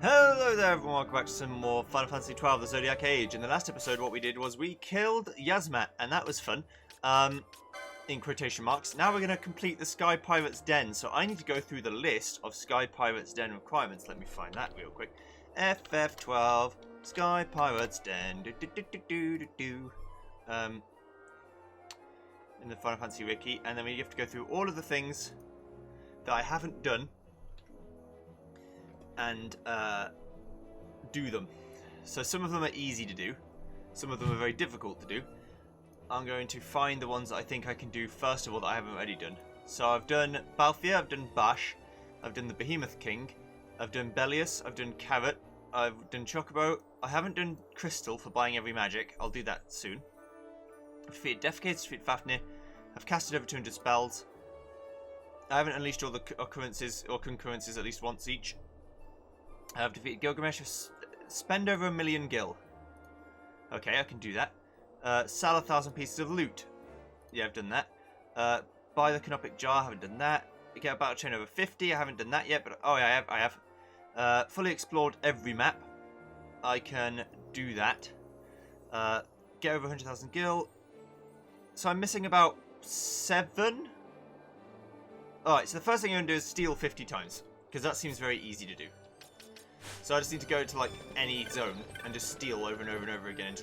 Hello there everyone, welcome back to some more Final Fantasy XII, the Zodiac Age. In the last episode what we did was we killed Yiazmat, and that was fun, in quotation marks. Now we're going to complete the Sky Pirate's Den, so I need to go through the list of Sky Pirate's Den requirements. Let me find that real quick. FF12, Sky Pirate's Den, in the Final Fantasy Wiki, and then we have to go through all of the things that I haven't done and do them. So some of them are easy to do, some of them are very difficult to do. I'm going to find the ones that I think I can do first of all that I haven't already done. So I've done Balthier, I've done Bash, I've done the Behemoth King, I've done Bellius, I've done Carrot, I've done Chocobo. I haven't done Crystal for buying every magic, I'll do that soon. I've defeated Defecator, defeated Fafnir, I've casted over 200 spells. I haven't unleashed all the occurrences or concurrences at least once each. I've defeated Gilgamesh. Spend over 1,000,000 gil. Okay, I can do that. Sell 1,000 pieces of loot. Yeah, I've done that. Buy the Canopic Jar. I haven't done that. Get a battle chain over 50. I haven't done that yet, but oh yeah, I have. Fully explored every map. I can do that. Get over 100,000 gil. So I'm missing about 7. Alright, so the first thing I'm going to do is steal 50 times, because that seems very easy to do. So I just need to go to like any zone and just steal over and over and over again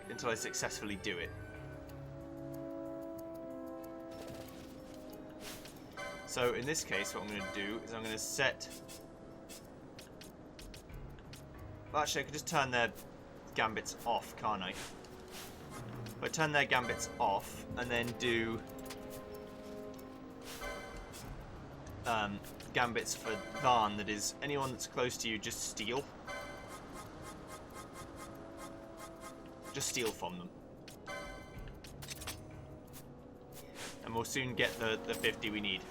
until I successfully do it. So in this case, what I'm going to do is I'm going to set. Well, actually, I could just turn their gambits off, can't I? If I turn their gambits off and then do gambits for Varn, that is, anyone that's close to you, just steal. Just steal from them. And we'll soon get the 50 we need.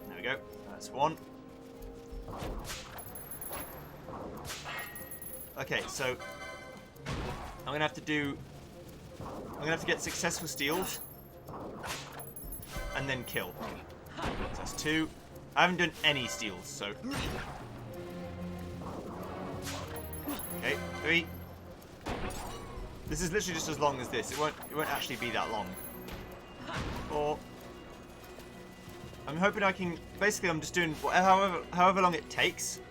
There we go. That's one. Okay, so I'm gonna have to get successful steals and then kill. So that's 2. I haven't done any steals, so. Okay, 3. This is literally just as long as this. It won't actually be that long. 4. I'm hoping I can. Basically, I'm just doing however long it takes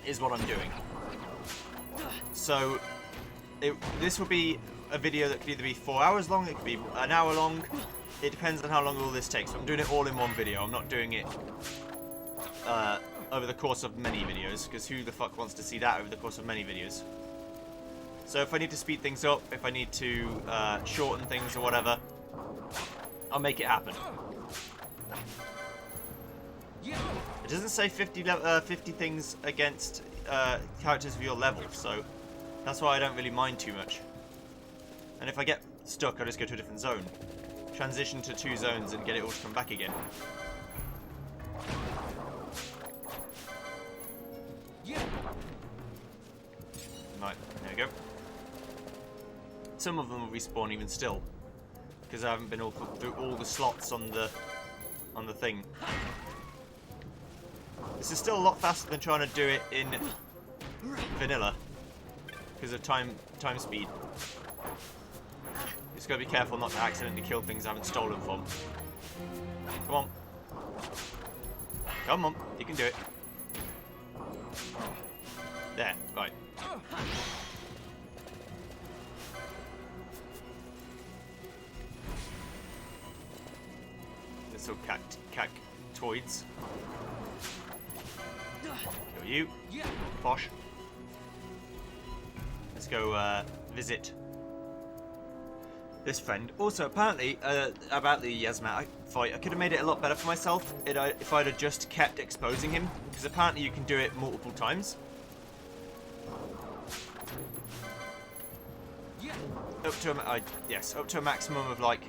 is what I'm doing. So this will be a video that could either be 4 hours long, it could be an hour long. It depends on how long all this takes. I'm doing it all in one video. I'm not doing it over the course of many videos, because who the fuck wants to see that over the course of many videos? So if I need to speed things up, if I need to shorten things or whatever, I'll make it happen. It doesn't say 50 things against characters of your level, so that's why I don't really mind too much. And if I get stuck, I'll just go to a different zone. Transition to 2 zones and get it all to come back again. Right, there we go. Some of them will respawn even still, because I haven't been through all the slots on the thing. This is still a lot faster than trying to do it in vanilla, because of time speed. Just gotta be careful not to accidentally kill things I haven't stolen from. Come on. Come on, you can do it. There, right. Little cactoids. Kill you. Posh. Let's go visit this friend. Also, apparently, about the Yiazmat fight, I could have made it a lot better for myself if I'd have just kept exposing him, because apparently you can do it multiple times. Up to a maximum of like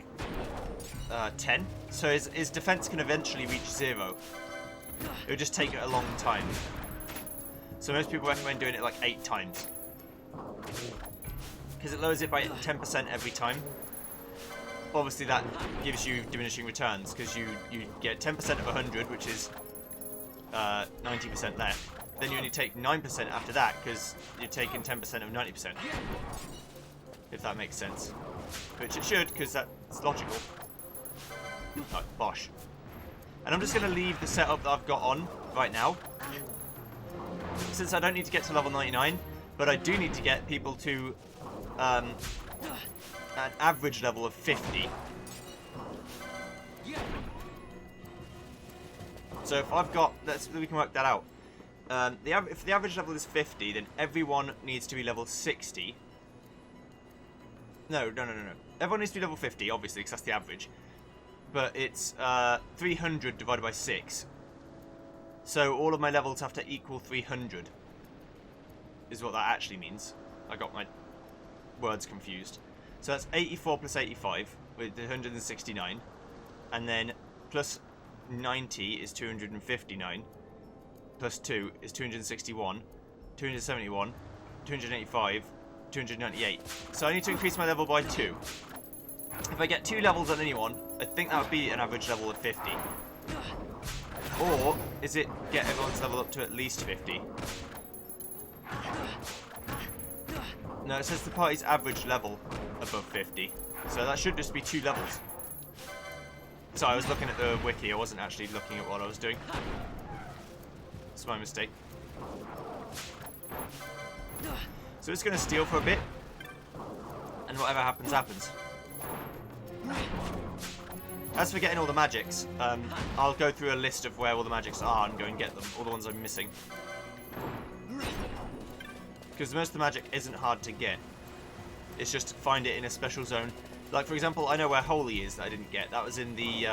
10. So his defense can eventually reach 0. It would just take a long time. So most people recommend doing it like 8 times. Because it lowers it by 10% every time. obviously that gives you diminishing returns because you get 10% of 100, which is 90% left. Then you only take 9% after that, because you're taking 10% of 90%. If that makes sense. Which it should, because that's logical. Oh, bosh. And I'm just going to leave the setup that I've got on right now. Since I don't need to get to level 99, but I do need to get people to an average level of 50. So if I've got, we can work that out. If the average level is 50, then everyone needs to be level 60. No. Everyone needs to be level 50, obviously, because that's the average. But it's 300 divided by 6. So all of my levels have to equal 300. Is what that actually means. I got my words confused. So that's 84 plus 85, with 169. And then plus 90 is 259. Plus 2 is 261. 271. 285. 298. So I need to increase my level by 2. If I get 2 levels on anyone, I think that would be an average level of 50. Or is it get everyone's level up to at least 50? No, it says the party's average level above 50. So that should just be 2 levels. So I was looking at the wiki, I wasn't actually looking at what I was doing. It's my mistake. So it's going to steal for a bit, and whatever happens, happens. As for getting all the magics, I'll go through a list of where all the magics are and go and get them, all the ones I'm missing. Because most of the magic isn't hard to get. It's just to find it in a special zone. Like, for example, I know where Holy is that I didn't get. That was in the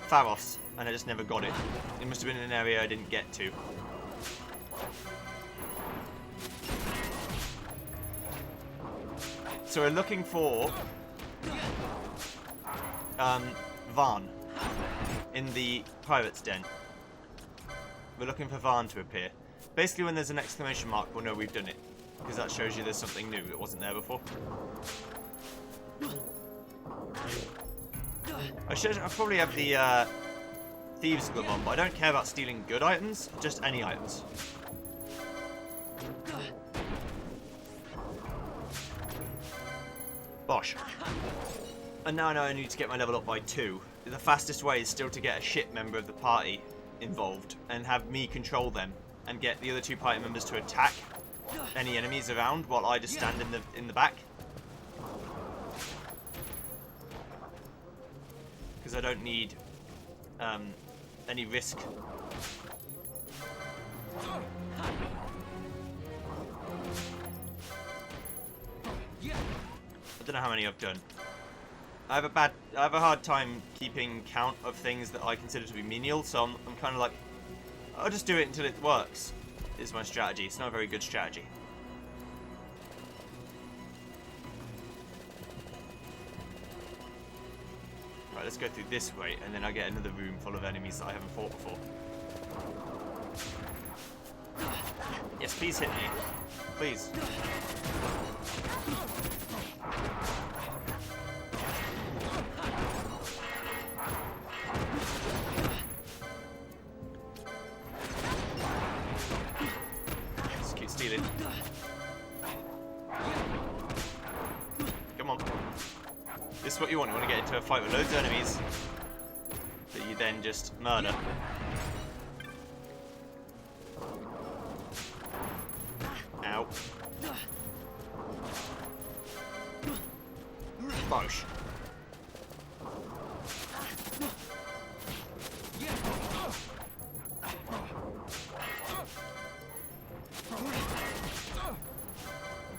Pharos, and I just never got it. It must have been in an area I didn't get to. So we're looking for Varn in the Pirate's Den. We're looking for Varn to appear. Basically, when there's an exclamation mark, we'll know we've done it, because that shows you there's something new that wasn't there before. I probably have the Thieves' Glove on, but I don't care about stealing good items, just any items. Bosh. And now I know I need to get my level up by 2. The fastest way is still to get a ship member of the party involved and have me control them and get the other 2 party members to attack any enemies around while I just stand in the back. Because I don't need any risk. I don't know how many I've done. I have a hard time keeping count of things that I consider to be menial, so I'm kind of like, I'll just do it until it works, is my strategy. It's not a very good strategy. Right, let's go through this way, and then I get another room full of enemies that I haven't fought before. Yes, please hit me. Please. Just keep stealing. Come on. This is what you want. You want to get into a fight with loads of enemies that you then just murder. Ow. Bosh.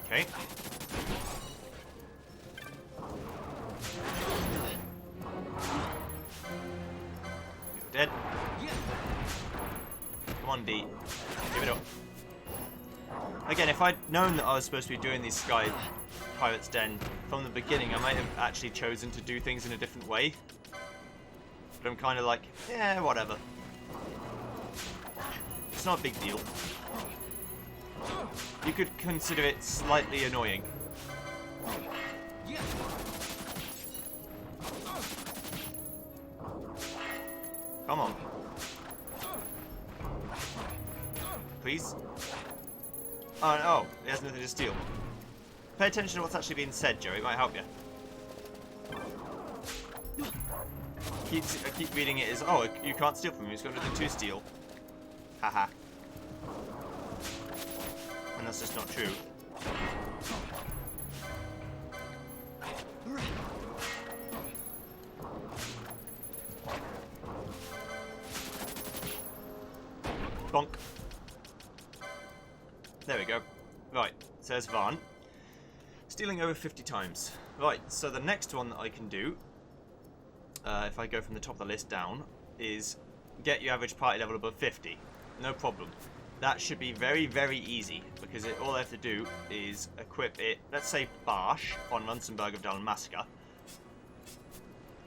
Okay. You're dead. Come on, D. Give it up. Again, if I'd known that I was supposed to be doing these Sky Pirate's Den from the beginning, I might have actually chosen to do things in a different way. But I'm kind of like, yeah, whatever. It's not a big deal. You could consider it slightly annoying. Come on. please. Oh, he has nothing to steal. Pay attention to what's actually being said, Joe. It might help you. I keep reading it as, oh, you can't steal from him. He's got nothing to steal. Haha. And that's just not true. Bonk. There we go. Right, says Varn. Stealing over 50 times. Right, so the next one that I can do, if I go from the top of the list down, is get your average party level above 50. No problem. That should be very, very easy, because all I have to do is equip it, let's say Barsh on Runzenberg of Dalmasca.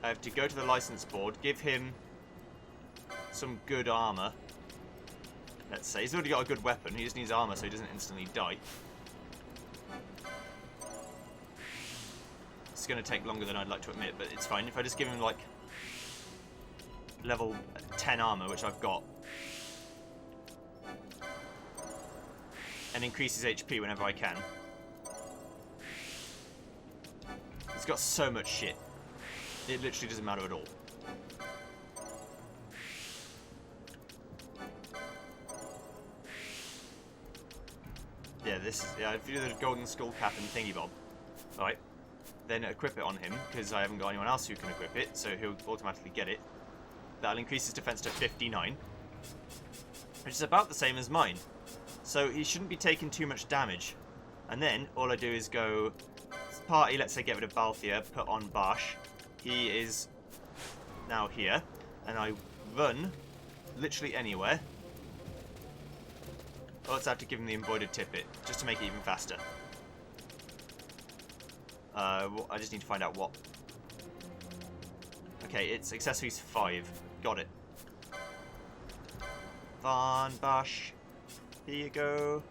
I have to go to the license board, give him some good armor. Let's say. He's already got a good weapon, he just needs armor so he doesn't instantly die. It's going to take longer than I'd like to admit, but it's fine. If I just give him, like, level 10 armor, which I've got, and increase his HP whenever I can. He's got so much shit. It literally doesn't matter at all. Yeah, this is... Yeah, if you do the golden skull cap and thingy bob. Right. Then equip it on him, because I haven't got anyone else who can equip it, so he'll automatically get it. That'll increase his defense to 59, which is about the same as mine. So he shouldn't be taking too much damage. And then all I do is go party, let's say get rid of Balthier, put on Barsh. He is now here, and I run literally anywhere. Oh, let's have to give him the embroidered tippet, just to make it even faster. I just need to find out what. Okay, it's accessories 5. Got it. Van Bash. Here you go.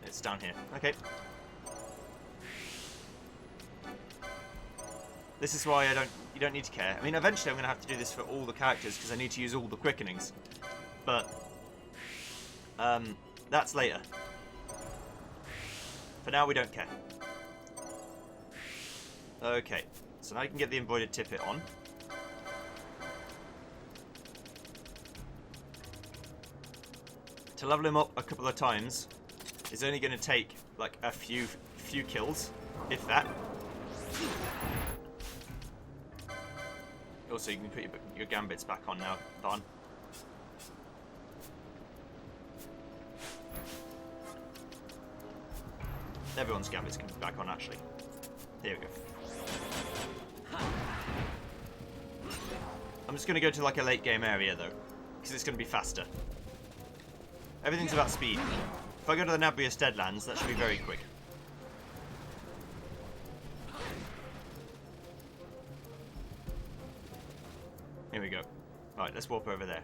It's down here. Okay. This is why you don't need to care. I mean, eventually I'm going to have to do this for all the characters because I need to use all the quickenings. But that's later. For now, we don't care. Okay, so now I can get the embroidered tippet on. To level him up a couple of times is only going to take like a few kills, if that. Also, you can put your gambits back on now, Vaughn. Everyone's gambits can be back on, actually. Here we go. I'm just going to go to like a late game area though, because it's going to be faster. Everything's about speed. If I go to the Nabria Steadlands, that should be very quick. Here we go. Right, let's warp over there.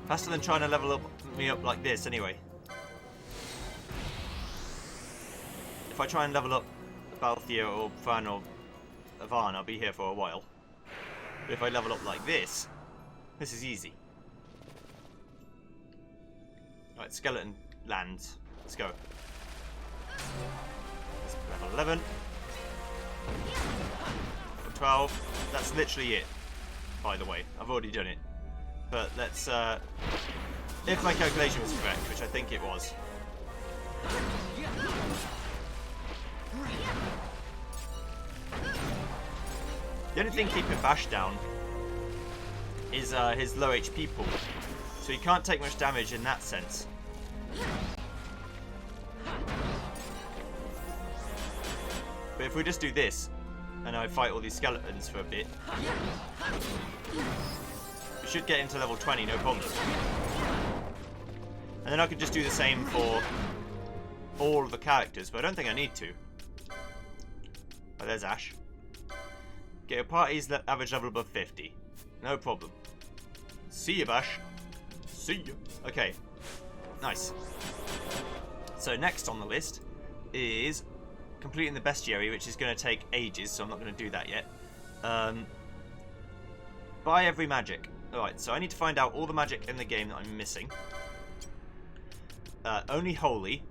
Faster than trying to level me up like this anyway. If I try and level up Balthier or Fran or Avan, I'll be here for a while. But if I level up like this is easy. Right, skeleton lands. Let's go. That's level 11. Level 12. That's literally it, by the way. I've already done it. But let's, if my calculation was correct, which I think it was. The only thing keeping Bash down is his low HP pool, so he can't take much damage in that sense. But if we just do this, and I fight all these skeletons for a bit, we should get into level 20, no problem. And then I could just do the same for all of the characters, but I don't think I need to. Oh, there's Ash. Get your party's average level above 50. No problem. See ya, Bash. See ya. Okay. Nice. So next on the list is completing the bestiary, which is going to take ages, so I'm not going to do that yet. Buy every magic. Alright, so I need to find out all the magic in the game that I'm missing. Only Holy.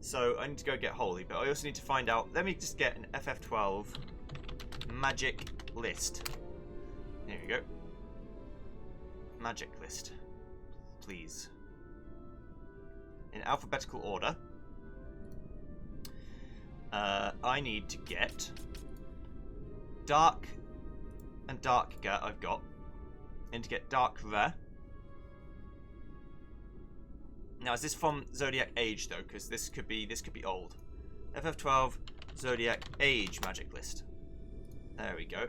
So I need to go get Holy, but I also need to find out... Let me just get an FF12 magic list. Here we go. Magic list. Please. In alphabetical order. I need to get Dark and Darker I've got. And to get Dark Rare. Now is this from Zodiac Age though? Because this could be old. FF12 Zodiac Age magic list. There we go.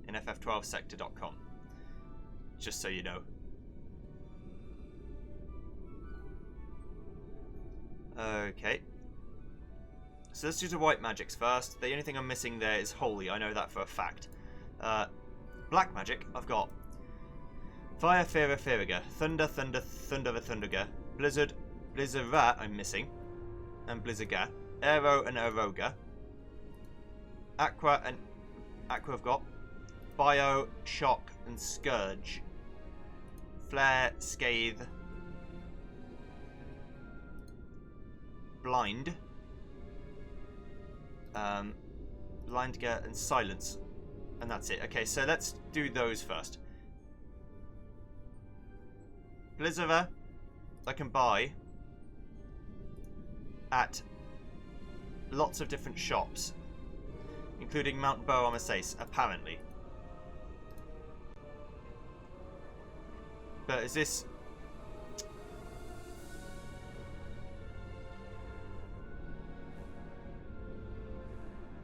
In FF12sector.com. Just so you know. Okay. So let's do the white magics first. The only thing I'm missing there is Holy. I know that for a fact. Black magic, I've got Fire, Fira, Firiga, Thunder, Thunder, Thunder, Thunderga, Blizzard, Blizzara, I'm missing, and Blizzarga, Aero and Aeroga, Aqua and Aqua I've got, Bio, Shock and Scourge, Flare, Scathe, Blind, Blindga and Silence, and that's it. Okay, so let's do those first. Blizzara, I can buy at lots of different shops, including Mount Bow-on-Masace, apparently. But is this...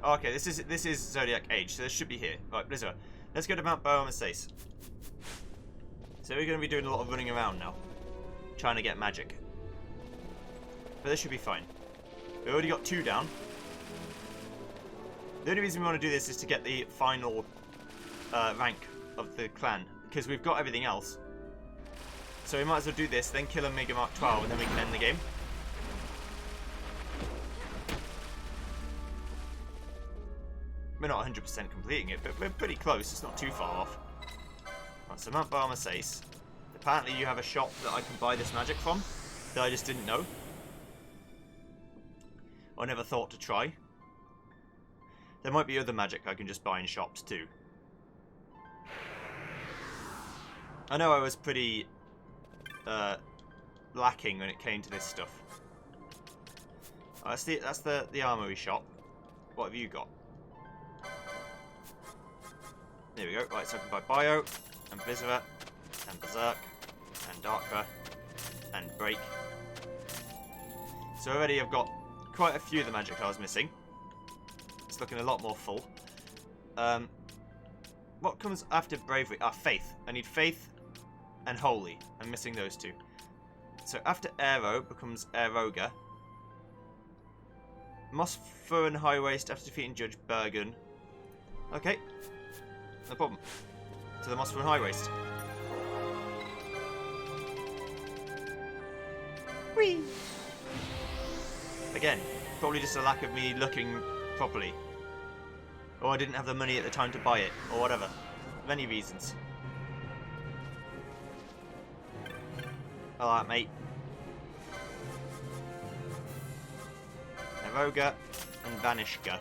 Oh, okay, this is Zodiac Age, so this should be here. Right, Blizzard. Let's go to Mount Bow-on-Masace. So we're going to be doing a lot of running around now, trying to get magic. But this should be fine. We already got 2 down. The only reason we want to do this is to get the final rank of the clan, because we've got everything else. So we might as well do this, then kill a Mega Mark 12, and then we can end the game. We're not 100% completing it, but we're pretty close. It's not too far off. Right, so Mount Bow-on-Masace. Apparently you have a shop that I can buy this magic from that I just didn't know. I never thought to try. There might be other magic I can just buy in shops too. I know I was pretty lacking when it came to this stuff. That's the armory shop. What have you got? There we go. Right, so I can buy Bio, and Blizzard, and Berserk, and Darkra, and Break. So already I've got quite a few of the magic I was missing. It's looking a lot more full. What comes after Bravery? Ah, Faith. I need Faith and Holy. I'm missing those 2. So after Aero becomes Aeroga. Mossfuren High Waist after defeating Judge Bergen. Okay. No problem. To the Mossfuren High Waist. Whee! Again, probably just a lack of me looking properly. Or I didn't have the money at the time to buy it, or whatever. Many reasons. Alright, mate. Eroga and Vanishka.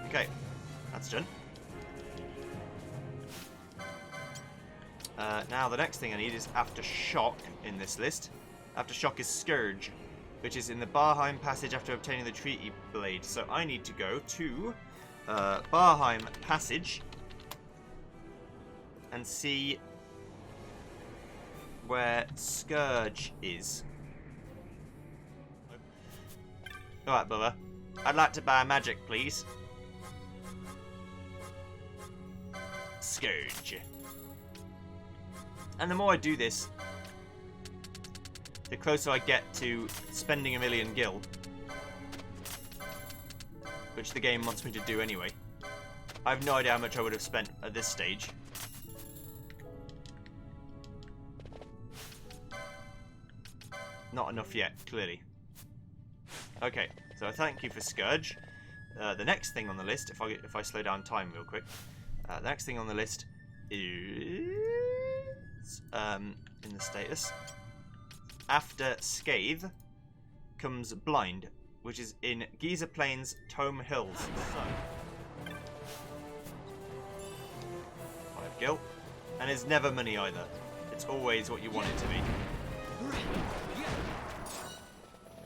Okay, that's done. Now the next thing I need is Aftershock in this list. Aftershock is Scourge, which is in the Barheim Passage after obtaining the Treaty Blade. So I need to go to Barheim Passage and see where Scourge is. Alright, brother. I'd like to buy magic, please. Scourge. And the more I do this, the closer I get to spending 1,000,000 gil. Which the game wants me to do anyway. I have no idea how much I would have spent at this stage. Not enough yet, clearly. Okay, so thank you for Scourge. The next thing on the list, if I slow down time real quick, The next thing on the list is in the status. After Scathe comes Blind, which is in Giza Plains, Tome Hills. So, 5 gil. And it's never money either. It's always what you want it to be.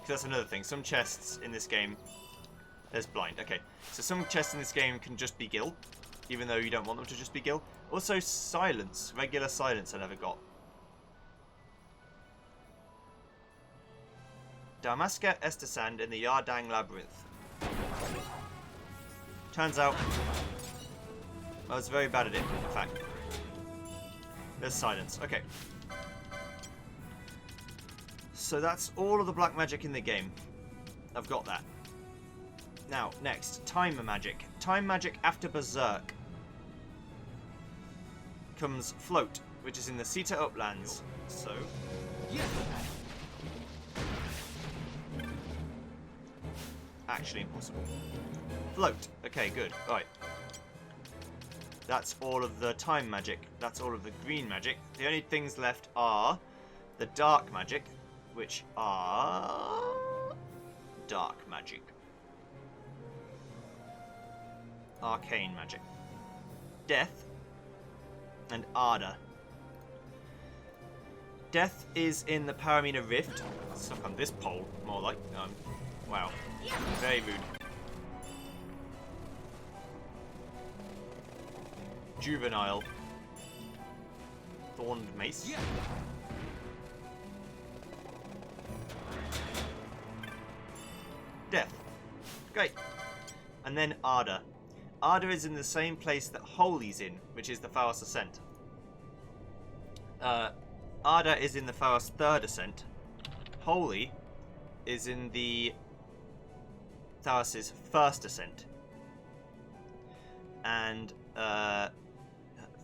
That's another thing. Some chests in this game... There's Blind. Okay. So some chests in this game can just be gil, even though you don't want them to just be gil. Also, Silence. Regular Silence I never got. Damaska Estasand in the Yardang Labyrinth. Turns out I was very bad at it, in fact. There's Silence. Okay. So that's all of the black magic in the game. I've got that. Now, next, Time Magic. Time Magic after Berserk comes Float, which is in the Sita Uplands. So... Actually impossible. Float. Okay, good. Right. That's all of the Time Magic. That's all of the green magic. The only things left are the Dark Magic, which are... Dark Magic. Arcane Magic. Death. And Ardor. Death is in the Paramina Rift. Stuck on this pole, more like. Wow. Very rude. Juvenile. Thorned Mace. Death. Great. And then Ardor. Ardor is in the same place that Holy's in, which is the Pharos Ascent. Ardor is in the Pharos Third Ascent. Holy is in the Tharos' First Ascent. And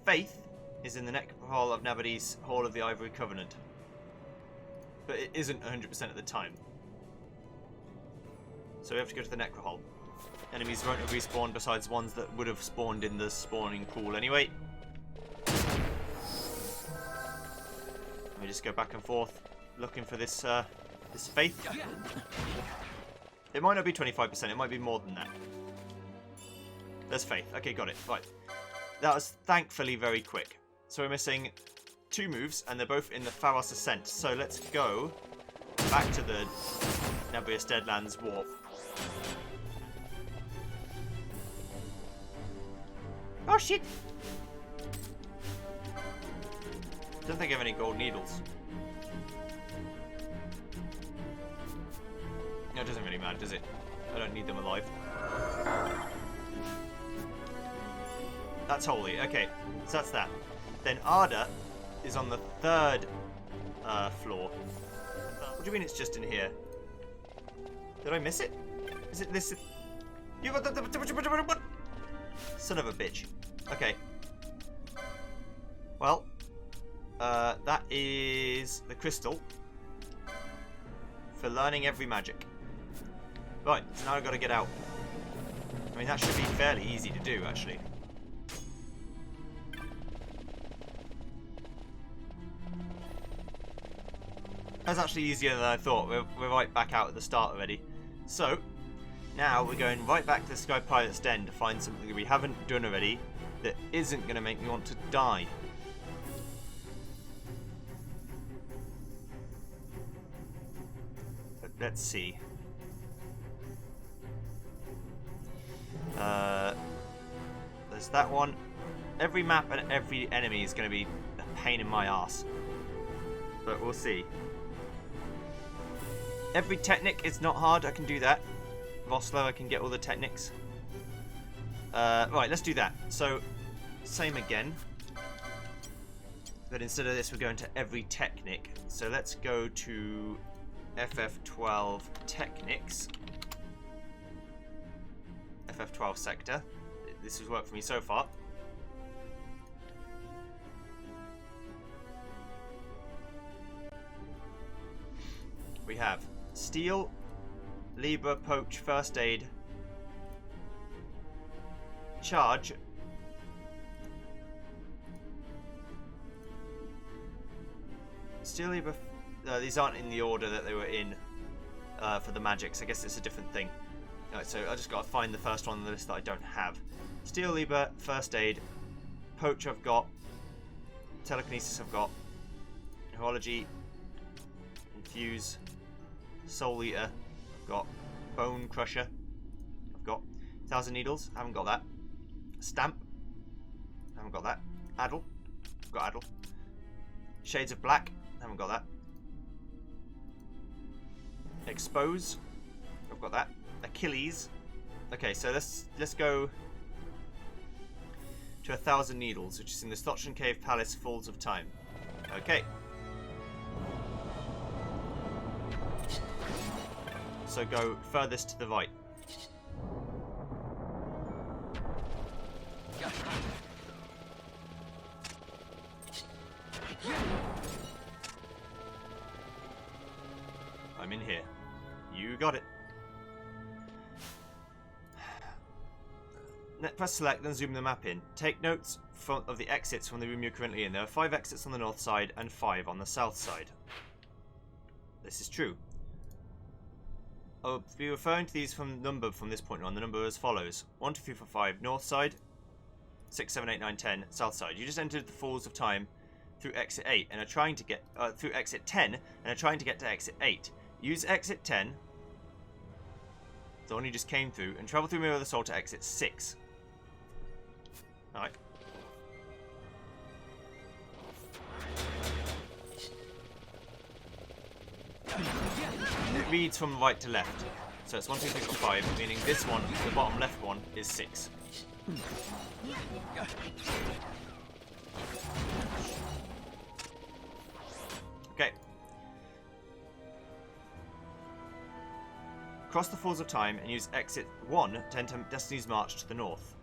Faith is in the Necropole of Nabadis Hall of the Ivory Covenant. But it isn't 100% at the time. So we have to go to the Necrohole. Enemies won't have respawned besides ones that would have spawned in the spawning pool anyway. Let me just go back and forth looking for this this Faith. It might not be 25%, it might be more than that. There's Faith. Okay, got it. Right. That was thankfully very quick. So we're missing 2 moves, and they're both in the Pharos Ascent. So let's go back to the Nabrius Deadlands Wharf. Oh shit! Don't think I have any gold needles. No, it doesn't really matter, does it? I don't need them alive. That's Holy. Okay, so that's that. Then Ardor is on the 3rd floor. What do you mean it's just in here? Did I miss it? Is it this? You got the... Son of a bitch. Okay. Well, that is the crystal for learning every magic. Right, so now I've got to get out. I mean, that should be fairly easy to do, actually. That's actually easier than I thought. We're right back out at the start already. So, now we're going right back to the Sky Pirate's Den to find something that we haven't done already that isn't going to make me want to die. But let's see. There's that one. Every map and every enemy is going to be a pain in my ass. But we'll see. Every technic is not hard, I can do that. Voslo, I can get all the techniques. Right, let's do that. So, same again. But instead of this, we're going to every technic. So let's go to FF12 Technics. FF12 Sector. This has worked for me so far. We have Steel, Libra, Poach, First Aid, Charge, Steel Lever. These aren't in the order that they were in for the magics. I guess it's a different thing. Alright, so I just got to find the first one on the list that I don't have. Steel Lever, First Aid, Poach I've got, Telekinesis I've got, Horology, Infuse, Soul Eater, I've got Bone Crusher, I've got 1,000 Needles, haven't got that. Stamp, haven't got that. Addle, I've got Addle. Shades of Black, haven't got that. Expose, I've got that. Achilles. Okay, so let's go to 1,000 Needles, which is in the Slotchen Cave Palace Falls of Time. Okay. So go furthest to the right. I'm in here. You got it. Press select, then zoom the map in. Take notes of the exits from the room you're currently in. There are 5 exits on the north side and 5 on the south side. This is true. I'll be referring to these from number from this point on. The number as follows: 1, 2, 3, 4, 5 north side, 6, 7, 8, 9, 10 south side. You just entered the Falls of Time through exit 8 and are trying to get through exit 10 and are trying to get to exit 8. Use exit 10, the one you just came through, and travel through Mirror of the Soul to exit 6. Alright. It reads from right to left. So it's 1, 2, 3, 4, 5, meaning this one, the bottom left one, is 6. Okay. Cross the Falls of Time and use exit 1 to enter Destiny's March to the north.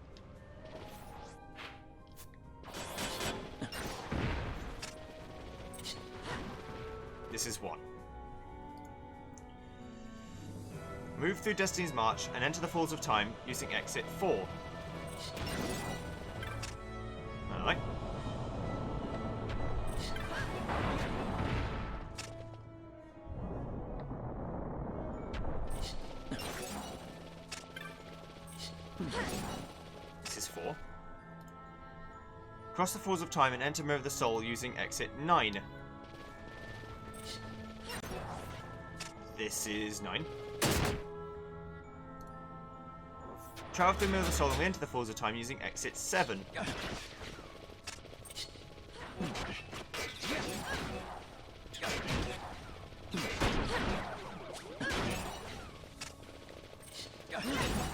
This is 1. Move through Destiny's March and enter the Falls of Time using exit 4. Alright. This is 4. Cross the Falls of Time and enter Mirror of the Soul using exit 9. This is 9. Travel through Mirror of the Soul and we enter the Falls of Time using exit 7.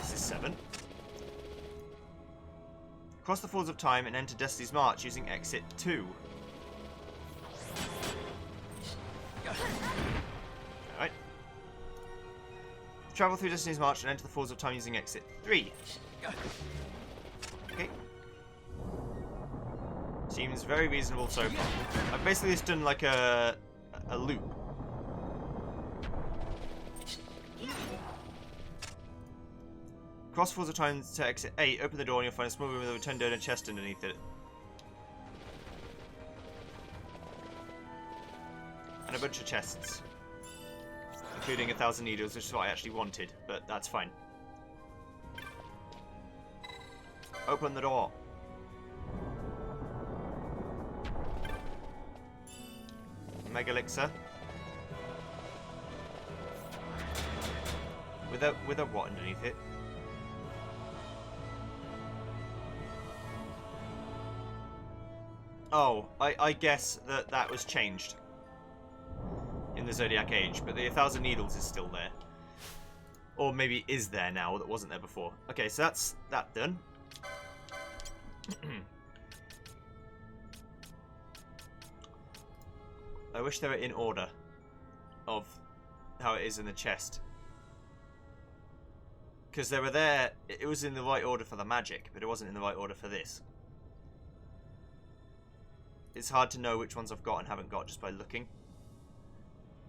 This is 7. Cross the Falls of Time and enter Destiny's March using exit 2. Alright. Travel through Destiny's March and enter the Falls of Time using exit 3. Okay. Seems very reasonable so far. I've basically just done like a loop. Cross Falls of Time to exit 8, open the door and you'll find a small room with a return donor chest underneath it. And a bunch of chests. Including 1,000 needles, which is what I actually wanted, but that's fine. Open the door. Mega Elixir. With a what underneath it? Oh, I guess that was changed in the Zodiac Age, but the 1,000 Needles is still there. Or maybe is there now that wasn't there before. Okay, so that's that done. I wish they were in order of how it is in the chest. Because they were there, it was in the right order for the magic, but it wasn't in the right order for this. It's hard to know which ones I've got and haven't got just by looking.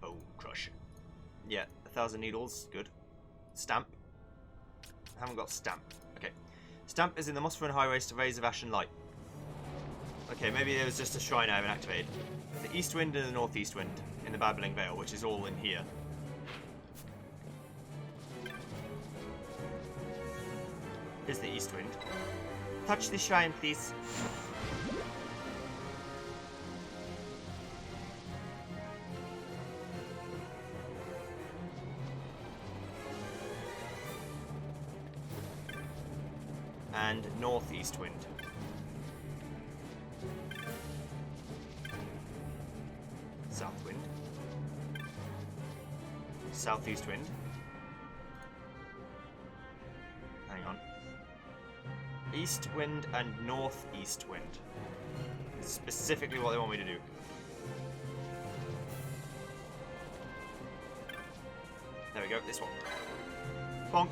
Bone Crush. Yeah, 1,000 Needles, good. Stamp. I haven't got Stamp. Okay. Stamp is in the Mossfern Highways to Rays of Ash and Light. Okay, maybe it was just a shrine I haven't activated. The east wind and the northeast wind in the Babbling Vale, which is all in here. Here's the east wind. Touch the shrine, please. And northeast wind. South wind. Southeast wind. Hang on. East wind and northeast wind. Specifically what they want me to do. There we go, this one. Bonk.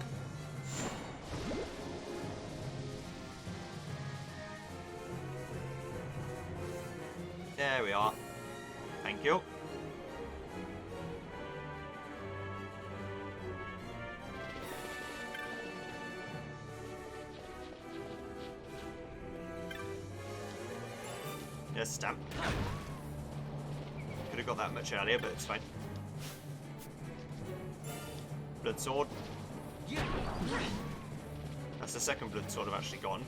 There we are. Thank you. Yes, stamp. Could have got that much earlier, but it's fine. Blood sword. That's the second blood sword I've actually gone.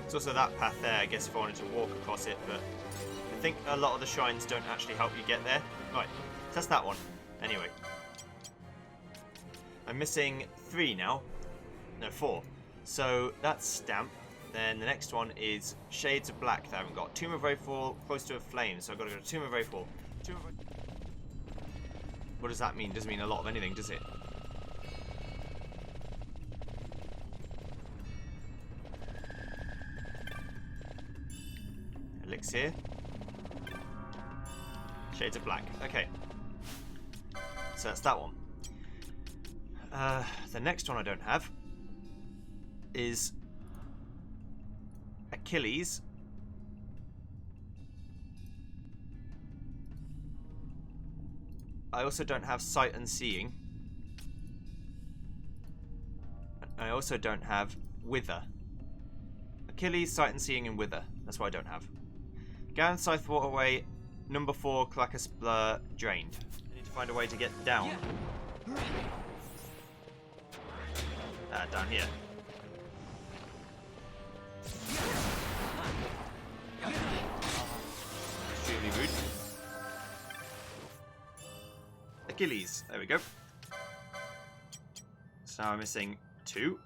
It's also that path there, I guess, if I wanted to walk across it, but I think a lot of the shrines don't actually help you get there. Right, test that one. Anyway. I'm missing 3 now. No, 4. So that's Stamp. Then the next one is Shades of Black that I haven't got. Tomb of Wraithfall, close to a flame, so I've got to go to Tomb of Wraithfall. What does that mean? Doesn't mean a lot of anything, does it? Elixir. Shades of Black. Okay. So that's that one. The next one I don't have is Achilles. I also don't have Sight and Seeing. I also don't have Wither. Achilles, Sight and Seeing, and Wither. That's what I don't have. Garen, Scythe, Waterway, number 4, Clackus, Blur, Drained. I need to find a way to get down. Down here. Extremely rude. Achilles. There we go. So now I'm missing 2.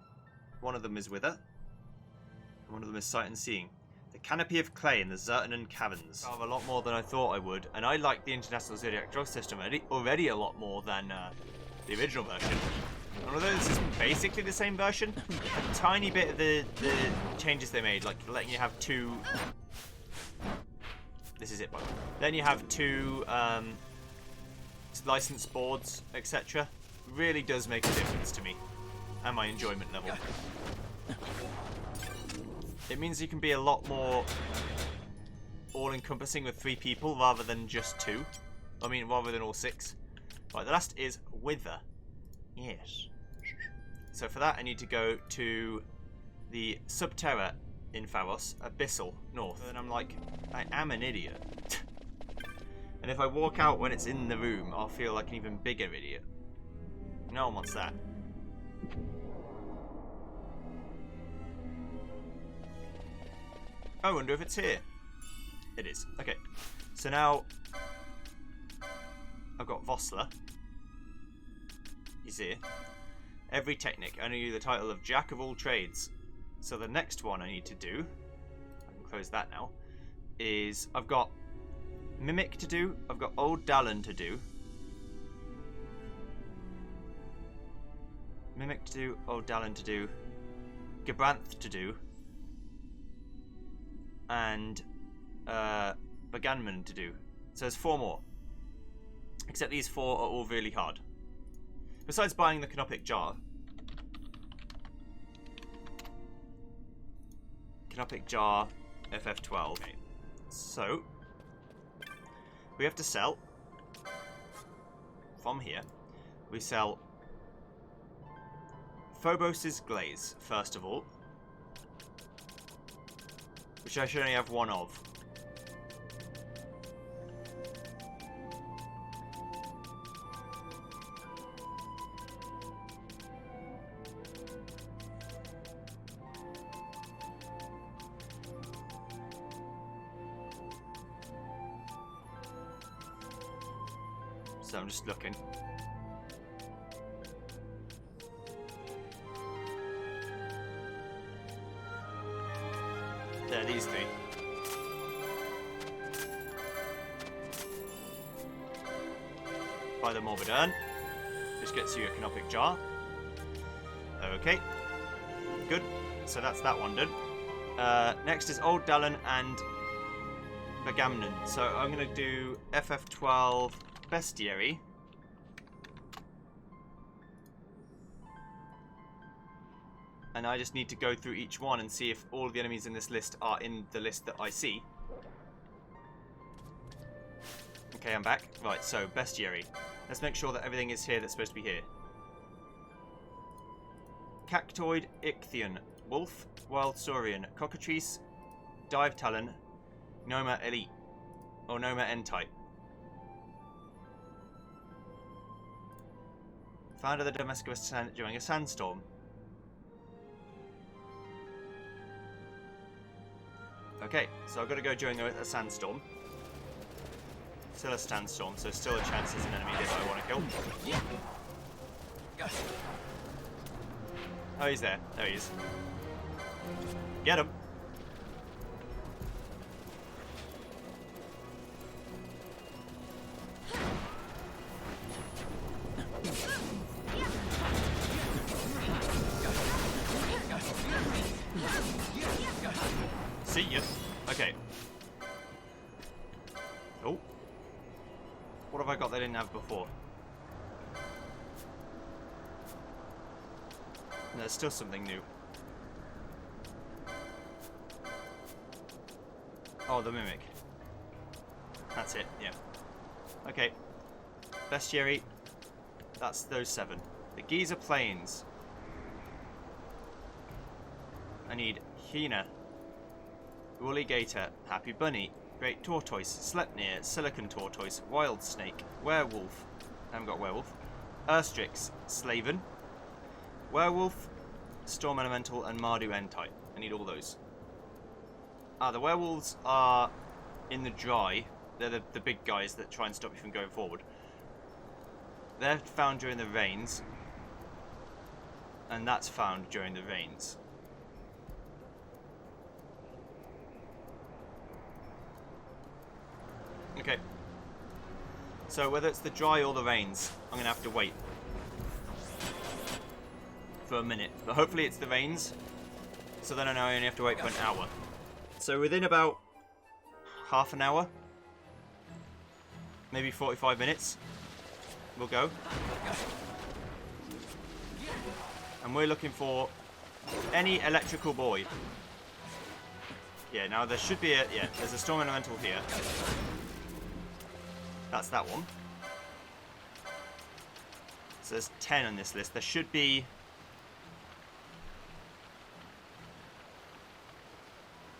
One of them is Wither. And one of them is Sight and Seeing. The Canopy of Clay in the Zertanen Caverns. I have a lot more than I thought I would, and I like the International Zodiac Drug System already a lot more than the original version. And although this is basically the same version, a tiny bit of the changes they made, like letting you have 2... This is it, by the way. Then you have 2 license boards, etc. Really does make a difference to me and my enjoyment level. It means you can be a lot more all-encompassing with 3 people rather than just 2. I mean, rather than all 6. Right, the last is Wither. Yes. So for that, I need to go to the Subterra in Pharos, Abyssal, north. And I'm like, I am an idiot. And if I walk out when it's in the room, I'll feel like an even bigger idiot. No one wants that. I wonder if it's here. It is. Okay. So now I've got Vossler. He's here. Every Technic. I knew the title of Jack of all trades. So the next one I need to do, I can close that now, is I've got Mimic to do. I've got Old Dallin to do. Mimic to do. Old Dallin to do. Gabranth to do. And Baganman to do. So there's 4 more. Except these 4 are all really hard. Besides buying the Canopic Jar. Canopic Jar FF12. Okay. So we have to sell from here. We sell Phobos's Glaze, first of all. Which I should only have 1 of. So I'm just looking. There, these three. By the Morbid Urn. Which gets you a Canopic Jar. Okay. Good. So that's that one done. Next is Old Dallin and Bagamnon. So I'm going to do FF12 Bestiary. And I just need to go through each one and see if all of the enemies in this list are in the list that I see. Okay, I'm back. Right, so Bestiary. Let's make sure that everything is here that's supposed to be here. Cactoid Ichthion, Wolf, Wild Saurian, Cockatrice, Dive Talon, Noma Elite, or Noma N-Type. Found at the Damascus during a sandstorm. Okay, so I've got to go during a sandstorm. Still a sandstorm, so still a chance there's an enemy here that I want to kill. Oh, he's there. There he is. Get him. See ya. Okay. Oh. What have I got that I didn't have before? There's still something new. Oh, the Mimic. That's it, yeah. Okay. Bestiary. That's those 7. The Giza Plains. I need Hina. Woolly Gator. Happy Bunny. Great Tortoise. Sleipnir. Silicon Tortoise. Wild Snake. Werewolf. I haven't got Werewolf. Urstrix. Slaven. Werewolf, Storm Elemental, and Mardu N-Type. I need all those. The werewolves are in the dry. They're the big guys that try and stop you from going forward. They're found during the rains. And that's found during the rains. Okay. So whether it's the dry or the rains, I'm going to have to wait for a minute, but hopefully it's the rains, so then I know I only have to wait for an hour. So within about half an hour, maybe 45 minutes, we'll go. And we're looking for any electrical boy. Yeah, now there should be there's a Storm Elemental here. That's that one. So there's 10 on this list. There should be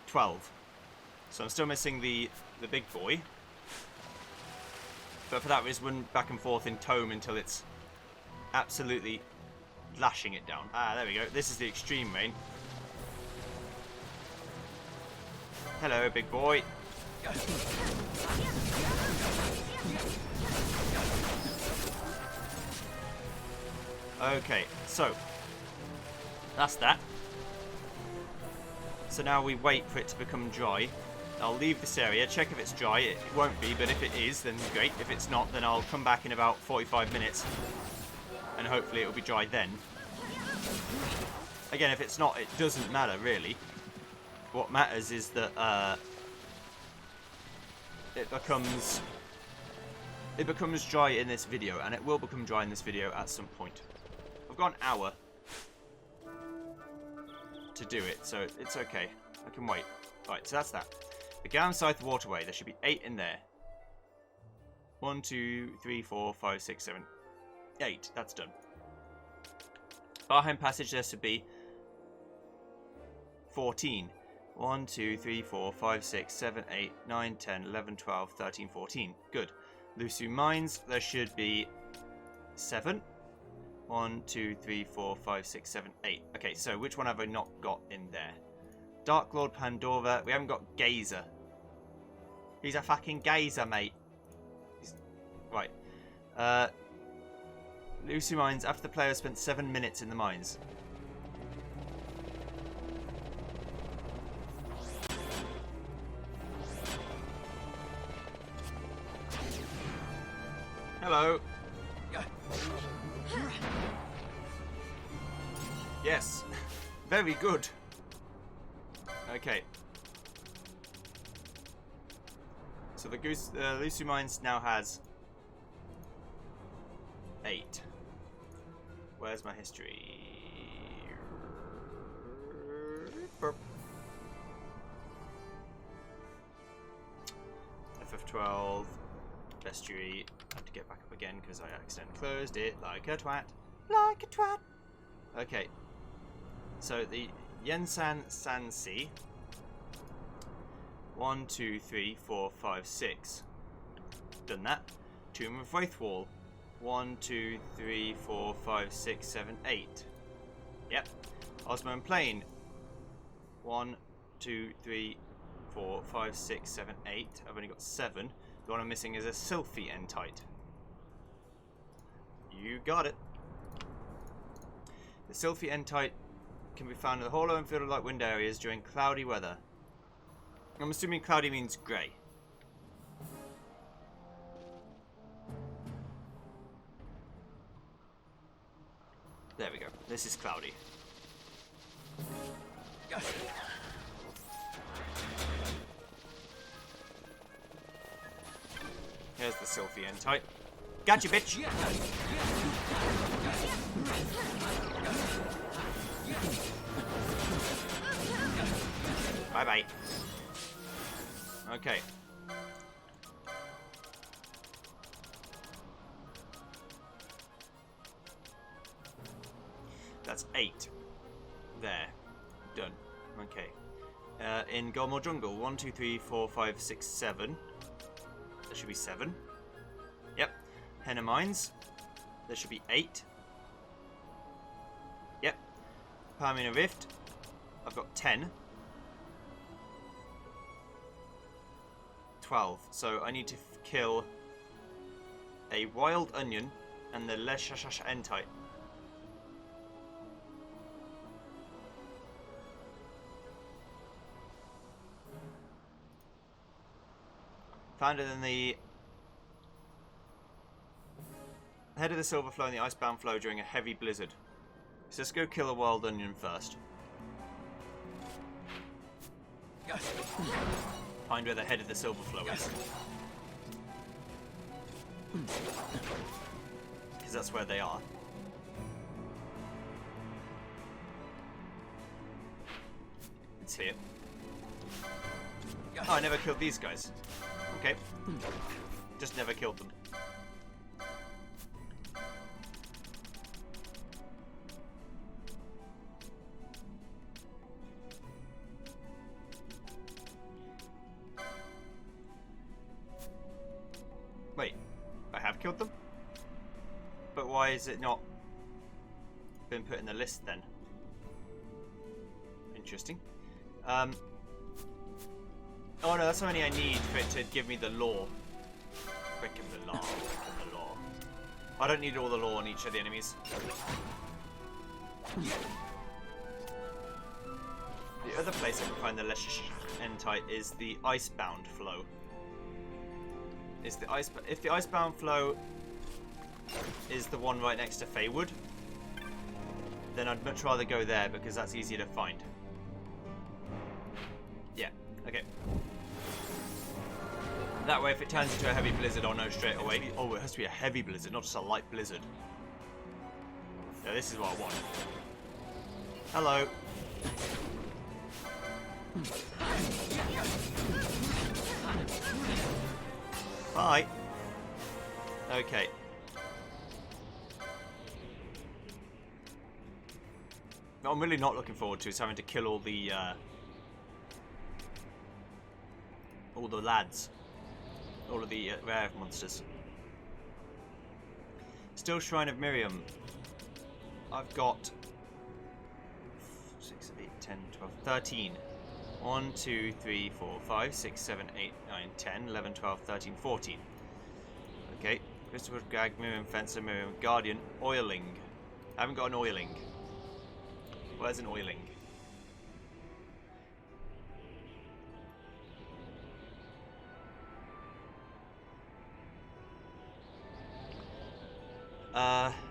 12. So I'm still missing the big boy. But for that, we just run back and forth in Tome until it's absolutely lashing it down. Ah, there we go. This is the extreme rain. Hello, big boy. Okay, so that's that. So now we wait for it to become dry. I'll leave this area, check if it's dry. It won't be, but if it is, then great. If it's not, then I'll come back in about 45 minutes. And hopefully it'll be dry then. Again, if it's not, it doesn't matter, really. What matters is that it becomes dry in this video, and it will become dry in this video at some point. I've got an hour to do it, so it's okay. I can wait. Right, so that's that. The Gam Scythe Waterway, there should be 8 in there. 1, 2, 3, 4, 5, 6, 7, 8. That's done. Barheim Passage, there should be 14. 1, 2, 3, 4, 5, 6, 7, 8, 9, 10, 11, 12, 13, 14. Good. Lusu Mines, there should be 7. 1, 2, 3, 4, 5, 6, 7, 8. Okay, so which one have I not got in there? Dark Lord Pandora. We haven't got Gazer. He's a fucking Gazer, mate. Right. Lucy mines after the player spent 7 minutes in the mines. Hello. Yes. Very good. Okay. So the Lucy Mines now has 8. Where's my history? Burp. FF12. Bestiary. I have to get back up again because I accidentally closed it like a twat. Like a twat. Okay. So the Yensan Sansi. 1, 2, 3, 4, 5, 6. Done that. Tomb of Wraithwall. 1, 2, 3, 4, 5, 6, 7, 8. Yep. Osman Plain. 1, 2, 3, 4, 5, 6, 7, 8. I've only got 7. The one I'm missing is a Sylphy Entite. You got it. The Sylphy Entite can be found in the hollow and field of light wind areas during cloudy weather. I'm assuming cloudy means grey. There we go. This is cloudy. Here's the Sylphy Entite. Gotcha, bitch! Bye-bye. Okay. That's 8. There. Done. Okay. In Gulmore Jungle, 1, 2, 3, 4, 5, 6, 7. There should be 7. Yep. Henna Mines. There should be 8. Yep. Palmina Rift. I've got 10. 12. So I need to kill a Wild Onion and the Leshash Entite. Found it in the head of the Silver Flow and the Icebound Flow during a heavy blizzard. So let's go kill a Wild Onion first. Find where the head of the Silver Flow is. Because that's where they are. It's here. Oh, I never killed these guys. Okay. Just never killed them. Wait, I have killed them? But why is it not been put in the list then? Interesting. Oh no, that's how many I need for it to give me the lore. Quicken the lore, quicken the lore. I don't need all the lore on each of the enemies. The other place I can find the Leshash Entite is the Icebound Flow. If the Icebound Flow is the one right next to Feywood, then I'd much rather go there because that's easier to find. Yeah, okay. That way if it turns into a heavy blizzard I'll know straight away. Oh, it has to be a heavy blizzard, not just a light blizzard. Yeah, this is what I want. Hello. Bye. Okay. What I'm really not looking forward to is having to kill all the lads. All of the rare monsters. Still Shrine of Miriam. I've got 6, 8, 10, 12, 13. 1, 2, 3, 4, 5, 6, 7, 8, 9, 10, 11, 12, 13, 14. Okay, Crystalwood, Gag, Miriam, Fencer, Miriam, Guardian, Oiling. I haven't got an Oiling. Where's an Oiling?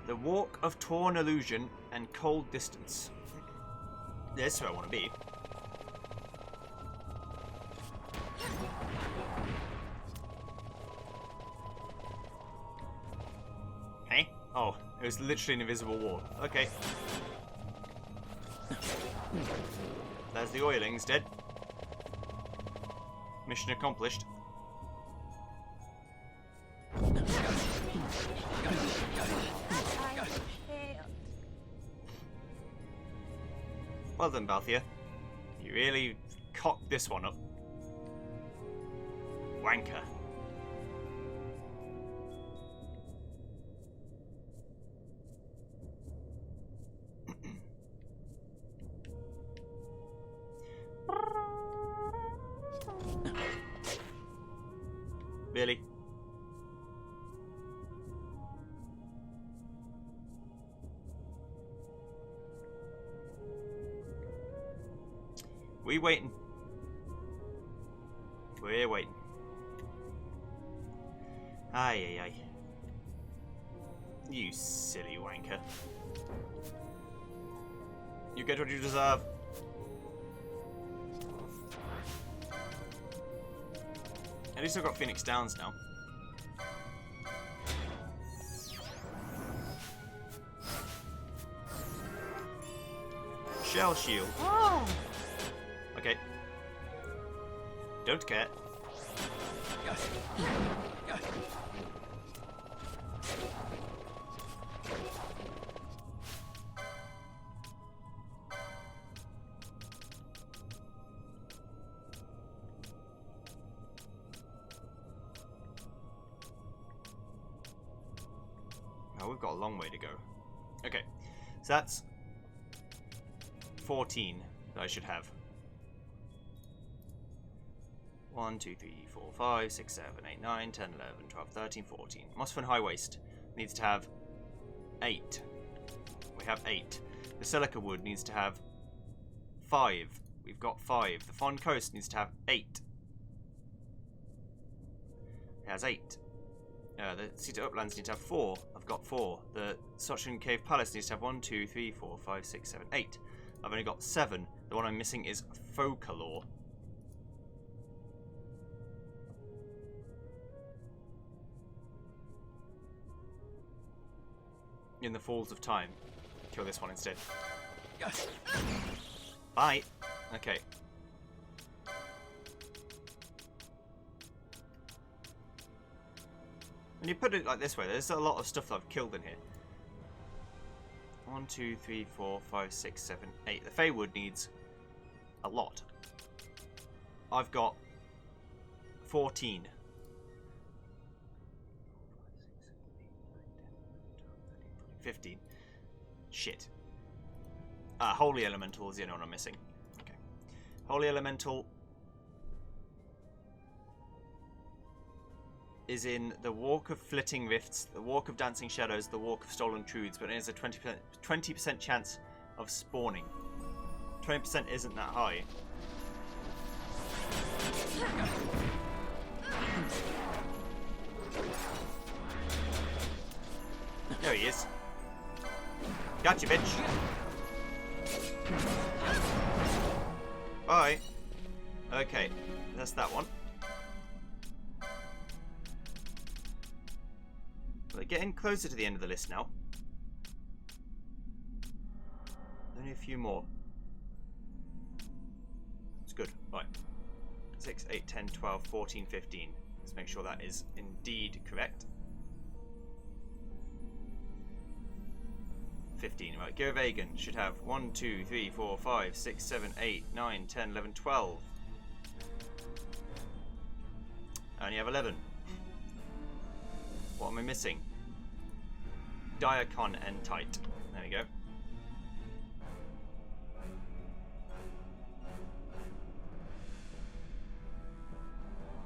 The Walk of Torn Illusion and Cold Distance. This is where I want to be. Hey? Oh, it was literally an invisible wall. Okay. There's the Oilings dead. Mission accomplished. Well done, Balthia. You really cocked this one up. Wanker. Really? We waiting. We're waiting. Aye, aye, aye. You silly wanker. You get what you deserve. At least I've got Phoenix Downs now. Shell shield. Oh. Okay. Don't care. Oh, we've got a long way to go. Okay, so that's 14 that I should have. 1, 2, 3, 4, 5, 6, 7, 8, 9, 10, 11, 12, 13, 14. Mossfin High Waste needs to have 8. We have 8. The Celica Wood needs to have 5. We've got 5. The Fond Coast needs to have 8. It has 8. The Cedar Uplands need to have 4. I've got 4. The Sochin Cave Palace needs to have 1, 2, 3, 4, 5, 6, 7, 8. I've only got 7. The one I'm missing is Folklore. In the Falls of Time. Kill this one instead. Bye. Okay. When you put it like this way, there's a lot of stuff that I've killed in here. 1, 2, 3, 4, 5, 6, 7, 8. The Feywood needs a lot. I've got 14. 15. Shit. Holy Elemental is the only one I'm missing. Okay. Holy Elemental is in the Walk of Flitting Rifts, the Walk of Dancing Shadows, the Walk of Stolen Truths, but it has a 20% chance of spawning. 20% isn't that high. There he is. Gotcha, bitch. Bye. Okay, that's that one. We're getting closer to the end of the list now. Only a few more. It's good. Right. 6, 8, 10, 12, 14, 15. Let's make sure that is indeed correct. 15. Right, Giravegan should have 1, 2, 3, 4, 5, 6, 7, 8, 9, 10, 11, 12. I only have 11. What am I missing? Diacon Entite. There we go.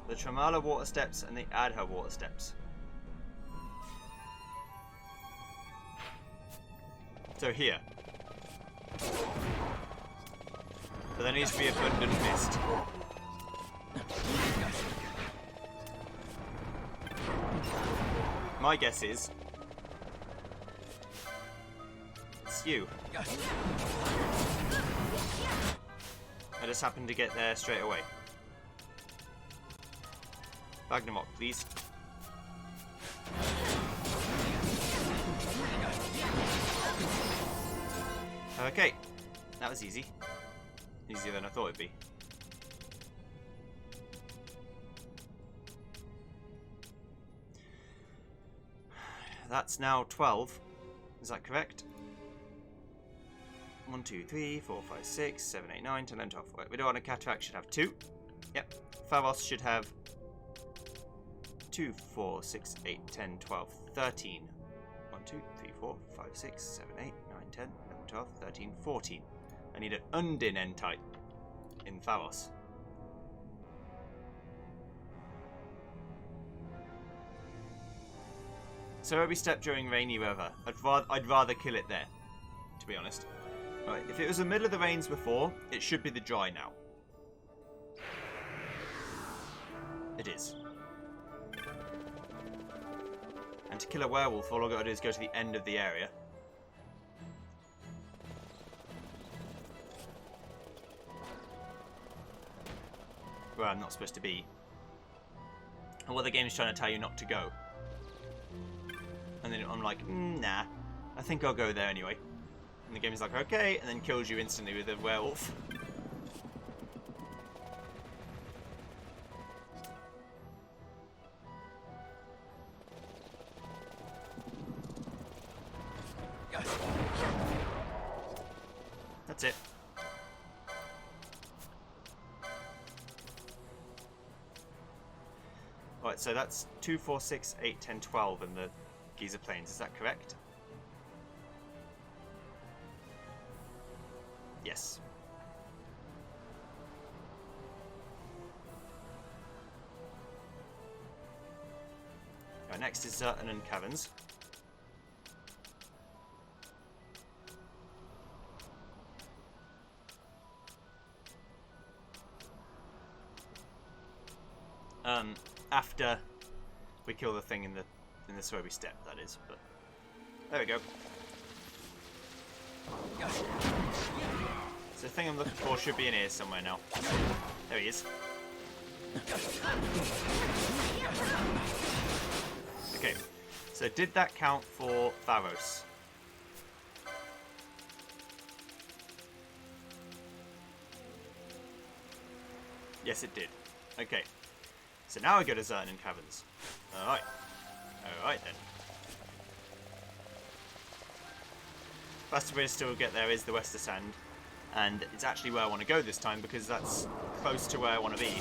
The Tremala Water Steps and the Adha Water Steps. So here. But there needs to be abundant mist. My guess is it's you. I just happened to get there straight away. Bag them up, please. Okay, that was easy. Easier than I thought it'd be. That's now 12. Is that correct? 1, 2, 3, 4, 5, 6, 7, 8, 9, 10, 11, 12. Right, we don't want a cataract should have 2. Yep. Pharos should have 2, 4, 6, 8, 10, 12, 13. 1, 2, 3, 4, 5, 6, 7, 8, 9, 10, 11, 12, 13, 14. I need an undin entite in Pharos. So every step during rainy weather, I'd rather kill it there, to be honest. Right, if it was the middle of the rains before, it should be the dry now. It is. And to kill a werewolf, all I've got to do is go to the end of the area. Where I'm not supposed to be. And what the game's trying to tell you not to go. And then I'm like, nah, I think I'll go there anyway. And the game is like, okay, and then kills you instantly with a werewolf. That's it. Right, so that's 2, 4, 6, 8, 10, 12 in the Giza Plains, is that correct? Yes. Right, next is Zertan and Caverns. After we kill the thing in the Swaby Steppe, that is. But there we go. So the thing I'm looking for should be in here somewhere now. There he is. Okay, so did that count for Pharos? Yes, it did. Okay. So now I go to Zertan and Caverns. Alright. Alright then. Fastest way to still get there is the Wester Sand. And it's actually where I want to go this time because that's close to where I want to be.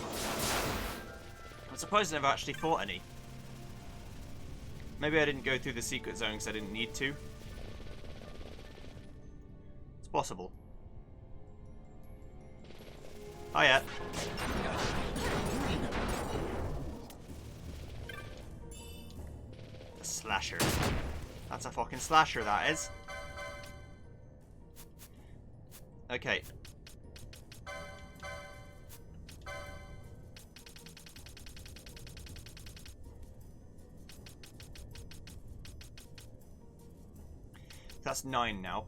I'm surprised I never actually fought any. Maybe I didn't go through the secret zone because I didn't need to. It's possible. Hiya. A slasher. That's a fucking slasher, that is. Okay. That's 9 now.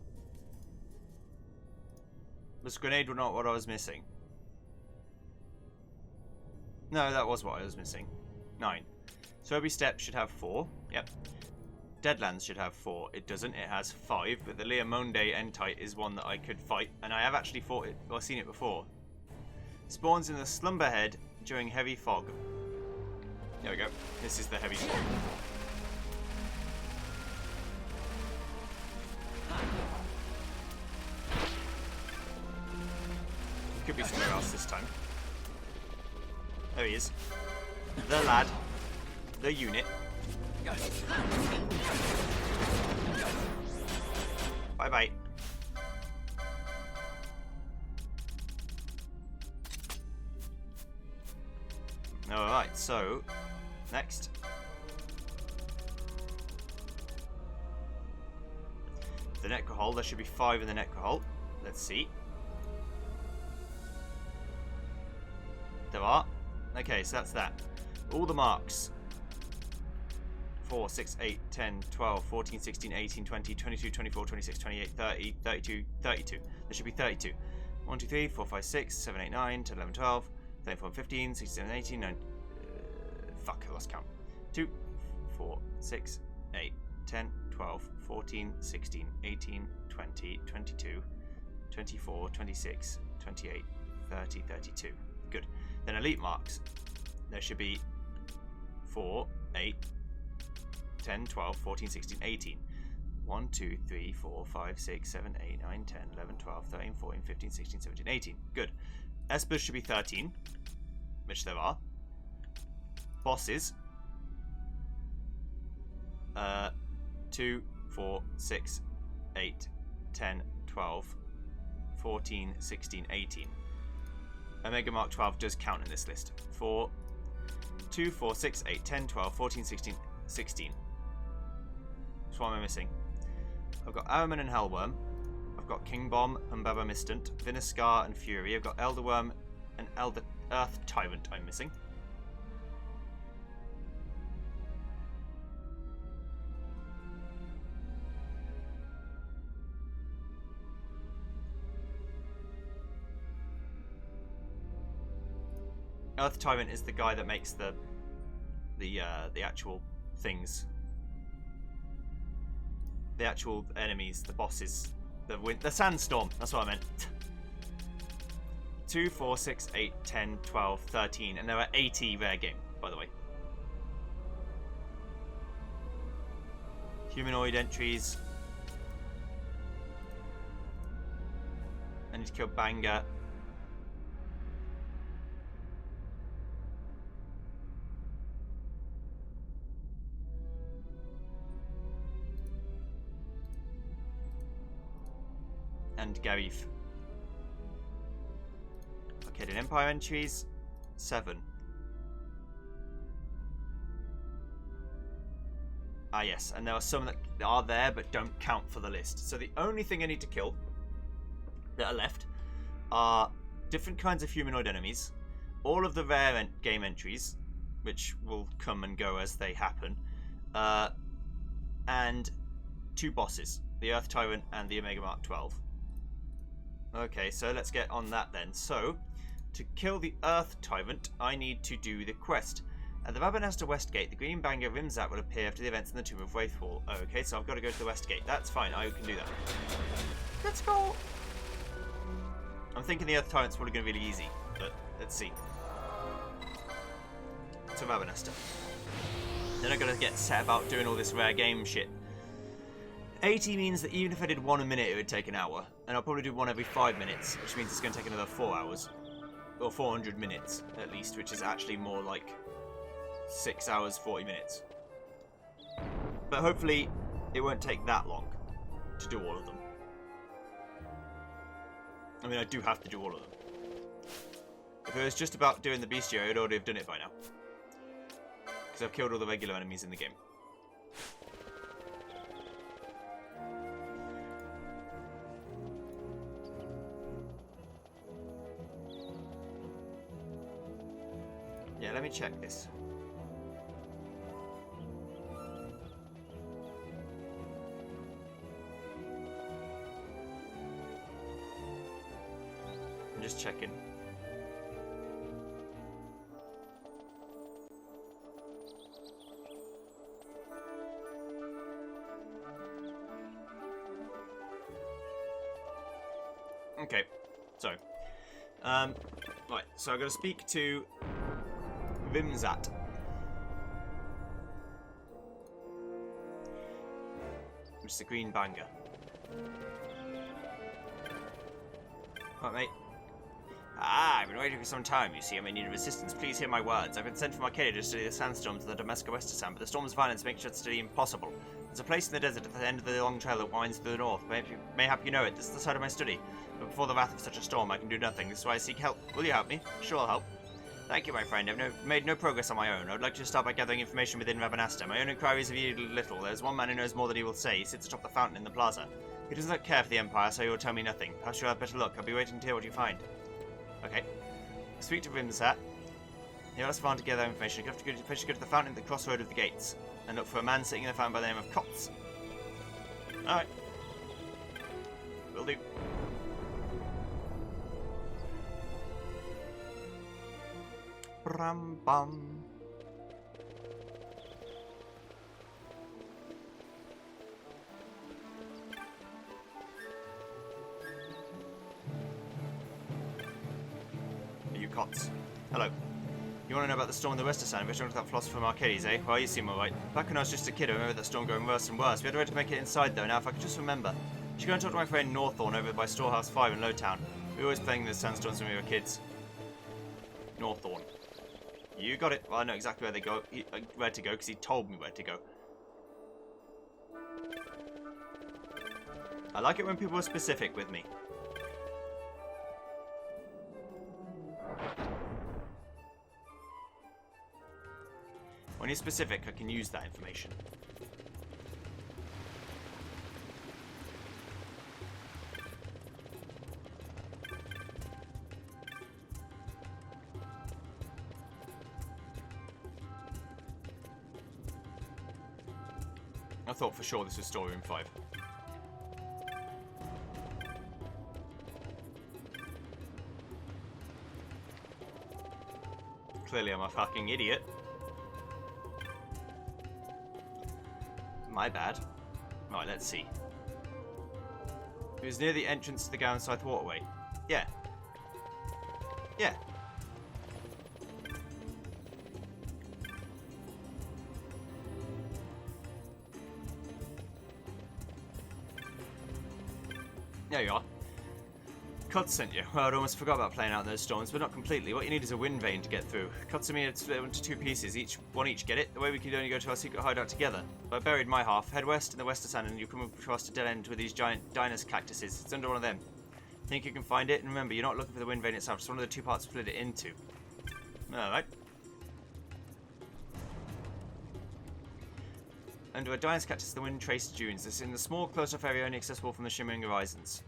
This grenade was not what I was missing. No, that was what I was missing. 9. So every step should have 4. Yep. Deadlands should have 4. It doesn't. It has 5. But the Leomonde Entite is one that I could fight. And I have actually fought it. Well, I've seen it before. Spawns in the Slumberhead during heavy fog. There we go. This is the heavy fog. Could be somewhere else this time. There he is. The lad. The unit. Bye bye. Alright, so next. the Necrohole. There should be 5 in the Necrohole. Let's see. There are. Okay, so that's that. All the marks. 4, 6, 8, 10, 12, 14, 16, 18, 20, 22, 24, 26, 28, 30, 32, 32. There should be 32. 1, 2, 3, 4, 5, 6, 7, 8, 9, 10, 11, 12, 13, 14, 15, 16, 17, 18, 19. Fuck, I lost count. 2, 4, 6, 8, 10, 12, 14, 16, 18, 20, 22, 24, 26, 28, 30, 32. Good. Then elite marks. There should be 4, 8, 10, 12, 14, 16, 18. 1, 2, 3, 4, 5, 6, 7, 8, 9, 10, 11, 12, 13, 14, 15, 16, 17, 18. Good. Espers should be 13, which there are. Bosses. 2, 4, 6, 8, 10, 12, 14, 16, 18. Omega Mark 12 does count in this list. 2, 4, 6, 8, 10, 12, 14, 16, 16. So what am I missing? I've got Araman and Hellworm. I've got King Bomb and Baba Mistant, Viniscar and Fury. I've got Elderworm and Earth Tyrant I'm missing. Earth Tyrant is the guy that makes the actual things. The actual enemies, the bosses, the sandstorm, that's what I meant. 2, 4, 6, 8, 10, 12, 13, and there are 80 rare game, by the way. Humanoid entries. I need to kill Banger. And Garif. Okay, then Empire entries, 7. Ah yes, and there are some that are there but don't count for the list. So the only thing I need to kill that are left are different kinds of humanoid enemies, all of the rare game entries, which will come and go as they happen, and 2 bosses, the Earth Tyrant and the Omega Mark 12. Okay, so let's get on that then. So, to kill the Earth Tyrant, I need to do the quest. At the Rabanasta West Gate, the green banger Rimzat will appear after the events in the Tomb of Wraithfall. Oh, okay, so I've got to go to the West Gate. That's fine, I can do that. Let's go! I'm thinking the Earth Tyrant's probably going to be really easy, but let's see. To Rabanasta. Then I've got to get set about doing all this rare game shit. 80 means that even if I did 1 a minute, it would take an hour. And I'll probably do 1 every 5 minutes, which means it's going to take another 4 hours. Or 400 minutes, at least, which is actually more like 6 hours, 40 minutes. But hopefully, it won't take that long to do all of them. I mean, I do have to do all of them. If it was just about doing the bestiary, I'd already have done it by now. Because I've killed all the regular enemies in the game. Yeah, let me check this. I'm just checking. Okay, so right, so I'm going to speak to Rimzat. Which is the green banger. Right, mate. Ah, I've been waiting for some time, you see. I'm in need of assistance. Please hear my words. I've been sent from Arcadia to study the sandstorms of the Damascus Westersan, but the storm's violence makes such study impossible. There's a place in the desert at the end of the long trail that winds through the north. Mayhap you know it. This is the site of my study. But before the wrath of such a storm, I can do nothing. This is why I seek help. Will you help me? Sure, I'll help. Thank you, my friend. I've made no progress on my own. I would like to start by gathering information within Rabanasta. My own inquiries have yielded little. There's one man who knows more than he will say. He sits atop the fountain in the plaza. He does not care for the Empire, so he will tell me nothing. Perhaps you'll have better luck. I'll be waiting to hear what you find. Okay. Speak to Rimsat. He'll us find together information. You have to go to the fountain at the crossroad of the gates and look for a man sitting in the fountain by the name of Kotz. Alright. Will do. Bram bum. Are you Kotz? Hello. You want to know about the storm in the Western Sand? We're talking to that philosopher from Accolades, eh? Well, you seem alright. Back when I was just a kid, I remember that storm going worse and worse. We had a way to make it inside, though. Now, if I could just remember. You should go and talk to my friend Northorn over by Storehouse 5 in Lowtown. We were always playing in the sandstorms when we were kids. Northorn. You got it. Well, I know exactly where they go, where to go, because he told me where to go. I like it when people are specific with me. When you're specific, I can use that information. I thought for sure this was storeroom 5. Clearly I'm a fucking idiot. My bad. Right, let's see. It was near the entrance to the Gowan South Waterway. Yeah. Yeah. There you are. Kotz sent you. Well, I'd almost forgot about playing out in those storms, but not completely. What you need is a wind vane to get through. Kotz and me had split into 2 pieces, one each, get it? The way we could only go to our secret hideout together. I buried my half. Head west in the Western Sand and you come across a dead end with these giant Dinus cactuses. It's under one of them. Think you can find it? And remember, you're not looking for the wind vane itself, it's one of the 2 parts split it into. Alright. Under a Dinus cactus, the wind traced dunes. This is in the small, close-off area only accessible from the shimmering horizons.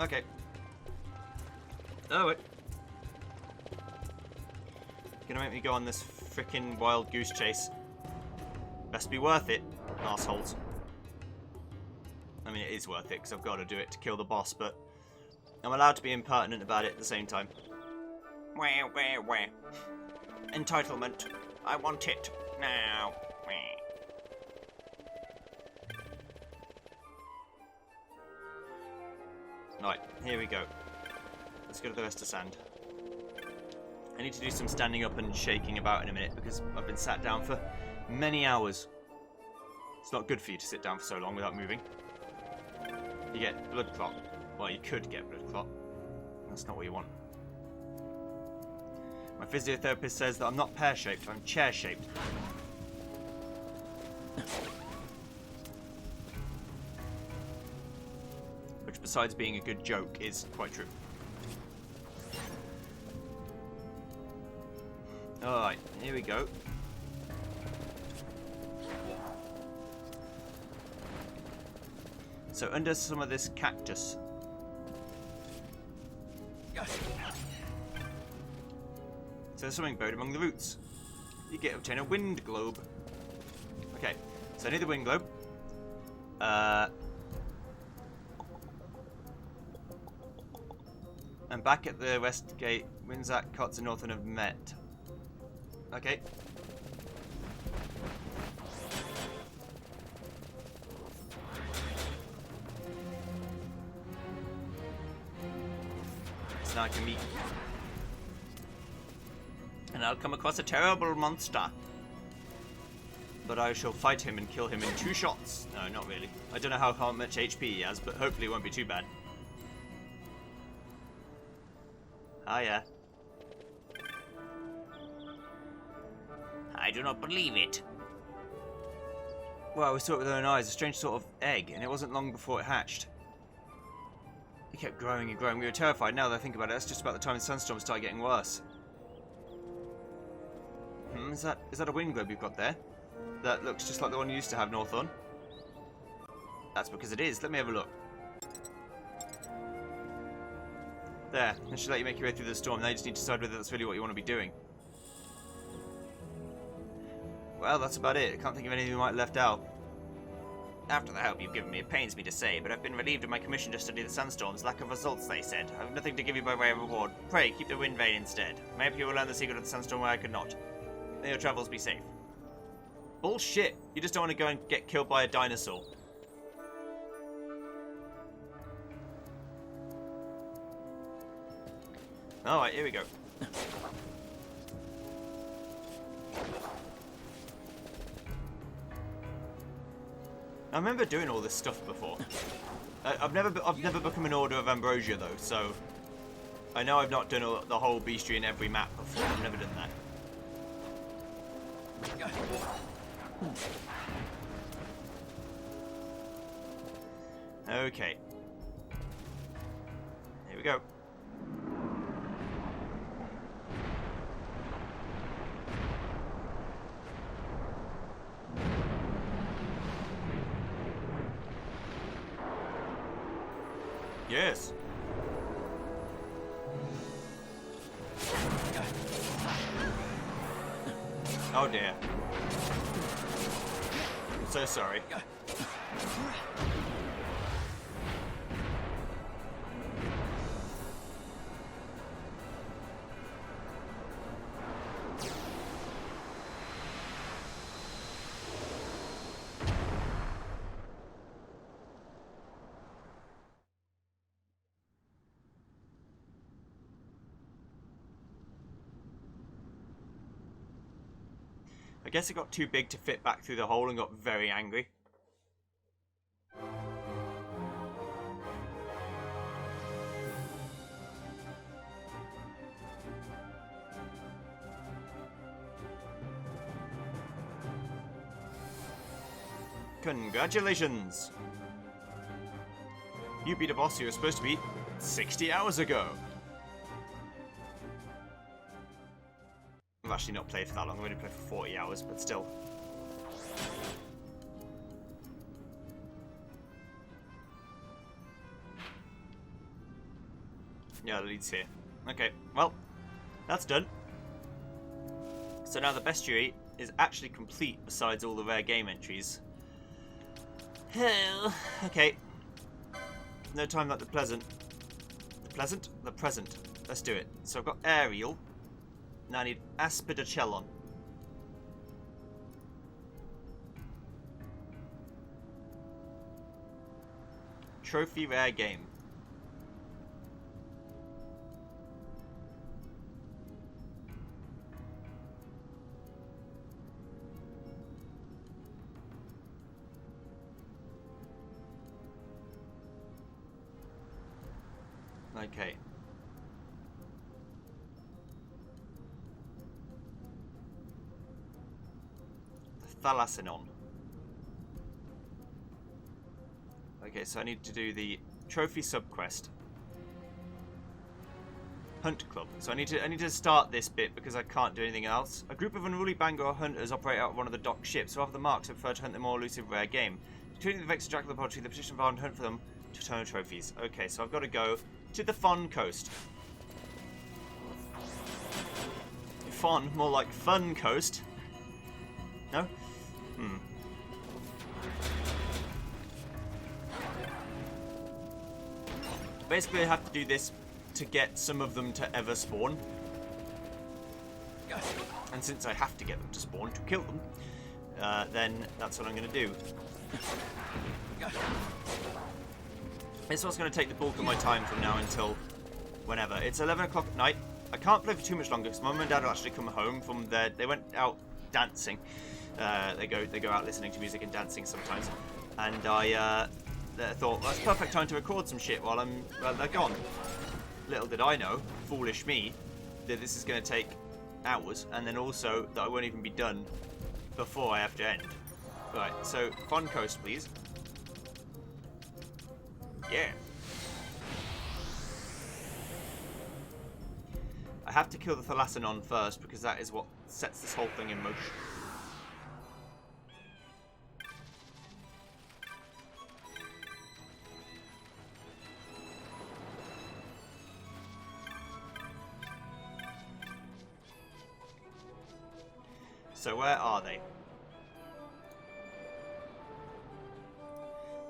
Okay. Oh, wait. Gonna make me go on this frickin' wild goose chase. Best be worth it, assholes. I mean, it is worth it, because I've got to do it to kill the boss, but I'm allowed to be impertinent about it at the same time. Wah, wah, wah. Entitlement. I want it. Now. Right, here we go. Let's go to the Western Sand. I need to do some standing up and shaking about in a minute because I've been sat down for many hours. It's not good for you to sit down for so long without moving. You get blood clot. Well, you could get blood clot. That's not what you want. My physiotherapist says that I'm not pear-shaped, I'm chair-shaped. Which, besides being a good joke, is quite true. Alright, here we go. So under some of this cactus. So there's something buried among the roots. You get obtain a wind globe. Okay, so I need the wind globe. And back at the west gate, Rimsat, Kotz and Northern have met. Okay. So now I can meet. And I'll come across a terrible monster. But I shall fight him and kill him in 2 shots. No, not really. I don't know how much HP he has, but hopefully it won't be too bad. Ah, yeah. I do not believe it. Well, we saw it with our own eyes, a strange sort of egg, and it wasn't long before it hatched. It kept growing and growing. We were terrified. Now that I think about it, that's just about the time the sandstorms started getting worse. Hmm? Is that a wind globe you've got there? That looks just like the one you used to have north on. That's because it is. Let me have a look. There. That should let you make your way through the storm. Now you just need to decide whether that's really what you want to be doing. Well, that's about it. I can't think of anything we might have left out. After the help you've given me, it pains me to say, but I've been relieved of my commission to study the sandstorms. Lack of results, they said. I have nothing to give you by way of reward. Pray, keep the wind vein instead. Maybe you will learn the secret of the sandstorm where I could not. May your travels be safe. Bullshit! You just don't want to go and get killed by a dinosaur. Alright, here we go. I remember doing all this stuff before. I've never become an Order of Ambrosia though, so I know I've not done the whole bestiary in every map before. I've never done that. Okay. Here we go. Yes. Oh dear. I'm so sorry. I guess it got too big to fit back through the hole and got very angry. Congratulations! You beat a boss you were supposed to beat 60 hours ago. I've actually not played for that long. I've only played for 40 hours, but still. Yeah, the lead's here. Okay, well, that's done. So now the bestiary is actually complete besides all the rare game entries. Hell, okay. No time like the pleasant. The pleasant? The present. Let's do it. So I've got Ariel. Now I need Aspidachelon. Trophy rare game. Okay. Thalassanon. Okay, so I need to do the trophy subquest. Hunt Club. So I need to start this bit because I can't do anything else. A group of unruly Bangor hunters operate out of one of the docked ships. So after the marks, I prefer to hunt the more elusive rare game. Between the Vex Jackal Poetry, the petition for hunt for them to return trophies. Okay, so I've got to go to the Fon Coast. Fon, more like Fun Coast. No? Basically, I have to do this to get some of them to ever spawn. And since I have to get them to spawn to kill them, then that's what I'm going to do. This is what's going to take the bulk of my time from now until whenever. It's 11 o'clock at night. I can't play for too much longer because Mum and Dad will actually come home from their... They went out dancing. They go out listening to music and dancing sometimes. And I thought, well, that's perfect time to record some shit while they're gone. Little did I know, foolish me, that this is going to take hours, and then also that I won't even be done before I have to end. Right, so Fun Coast, please. Yeah. I have to kill the Thalassanon first because that is what sets this whole thing in motion. So where are they?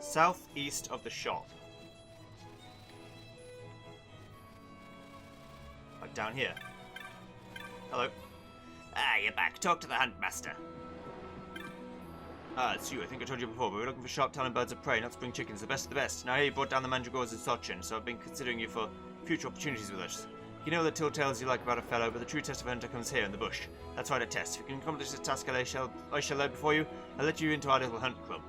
Southeast of the shop. Like down here. Hello. Ah, you're back. Talk to the Huntmaster. Ah, it's you. I think I told you before, but we're looking for sharp-taloned birds of prey, not spring chickens, the best of the best. Now, here you brought down the mandragores and Sochin, so I've been considering you for future opportunities with us. You know the tall tales you like about a fellow, but the true test of a hunter comes here in the bush. That's right, a test. If you can accomplish this task I shall lay before you, I'll let you into our little hunt club.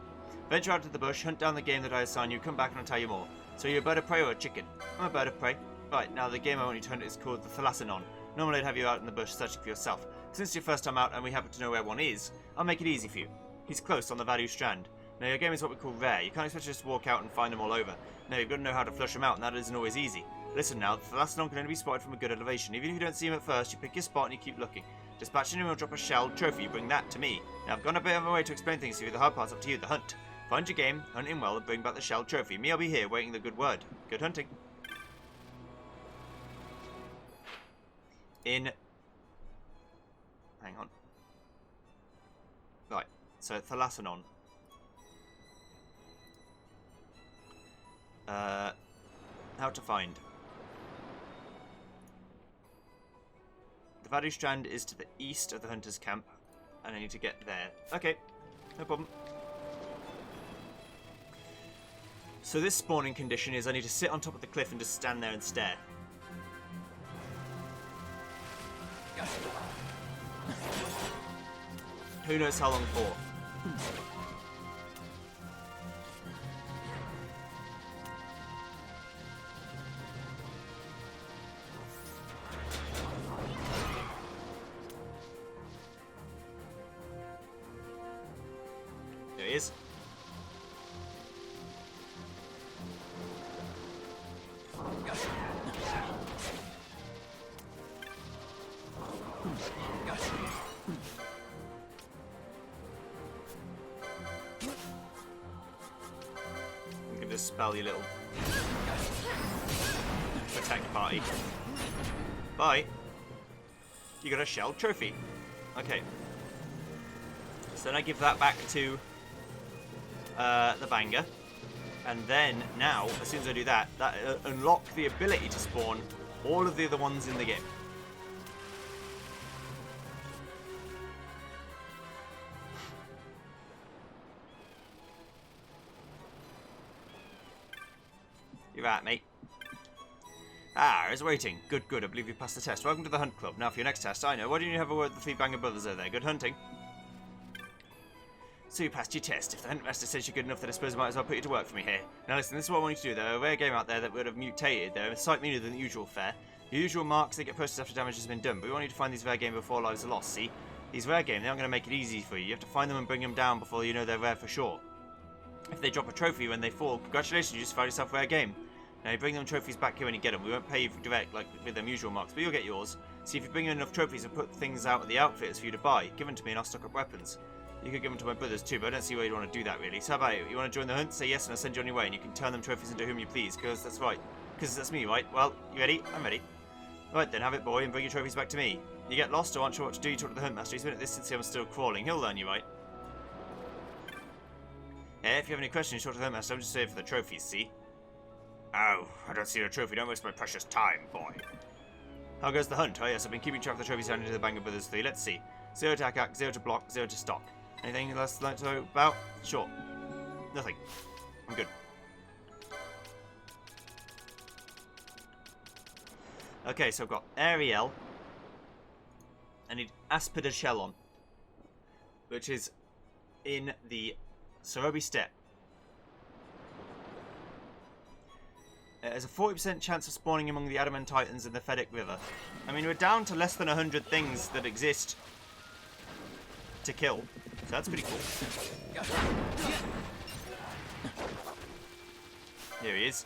Venture out to the bush, hunt down the game that I assign you, come back and I'll tell you more. So you're a bird of prey or a chicken? I'm a bird of prey. Right, now the game I want you to hunt is called the Thalassanon. Normally I'd have you out in the bush searching for yourself. Since it's your first time out and we happen to know where one is, I'll make it easy for you. He's close on the Value Strand. Now your game is what we call rare. You can't expect to just walk out and find them all over. No, you've got to know how to flush them out, and that isn't always easy. Listen now, the Thalassanon can only be spotted from a good elevation. Even if you don't see him at first, you pick your spot and you keep looking. Dispatching him will drop a shell trophy, you bring that to me. Now I've gone a bit of a way to explain things to you, the hard part's up to you, the hunt. Find your game, hunt him well, and bring back the shell trophy. Me, I'll be here, waiting the good word. Good hunting. Hang on. Right, so Thalassanon. How to find. The Value Strand is to the east of the hunter's camp, and I need to get there. Okay, no problem. So this spawning condition is I need to sit on top of the cliff and just stand there and stare. Who knows how long for? There he is. You can just spell your little attack party. Bye. You got a shell trophy. Okay. So then I give that back to the banger. And then, now, as soon as I do that, that unlock the ability to spawn all of the other ones in the game. You're right, mate. Ah, I was waiting. Good, good. I believe you passed the test. Welcome to the Hunt Club. Now for your next test, I know. Why didn't you have a word with the three banger brothers over there? Good hunting. So you passed your test. If the Huntmaster says you're good enough, then I suppose I might as well put you to work for me here. Now listen, this is what I want you to do. There are a rare game out there that would have mutated. They're a sight meaner than the usual fare. The usual marks, they get processed after damage has been done, but we want you to find these rare game before lives are lost, see? These rare game, they aren't going to make it easy for you. You have to find them and bring them down before you know they're rare for sure. If they drop a trophy when they fall, congratulations, you just found yourself a rare game. Now you bring them trophies back here when you get them. We won't pay you direct like with them usual marks, but you'll get yours. See if you bring in enough trophies and put things out of the outfitters for you to buy. Give them to me and I'll stock up weapons. You could give them to my brothers too, but I don't see why you'd want to do that really. So how about you? You want to join the hunt? Say yes and I'll send you on your way and you can turn them trophies into whom you please, because that's right. Because that's me, right? Well, you ready? I'm ready. Right then, have it boy and bring your trophies back to me. You get lost or aren't sure what to do, you talk to the Huntmaster. He's been at this since he was still crawling. He'll learn you, right? Yeah, if you have any questions, talk to the Huntmaster. I'm just here for the trophies, see? Oh, I don't see a trophy. Don't waste my precious time, boy. How goes the hunt? Oh yes, I've been keeping track of the trophies down into the Banger Brothers 3. Let's see. 0 to attack, 0 to block, 0 to stock. Anything else to like to know about? Sure. Nothing. I'm good. Okay, so I've got Ariel. I need Aspidachelon, which is in the Sorobi Steppe. There's a 40% chance of spawning among the Adamant Titans in the Fedic River. I mean, we're down to less than 100 things that exist to kill. So that's pretty cool. Here he is.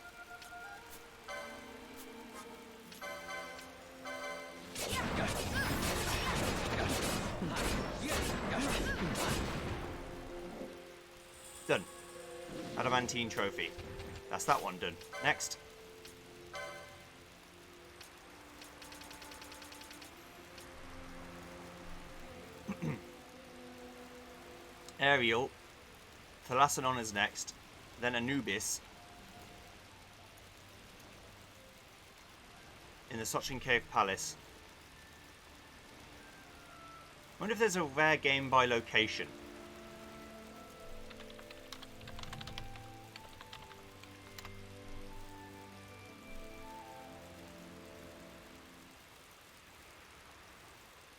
Done. Adamantine trophy. That's that one done. Next. Ariel. Thalassanon is next. Then Anubis. In the Sochin Cave Palace. I wonder if there's a rare game by location.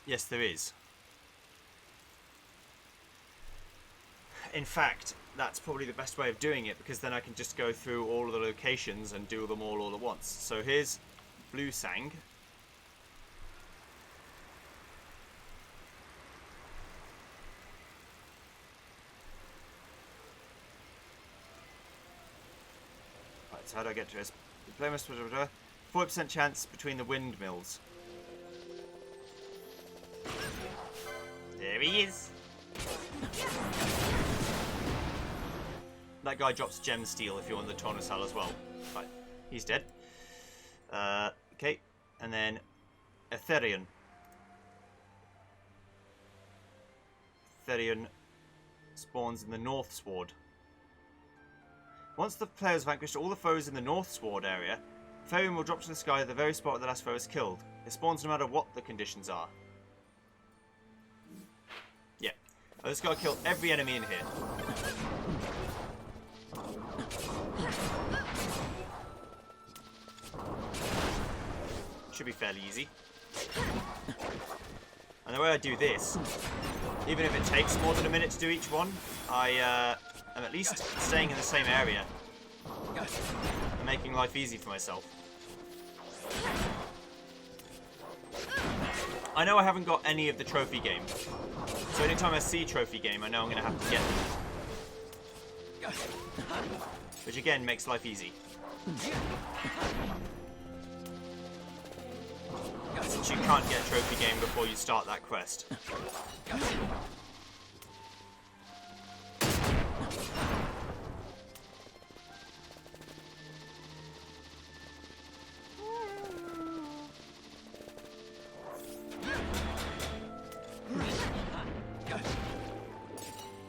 Yes, there is. In fact, that's probably the best way of doing it, because then I can just go through all of the locations and do them all at once. So here's Blue Sang. Right, so how do I get to this? The player must 40% chance between the windmills. There he is. That guy drops gem steel if you're on the Tornasal as well. Right, he's dead. Okay, and then Etherion. Etherion spawns in the North Sword. Once the player has vanquished all the foes in the North Sword area, Etherion will drop to the sky at the very spot the last foe is killed. It spawns no matter what the conditions are. Yeah, I just gotta kill every enemy in here. Should be fairly easy. And the way I do this, even if it takes more than a minute to do each one, I am at least staying in the same area and making life easy for myself. I know I haven't got any of the trophy game, so anytime I see trophy game, I know I'm going to have to get them. Which again makes life easy. Since you can't get trophy game before you start that quest.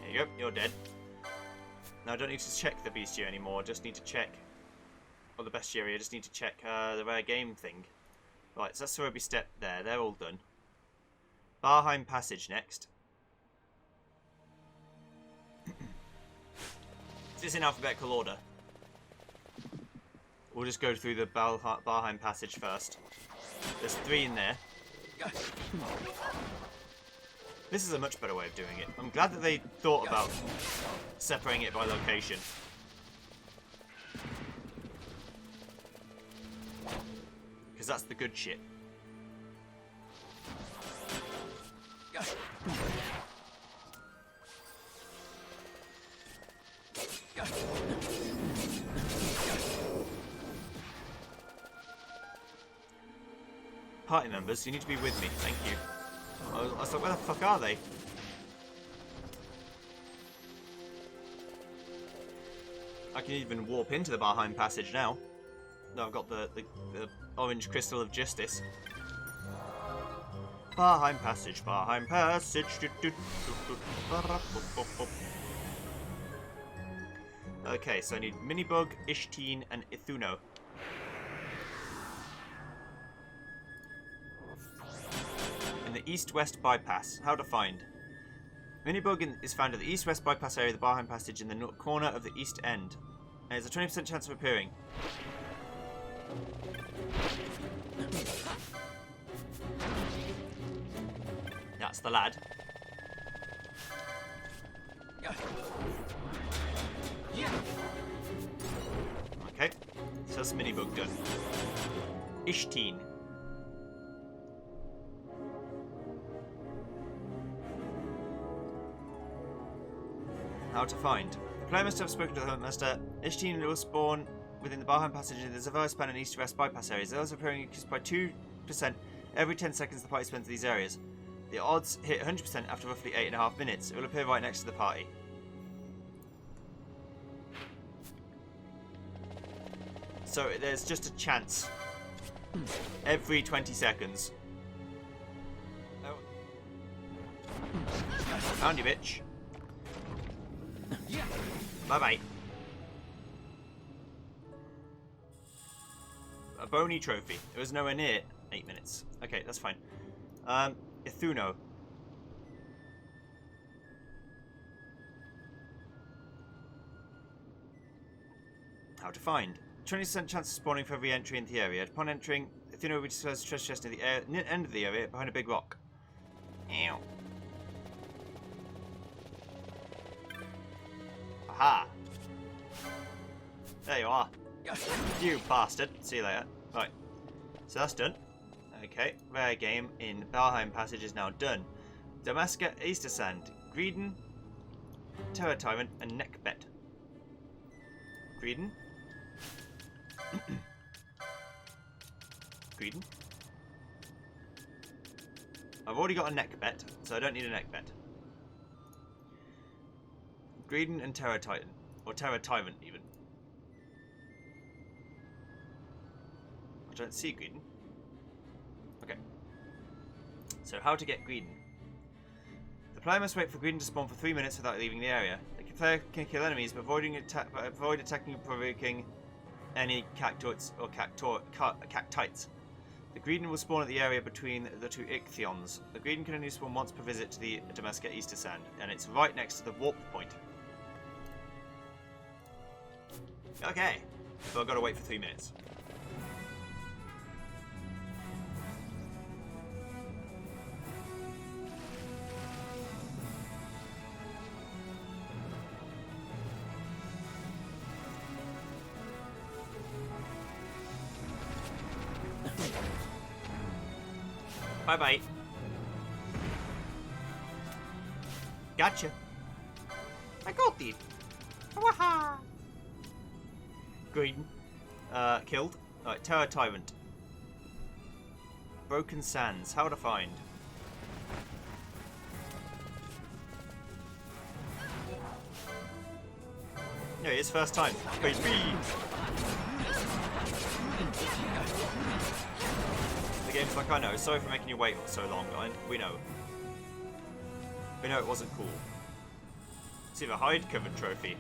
There you go, you're dead. Now I don't need to check the bestiary anymore, I just need to check, or the bestiary, I just need to check the rare game thing. Right, so that's the Ruby Step there, they're all done. Barheim Passage next. Is this in alphabetical order? We'll just go through the Barheim Passage first. There's 3 in there. This is a much better way of doing it. I'm glad that they thought about separating it by location. Because that's the good shit. Party members, you need to be with me, thank you. I was like, where the fuck are they? I can even warp into the Barheim Passage now. No, I've got the orange crystal of justice. Barheim Passage, Barheim Passage. Okay, so I need Minibug, Ishteen, and Ithuno. In the east-west bypass. How to find? Minibug is found at the east-west bypass area of the Barheim Passage in the corner of the east end. And there's a 20% chance of appearing. That's the lad. Okay, so that's Minibug done. Ishteen. How to find. The player must have spoken to the Huntmaster. Ishteen will spawn within the Barheim Passage in the Zavara span and east-west bypass areas. Those appearing increased by 2% every 10 seconds the party spends in these areas. The odds hit 100% after roughly 8.5 minutes. It will appear right next to the party. So there's just a chance every 20 seconds. Oh. Found you, bitch. Bye-bye. A bony trophy. It was nowhere near 8 minutes. Okay, that's fine. Ithuno. How to find. 20% chance of spawning for every entry into the area. Upon entering, Ithuno will be dispersed treasure chest near the end of the area behind a big rock. Ew. Aha! There you are. You bastard. See you later. Right. So that's done. Okay. Rare game in Valheim Passage is now done. Damaska, Easter Sand, Greedon, Terror Tyrant, and Neckbet. Greedon. Greedon. I've already got a Neckbet, so I don't need a Neckbet. Greedon and Terror Titan. Or Terror Tyrant, even. I don't see Greedon. Okay. So how to get Greedon. The player must wait for Greedon to spawn for 3 minutes without leaving the area. The player can kill enemies, but avoid attacking and provoking any cactoids or cactites. The Greedon will spawn at the area between the two ichthyons. The Greedon can only spawn once per visit to the Damaska Easter Sand, and it's right next to the warp point. Okay, so I've got to wait for 3 minutes. Bye-bye. Gotcha. I got thee. Waha! Green. Killed. Alright, Terror Tyrant. Broken Sands. How to find. Yeah, it's first time. Baby! The game's like, I know, sorry for making you wait so long, we know. We know it wasn't cool. See the hide covered trophy.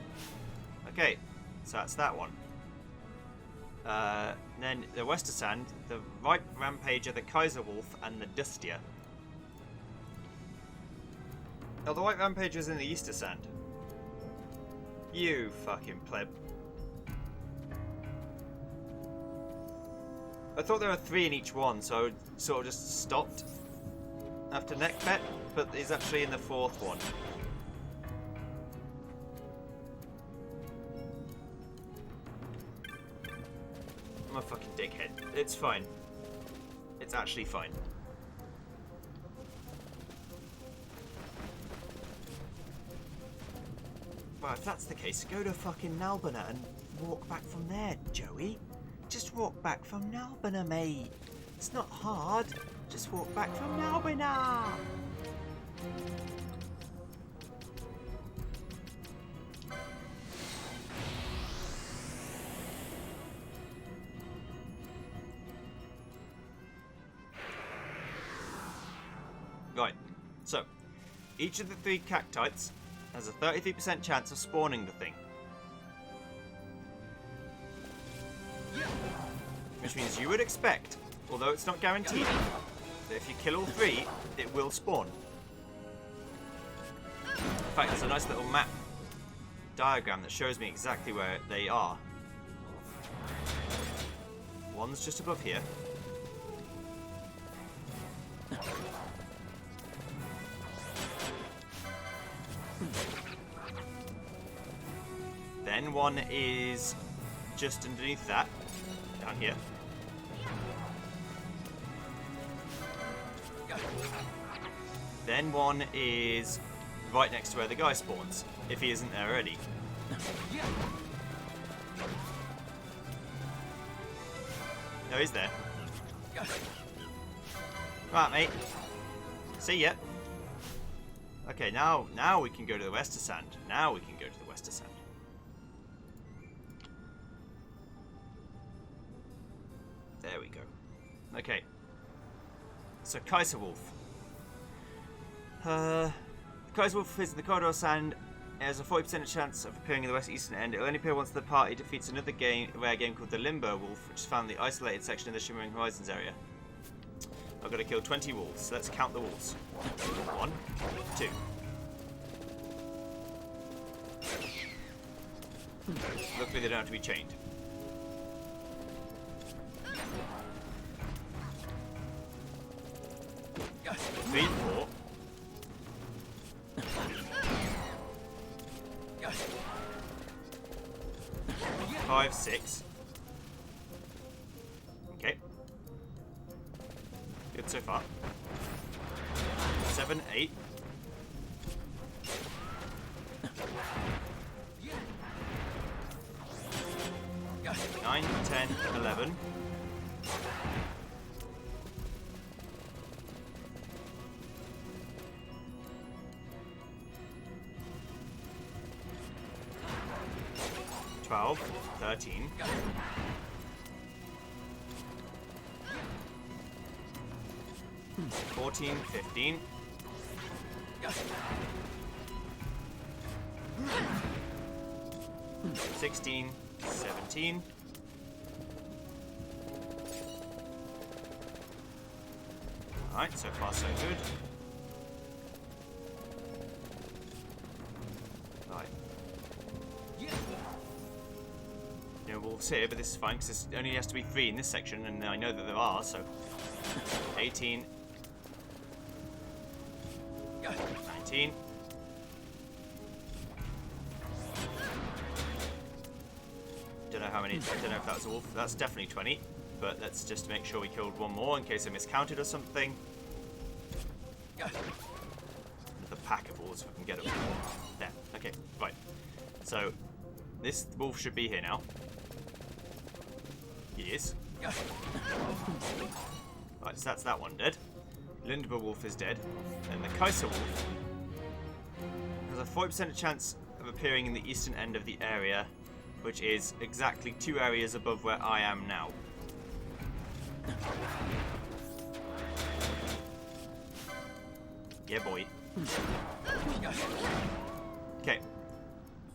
Okay, so that's that one. Then the Wester Sand, the Right Rampager, the Kaiser Wolf, and the Dustia. Oh, the White Rampager's in the Easter Sand. You fucking pleb. I thought there were 3 in each one, so I sort of just stopped after Neckbet, but he's actually in the 4th one. I'm a fucking dickhead. It's fine. It's actually fine. Well, if that's the case, go to fucking Nalbina and walk back from there, Joey. Just walk back from Nalbina, mate. It's not hard. Just walk back from Nalbina. Right, so each of the 3 cactites has a 33% chance of spawning the thing. Which means you would expect, although it's not guaranteed, that if you kill all 3, it will spawn. In fact, there's a nice little map diagram that shows me exactly where they are. One's just above here. Then one is just underneath that, down here. Then one is right next to where the guy spawns, if he isn't there already. No, he's there. Right, mate. See ya. Okay, now we can go to the Wester Sand. Now we can go to the Wester Sand. There we go. Okay. So Kaiser Wolf. Kaiser Wolf is in the corridor sand. It has a 40% chance of appearing in the west-eastern end. It will only appear once the party defeats another rare game called the Limbo Wolf, which is found in the isolated section of the Shimmering Horizons area. I've got to kill 20 wolves, so let's count the wolves. 1, 2. Luckily they don't have to be chained. 3, 4. 5, 6. Okay. Good so far. 7, 8. 9, 10, 11. 12, 13. 14, 15. 16, 17. Alright, so far so good. Right. No wolves here, but this is fine because there only has to be 3 in this section, and I know that there are, so 18. 19. Don't know how many, I don't know if that was a wolf. That's definitely 20, but let's just make sure we killed one more in case I miscounted or something. Another pack of wolves if I can get them. There, okay, right. So, this wolf should be here now. He is. Right, so that's that one dead. Lindber Wolf is dead. And the Kaiser Wolf has a 40% chance of appearing in the eastern end of the area, which is exactly 2 areas above where I am now. Yeah, boy. Okay.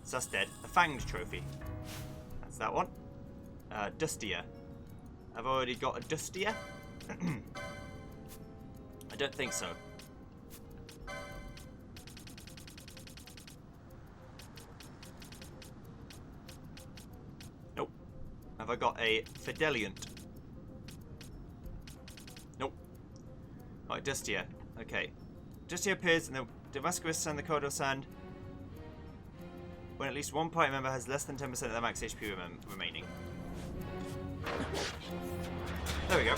So that's dead. A Fanged Trophy. That's that one. Dustier. I've already got a Dustier. I don't think so. Nope. Have I got a Fideliant? Nope. Right, Dustier. Okay. Dustier appears in the Damascus and the Corridor Sand when at least one party member has less than 10% of their max HP remaining. There we go.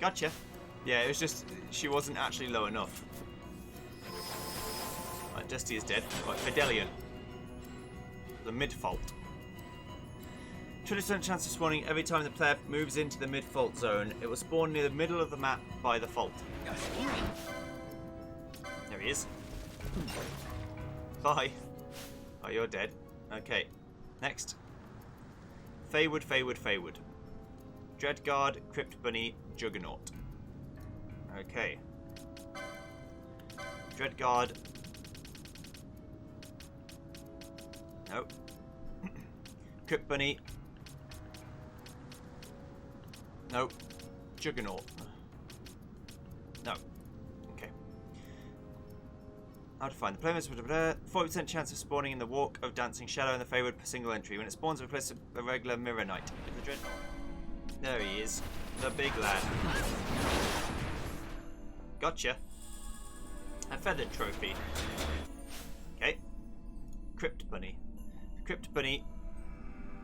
Gotcha. Yeah, it was just, she wasn't actually low enough. Right, Dusty is dead. Right, Fidelian. The mid-fault. 20% chance of spawning every time the player moves into the mid-fault zone. It will spawn near the middle of the map by the fault. There he is. Bye. Oh, you're dead. Okay. Next. Feywood, Feywood, Feywood. Dreadguard, Crypt Bunny, Juggernaut. Okay. Dreadguard. No. Crypt Bunny. No. Juggernaut. No. Okay. How to find the players. 40% chance of spawning in the Walk of Dancing Shadow in the Feywood per single entry. When it spawns, replace a regular Mirror Knight. The Dreadnought. There he is. The big lad. Gotcha. A Feathered Trophy. Okay. Crypt Bunny. Crypt Bunny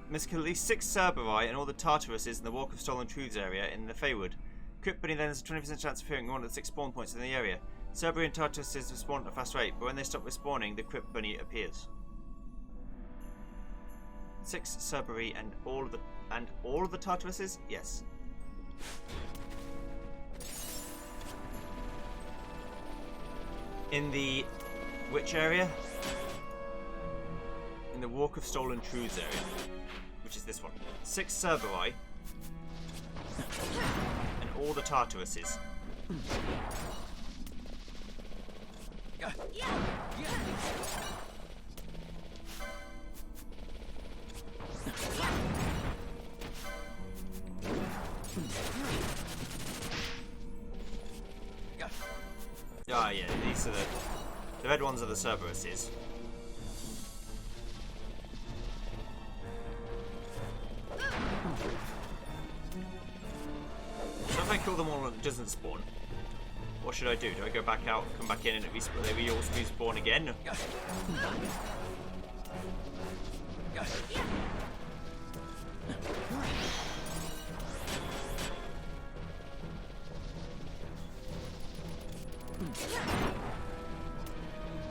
must kill at least 6 Cerberus and all the Tartaruses in the Walk of Stolen Truths area in the Feywood. Crypt Bunny then has a 20% chance of appearing in one of the 6 spawn points in the area. Cerberus and Tartaruses respawn at a fast rate, but when they stop respawning, the Crypt Bunny appears. 6 Cerberus and all of the Tartaruses? Yes. In the which area? In the Walk of Stolen Truths area, which which is this one. 6 Cerberoi. And all the Tartaruses. Ah, yeah, these are the red ones are the Cerberuses. So if I kill them all and it doesn't spawn, what should I do? Do I go back out, come back in, and they all respawn again?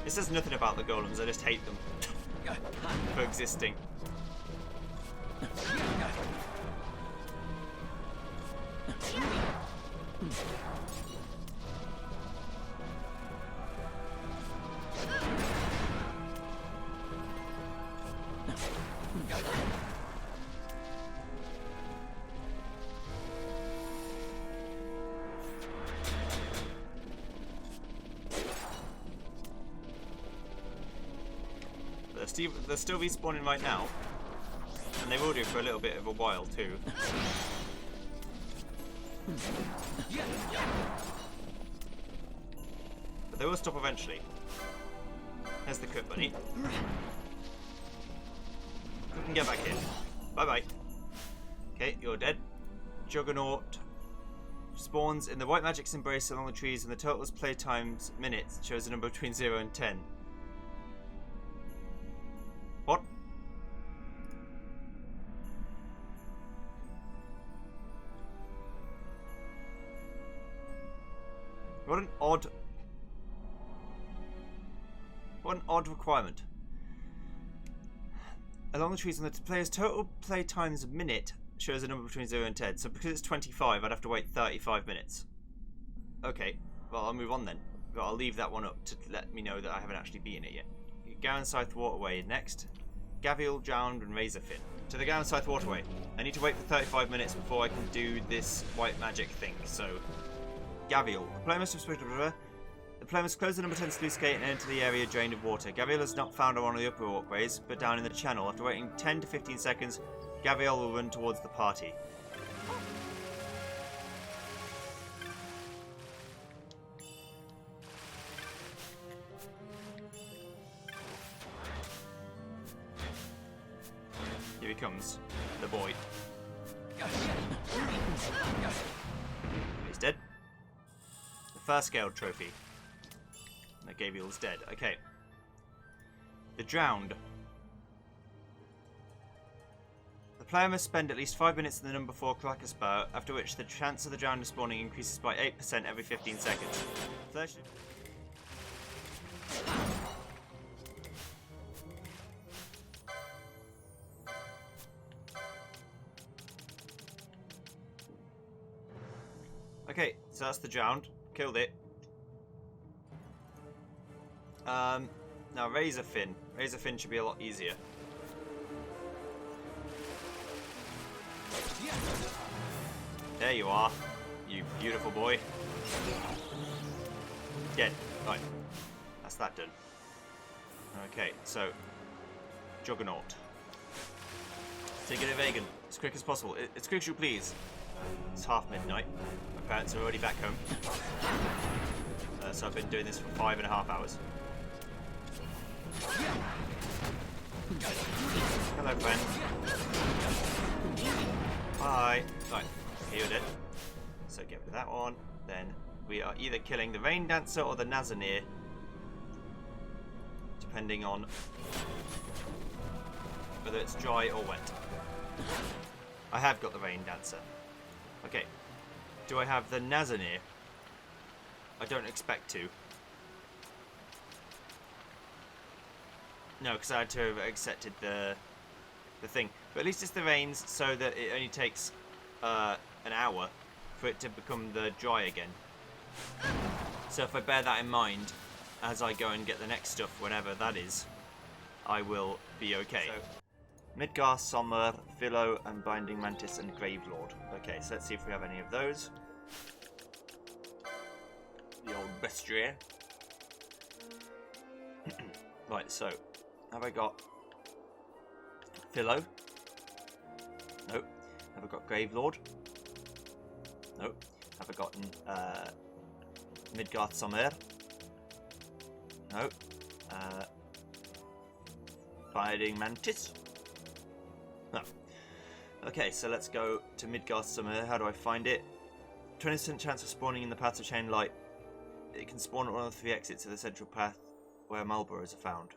It says nothing about the golems, I just hate them for existing. They're still respawning right now, and they will do for a little bit of a while too. But they will stop eventually. There's the Cook Bunny. You can get back in. Bye bye. Okay, you're dead. Juggernaut spawns in the White Magic's embrace along the trees, and the total's playtimes minutes shows a number between 0 and 10. What? What an odd requirement. Along the trees, and the player's total play times minute shows a number between 0 and 10. So because it's 25, I'd have to wait 35 minutes. Okay, well I'll move on then. But I'll leave that one up to let me know that I haven't actually beaten it yet. Gowan Scythe Waterway next. Gavial, Drowned, and Razorfin. To the Gowan Scythe Waterway. I need to wait for 35 minutes before I can do this white magic thing, so... Gavial. The player must close the number 10 sluice gate and enter the area drained of water. Gavial is not found on one of the upper walkways, but down in the channel. After waiting 10 to 15 seconds, Gavial will run towards the party. Here he comes, the boy. He's dead. The first scaled trophy. That Gavial's dead. Okay. The Drowned. The player must spend at least 5 minutes in the number 4 Clacker Spur, after which the chance of the Drowned spawning increases by 8% every 15 seconds. Okay, so that's the Drowned. Killed it. Now Razorfin. Razorfin should be a lot easier. There you are, you beautiful boy. Dead. Right. That's that done. Okay, so Juggernaut. Take it to Vegan as quick as possible. As quick as you please. It's half midnight. My parents are already back home. So I've been doing this for 5.5 hours. Hello, friend. Bye. Right, okay, you're dead. So get rid of that one. Then we are either killing the Rain Dancer or the Nazaneer, depending on whether it's dry or wet. I have got the Rain Dancer. Okay. Do I have the Nazaneer? I don't expect to. No, because I had to have accepted the thing. But at least it's the rains, so that it only takes an hour for it to become the dry again. So if I bear that in mind as I go and get the next stuff, whenever that is, I will be okay. So, Midgar, Sommer, Philo, and Binding Mantis, and Gravelord. Okay, so let's see if we have any of those. The old bestiary. Right, so have I got Philo? Nope. Have I got Gravelord? Nope. Have I gotten Midgar Sommer? Nope. Binding Mantis? No. Okay, so let's go to Midgar Sommer. How do I find it? 20% chance of spawning in the path of Chain Light. It can spawn at one of the 3 exits of the central path where Marlboroughs are found.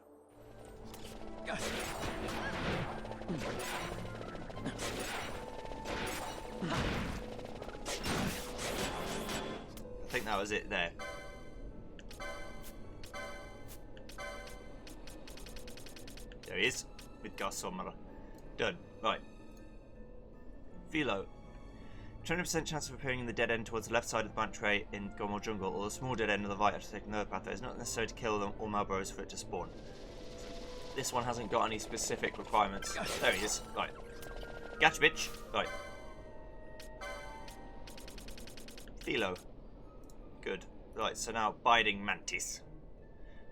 I think that was it there. There he is. Midgar Sommer. Done. Right. Philo. 20% chance of appearing in the dead end towards the left side of the branch way in Gomor Jungle, or the small dead end on the right after taking another path. It is not necessary to kill them all Marlboroughs for it to spawn. This one hasn't got any specific requirements. There he is. Right. Gotcha, bitch. Right. Philo. Good. Right, so now Binding Mantis.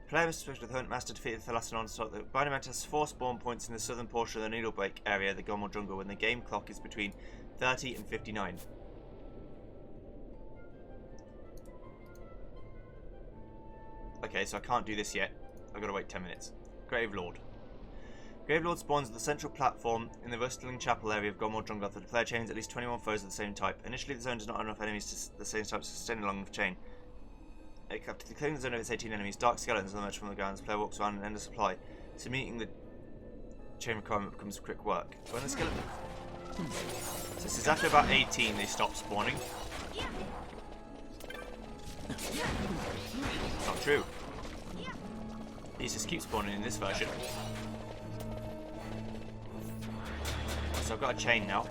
Player must with the Hunt Master defeated the Thalassanon so the Binding Mantis has 4 spawn points in the southern portion of the Needle Break area of the Gomor Jungle when the game clock is between 30 and 59. Okay, so I can't do this yet. I've got to wait 10 minutes. Gravelord. Gravelord spawns at the central platform in the Rustling Chapel area of Gomor Jungle after the player chains at least 21 foes of the same type. Initially, the zone does not have enough enemies to the same type to sustain along the chain. After clearing the zone of its 18 enemies, dark skeletons emerge from the ground as the player walks around an endless supply, so meeting the chain requirement becomes quick work. When the skeleton... So this is after about 18 they stop spawning. Not true. These just keep spawning in this version. So I've got a chain now.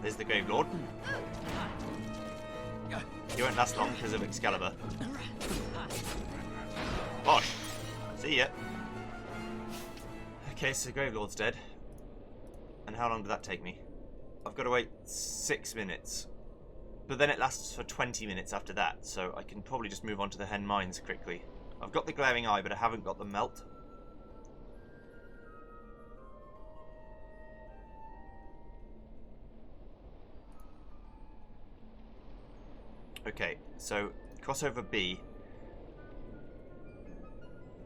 There's the Gravelord. He won't last long because of Excalibur. Bosh! See ya! Okay, so Gravelord's dead. And how long did that take me? I've got to wait 6 minutes. But then it lasts for 20 minutes after that, so I can probably just move on to the Hen Mines quickly. I've got the Glaring Eye, but I haven't got the Melt. Okay, so crossover B.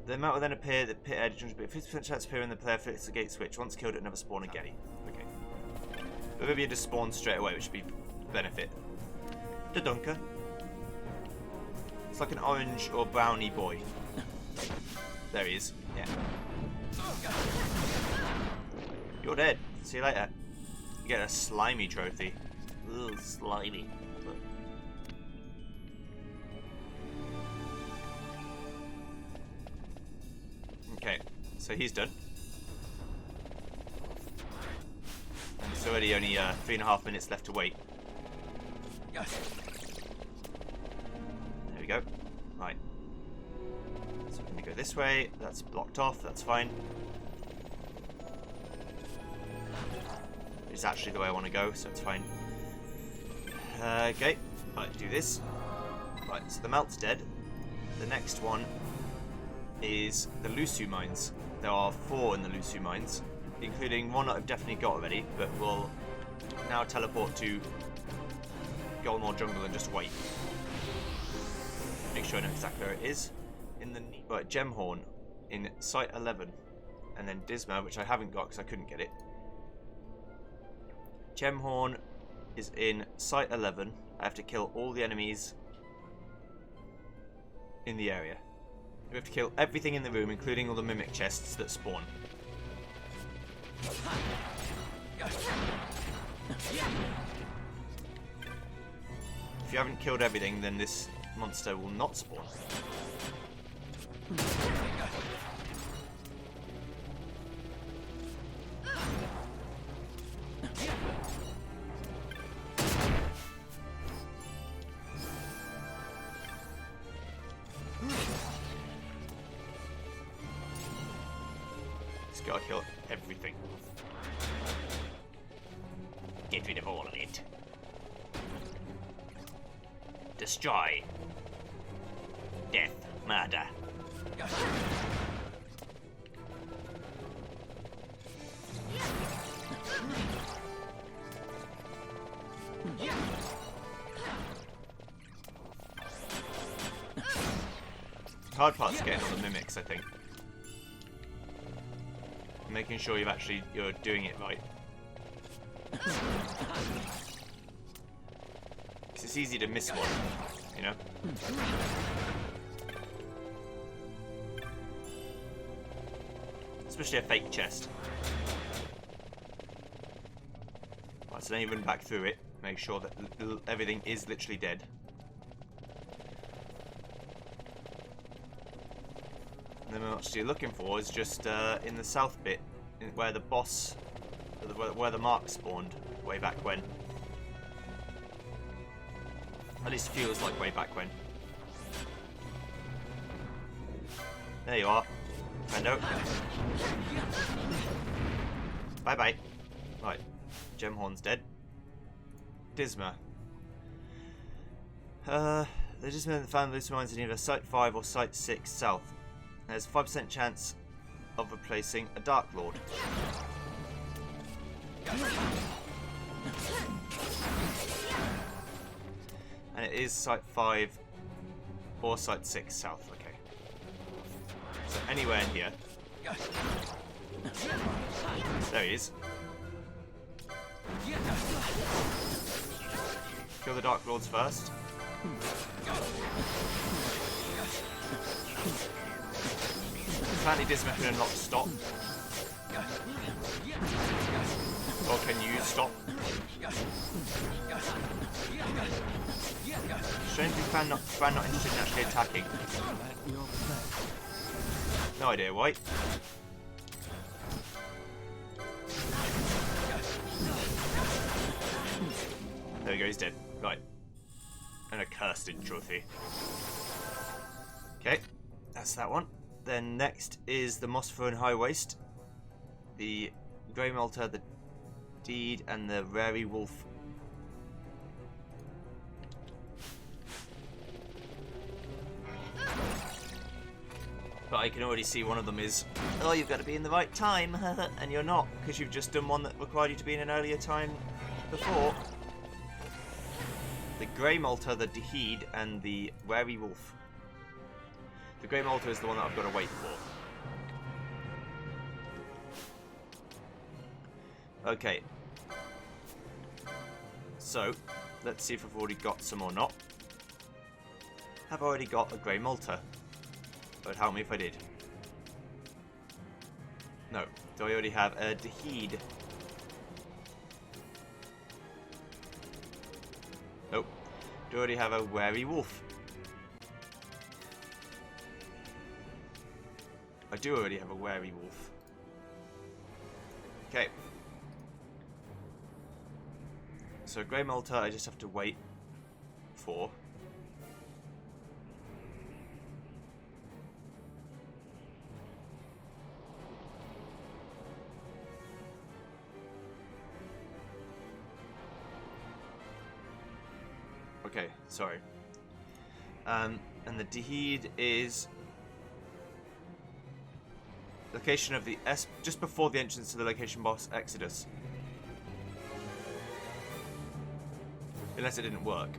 The melt will then appear at the pit edge, but 50% chance to appear when the player flicks the gate switch. Once killed, it never spawn again. Okay. But maybe it just spawns straight away, which would be a benefit. The Dunker. It's like an orange or brownie boy. There he is. Yeah. You're dead. See you later. You get a slimy trophy. Ugh, slimy. Okay, so he's done. And it's already only 3.5 minutes left to wait. There we go. Right. So we're going to go this way. That's blocked off. That's fine. It's actually the way I want to go, so it's fine. Okay. Right, do this. Right, so the Melt's dead. The next one is the Lusu Mines. There are 4 in the Lusu Mines, including one that I've definitely got already, but we'll now teleport to Gomor Jungle and just wait. Make sure I know exactly where it is. In the right, Gemhorn in Site 11, and then Disma, which I haven't got because I couldn't get it. Gemhorn is in Site 11. I have to kill all the enemies in the area. We have to kill everything in the room, including all the mimic chests that spawn. If you haven't killed everything, then this monster will not spawn. Just gotta kill everything. Get rid of all of it. Destroy. Death. Murder. The hard part's getting all the mimics, I think. Making sure you're doing it right. Because it's easy to miss one, you know? Especially a fake chest. Right, so then you run back through it, make sure that everything is literally dead. And then what you're looking for is just in the south bit, where the boss, where the mark spawned way back when. At least feels like way back when. There you are, friendo. Bye bye. Right, Gemhorn's dead. Disma. The Disma found loose mines in either Site 5 or Site 6 south. There's a 5% chance of replacing a Dark Lord. And it is Site 5 or Site 6 south, okay. So anywhere in here. There he is. Kill the Dark Lords first. Apparently Disma can unlock stop. Or can you stop? Strangely, Fan not interested in actually attacking. No idea why. There we go, he's dead. Right. And a cursed trophy. Okay, that's that one. Then next is the Mossfern High Waste, the Grey Malta, the Deed, and the Rary Wolf. But I can already see one of them is, oh, you've got to be in the right time, and you're not, because you've just done one that required you to be in an earlier time before. The Grey Malta, the Deed, and the Rary Wolf. The Grey Malta is the one that I've got to wait for. Okay. So, let's see if I've already got some or not. Have I already got a Grey Malta? It would help me if I did. No. Do I already have a Deed? Nope. Do I already have a Rary Wolf? I do already have a Rary Wolf. Okay. So Grey Malta I just have to wait for. Okay, sorry. And the Deed is location of the just before the entrance to the location boss Exodus. Unless it didn't work.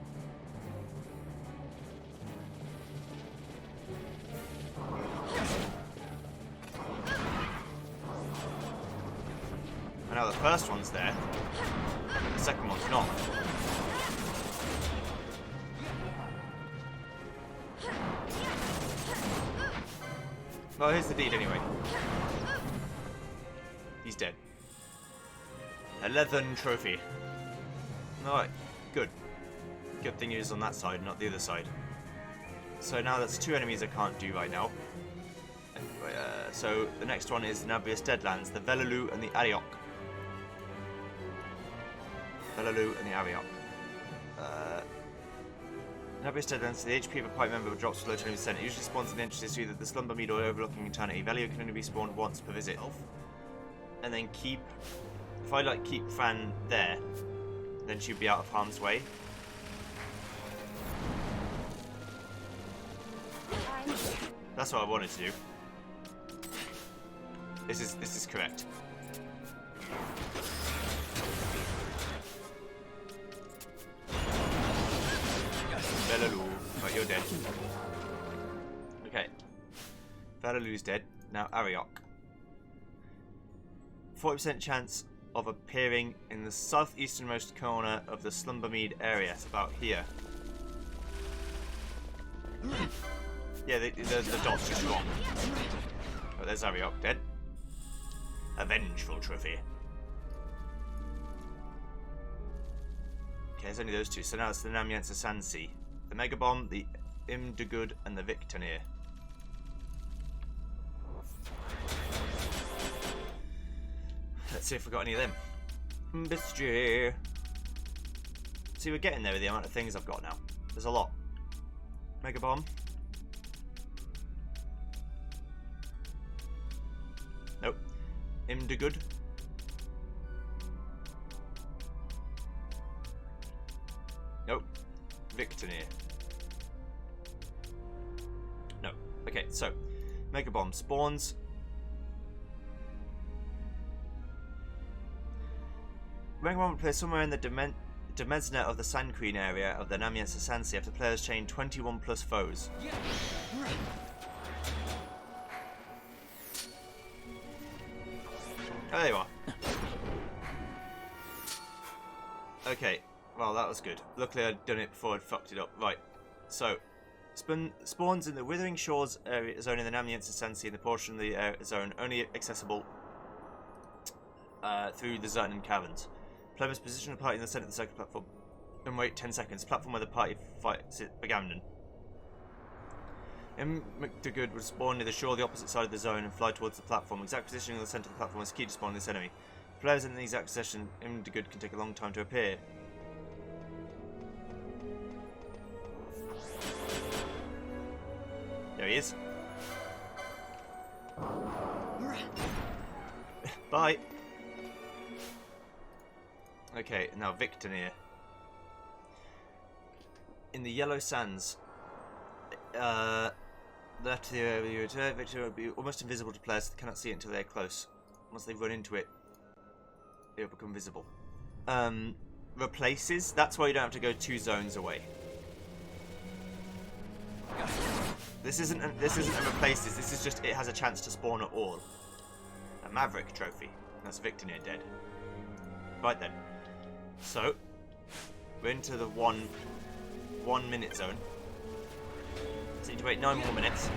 And now the first one's there, but the second one's not. Well, here's the Deed anyway. He's dead. A leathern trophy. Alright, good. Good thing he was on that side, not the other side. So now that's two enemies I can't do right now. Anyway, so the next one is the Navius Deadlands, the Velaloo and the Ariok. Velaloo and the Ariok. Navius Deadlands, the HP of a party member drops below 20%. It usually spawns in the entrances to either the Slumber Mead or Overlooking Eternity. Value can only be spawned once per visit. and then keep... If I like keep Fran there, then she'd be out of harm's way. That's what I wanted to do. This is correct. Belaloo. Right, you're dead. Okay. Belaloo's dead. Now Ariok. 40% chance of appearing in the southeasternmost corner of the Slumbermead area. It's about here. Yeah, the dot's just wrong. Oh, there's Ariok dead. A vengeful trophy. Okay, there's only those two. So now it's the Namyansa Sansi. The Mega Bomb, the Imdugud, and the Victonir. Let's see if we got any of them. Mbistri. See, we're getting there with the amount of things I've got now. There's a lot. Mega Bomb. Nope. Imdugud. Nope. Victonir. No. Okay, so Mega Bomb spawns. Mega Bomb will play somewhere in the Demesna of the Sand Queen area of the Namyansa Sansi after players chain 21 plus foes. Oh, there you are. Okay, well that was good. Luckily I'd done it before I'd fucked it up. Right, so spawns in the Withering Shores area zone in the Namyansa Sansi in the portion of the zone only accessible through the zone and caverns. Player must position the party in the centre of the circle platform and wait 10 seconds. Platform where the party fights it began. Imdugud would spawn near the shore the opposite side of the zone and fly towards the platform. Exact positioning in the centre of the platform is key to spawning this enemy. If players in the exact position, Imdugud can take a long time to appear. There he is. Bye. Okay, now Victonir. In the Yellow Sands, Victor will be almost invisible to players that cannot see it until they're close. Once they run into it, it will become visible. Replaces. That's why you don't have to go 2 zones away. This isn't a replaces. This is just it has a chance to spawn at all. A Maverick trophy. That's Victonir dead. Right then. So we're into the one minute zone. So you need to wait 9 more minutes.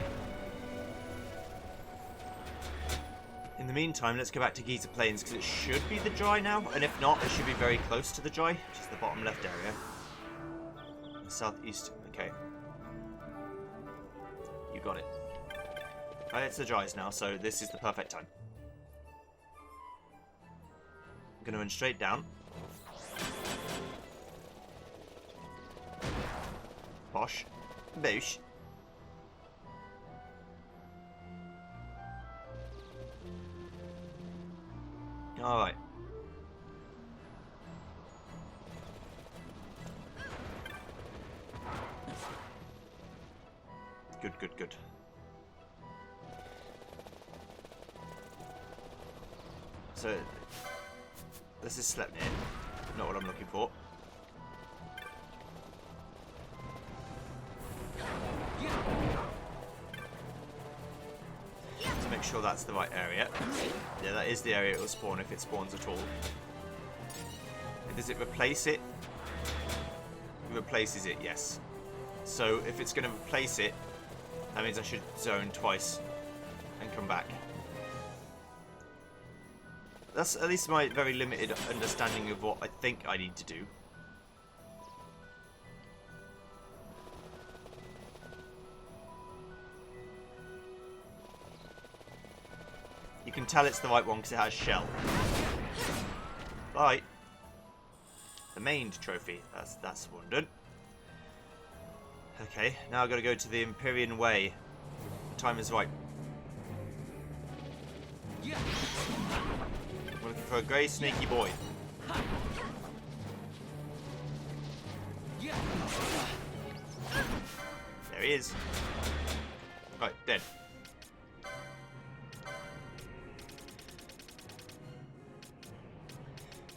In the meantime, let's go back to Giza Plains because it should be the dry now, and if not, it should be very close to the dry, which is the bottom left area. The southeast. Okay. You got it. Right, it's the dries now, so this is the perfect time. I'm going to run straight down. Bosh. Boosh. Alright. Good, good, good. So, this is Sleipnir. Not what I'm looking for. Let's make sure that's the right area. Yeah, that is the area it will spawn if it spawns at all. And does it replace it? It replaces it, yes. So if it's going to replace it, that means I should zone twice and come back. That's at least my very limited understanding of what I think I need to do. You can tell it's the right one because it has shell. Right. The mained trophy. That's one done. Okay, now I've got to go to the Empyrean Way. The time is right. a grey snaky boy. There he is. Right, dead.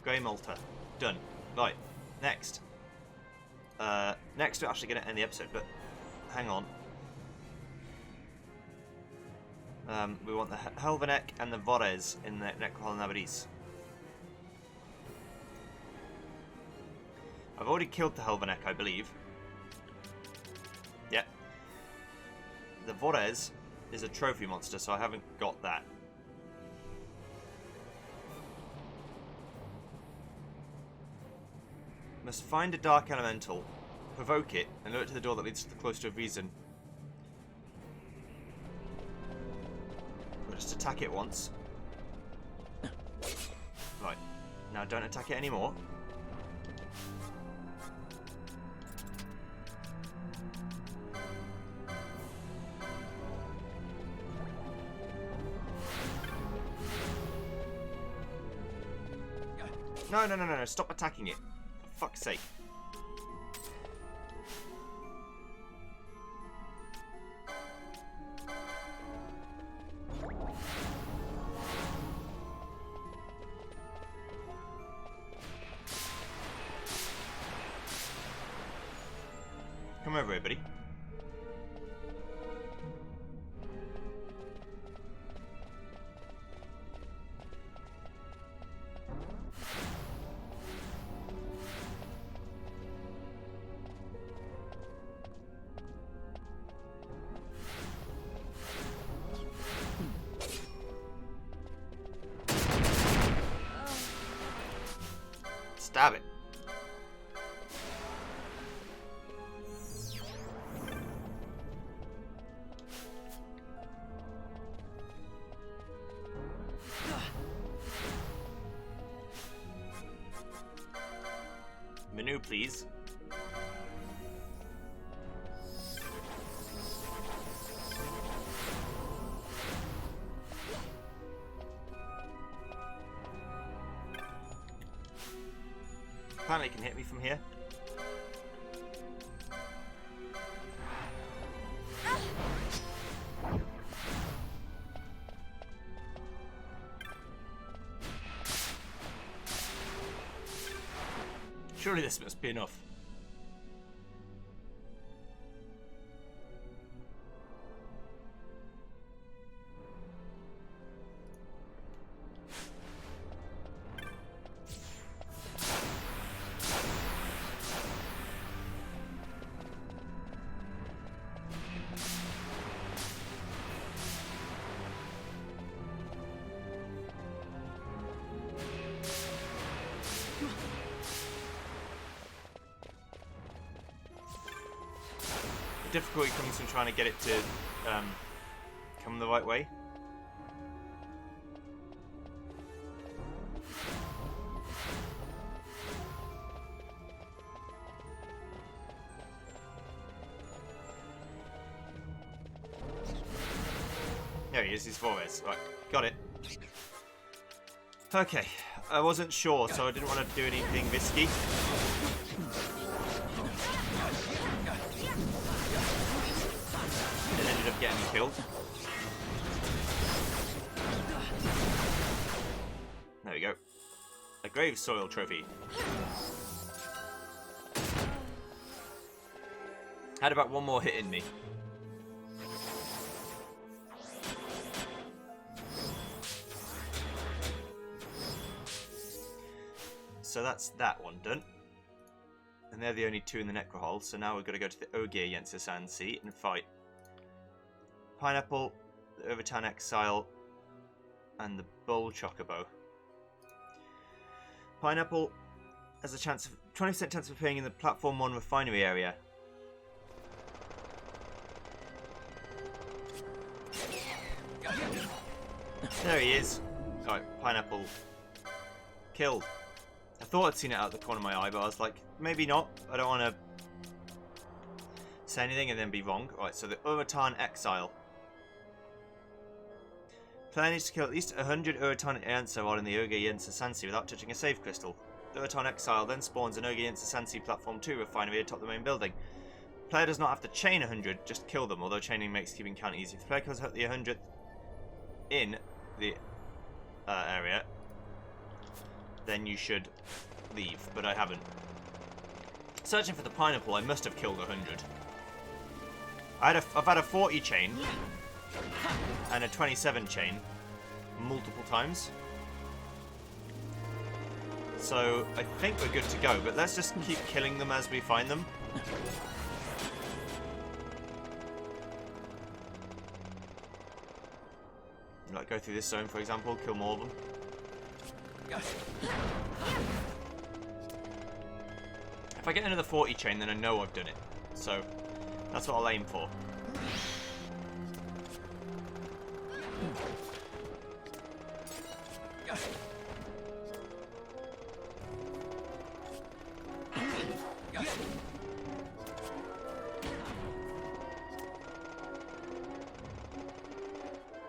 Grey Malta. Done. Right, next. Next we're actually going to end the episode, but hang on. We want the Helvenek and the Vores in the Necrohol Nabaris. I've already killed the Helvenek, I believe. Yep. The Vores is a trophy monster, so I haven't got that. Must find a dark elemental, provoke it, and lure it to the door that leads to the Cloister of Reason. We'll just attack it once. Right. Now don't attack it anymore. No, stop attacking it. For fuck's sake. Come over here, buddy. Stab it. Menu, please. Apparently it can hit me from here. Surely this must be enough. Difficulty comes from trying to get it to come the right way. There he is, he's Vores. Right, got it. Okay, I wasn't sure, so I didn't want to do anything risky. Ended up getting me killed. There we go. A grave soil trophy. Had about one more hit in me. So that's that one done. And they're the only two in the Necrohol, so now we've got to go to the Ogier Yensa seat and fight Pineapple, the Overtown Exile, and the Bull Chocobo. Pineapple has a chance of 20% chance of appearing in the Platform 1 refinery area. There he is. Alright, Pineapple killed. I thought I'd seen it out the corner of my eye, but I was like, maybe not. I don't want to say anything and then be wrong. Alright, so the Overtown Exile. Player needs to kill at least 100 Uraton Yansa while in the Urga Yansa Sansi without touching a save crystal. The Uraton Exile then spawns an Urga Yansa Sansi Platform 2 refinery atop the main building. Player does not have to chain 100, just kill them, although chaining makes keeping count easy. If the player kills the 100th in the area, then you should leave, but I haven't. Searching for the pineapple, I must have killed 100. I've had a 40 chain and a 27 chain multiple times. So I think we're good to go, but let's just keep killing them as we find them. Like go through this zone, for example, kill more of them. If I get another 40 chain, then I know I've done it. So that's what I'll aim for.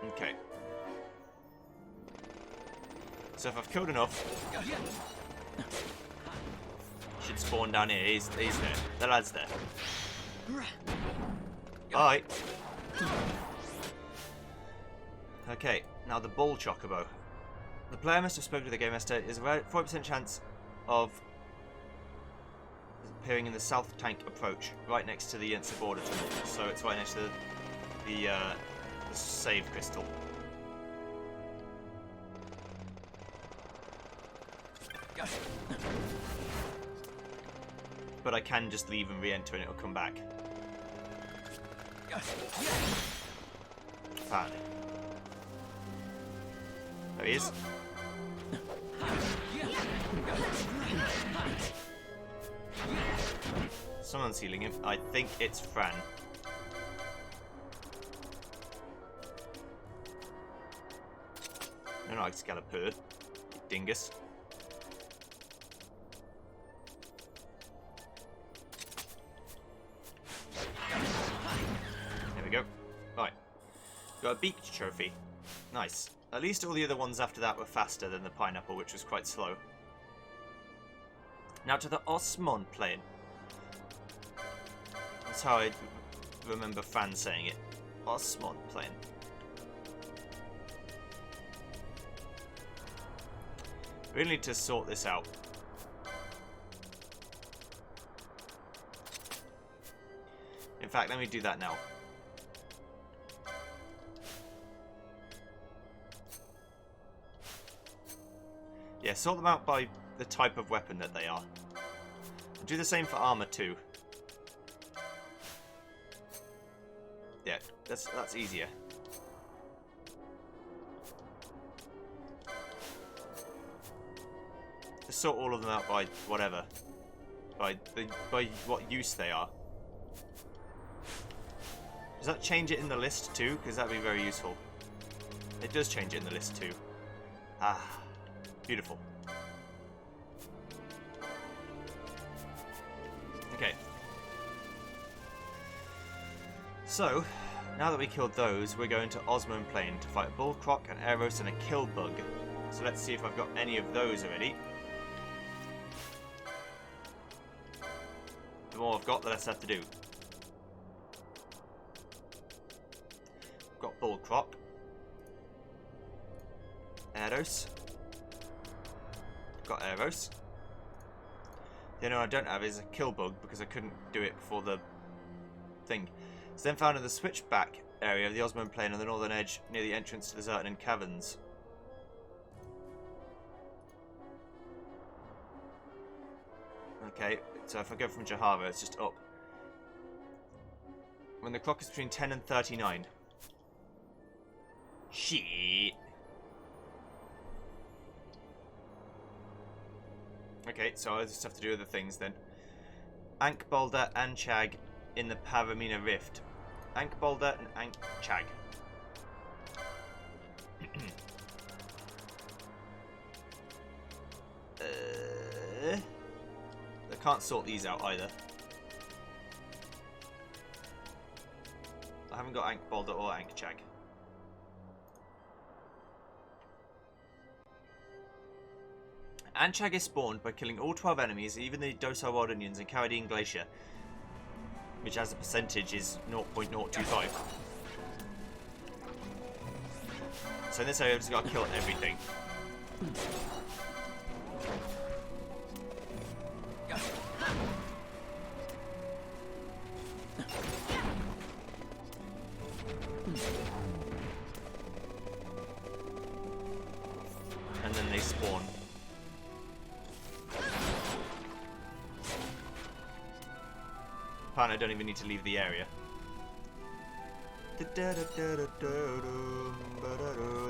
Okay. So if I've killed enough, should spawn down here. He's there. The lad's there. Alright. Okay, now the bull chocobo. The player must have spoken to the game master. There's a 40% chance of appearing in the south tank approach, right next to the Yensa border tunnel. So it's right next to the save crystal. But I can just leave and re-enter and it'll come back. Fine. There he is. Someone's healing him. I think it's Fran. No, not Excalibur, you dingus. There we go. Right. Got a beaked trophy. Nice. At least all the other ones after that were faster than the pineapple, which was quite slow. Now to the Osmond plane. That's how I remember Fran saying it. Osmond plane. We need to sort this out. In fact, let me do that now. Yeah, sort them out by the type of weapon that they are. Do the same for armor too. Yeah, that's easier. Just sort all of them out by whatever. By what use they are. Does that change it in the list too? Because that'd be very useful. It does change it in the list too. Ah, beautiful. Okay. So, now that we killed those, we're going to Osmond Plain to fight a Bullcroc, an Eros, and a Killbug. So let's see if I've got any of those already. The more I've got, the less I have to do. I've got Bullcroc. Eros. Got Eros. The only one I don't have is a Killbug because I couldn't do it before the thing. It's then found in the switchback area of the Osmond Plain on the northern edge near the entrance to the Zertan Caverns. Okay, so if I go from Jahara, it's just up. When the clock is between 10 and 39. Shit. Okay, so I just have to do other things then. Ankh-Boulder and Chag in the Paramina Rift. Ankh-Boulder and Ankh-Chag. I can't sort these out either. I haven't got Ankh-Boulder or Ankh-Chag. Anchag is spawned by killing all 12 enemies, even the docile wild onions in Caradine Glacier, which as a percentage is 0.025. So in this area, I've just got to kill everything. And then they spawn. Apparently I don't even need to leave the area. There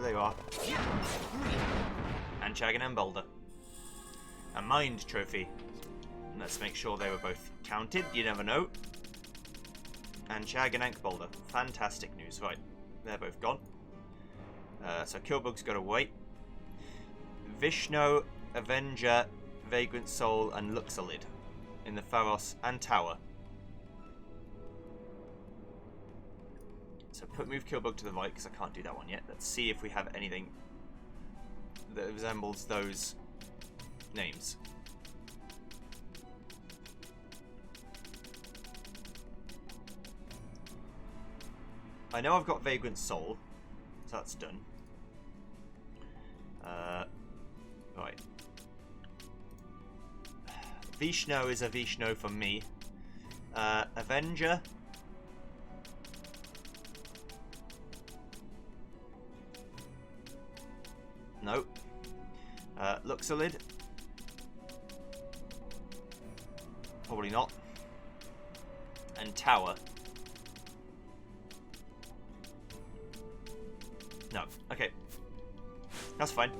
you are. Anchag and Boulder. A Mind Trophy. Let's make sure they were both counted, you never know. Anchag and Boulder. Fantastic news. Right, they're both gone. So Killbug's got away. Vishnu, Avenger, Vagrant Soul, and Luxolid in the Pharos and Tower. So move Killbug to the right because I can't do that one yet. Let's see if we have anything that resembles those names. I know I've got Vagrant Soul, so that's done. Right. Vishnu is a Vishnu for me. Avenger. No. Luxolid. Probably not. And Tower. No. Okay. That's fine.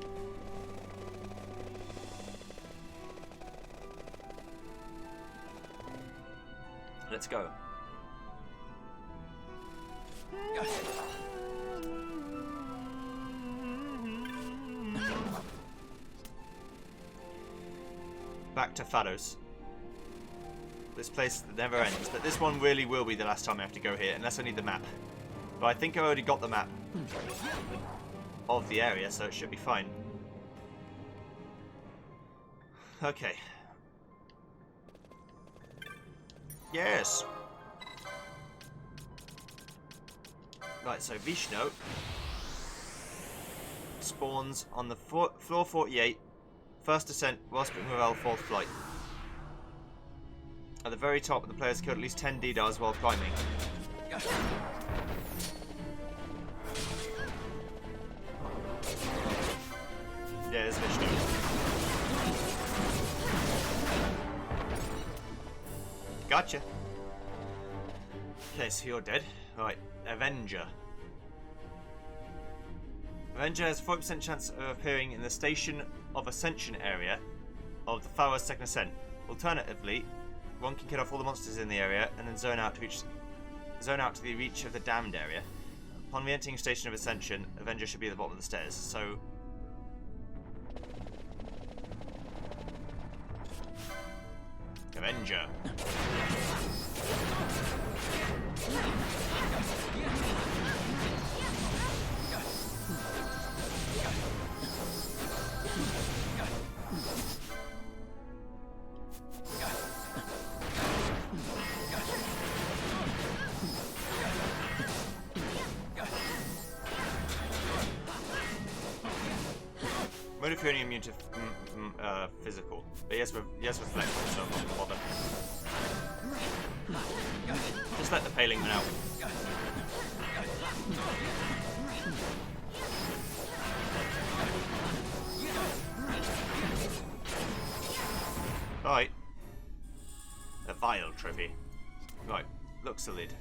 Let's go. Back to Pharos. This place never ends, but this one really will be the last time I have to go here, unless I need the map. But I think I already got the map of the area, so it should be fine. Okay. Yes! Right, so Vishnu spawns on the floor 48, first descent, Waspit Morel, fourth flight. At the very top, the players killed at least 10 D-Dars while climbing. Yeah, there's Vishnu. Gotcha. Okay, so you're dead. Right, Avenger. Avenger has 40% chance of appearing in the Station of Ascension area of the Pharos second ascent. Alternatively, one can kill off all the monsters in the area and then zone out to the reach of the damned area. Upon re-entering Station of Ascension, Avenger should be at the bottom of the stairs. So Avenger. What if you're only immune to physical? But yes, reflect, so I'm not gonna bother. Just let the paling one out. Right. A Vile Trophy. Right, Luxolid.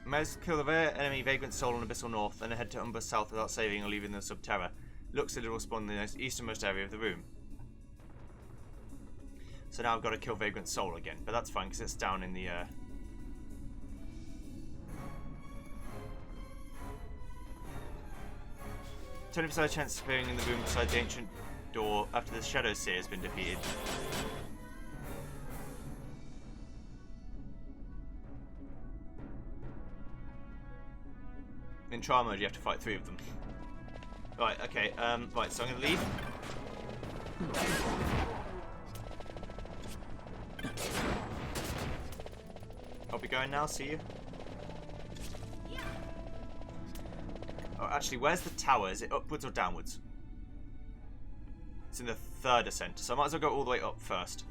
Mez kill the rare enemy Vagrant Soul on Abyssal North, then head to Umbra South without saving or leaving the Subterra. Luxolid will spawn in the easternmost area of the room. So now I've got to kill Vagrant Soul again, but that's fine because it's down in the 20% chance of appearing in the room beside the ancient door after the Shadow Seer has been defeated. In trial mode, you have to fight 3 of them. Right, okay, right, so I'm going to leave. I'll be going now, see you. Oh, actually, where's the tower? Is it upwards or downwards? It's in the third ascent, so I might as well go all the way up first.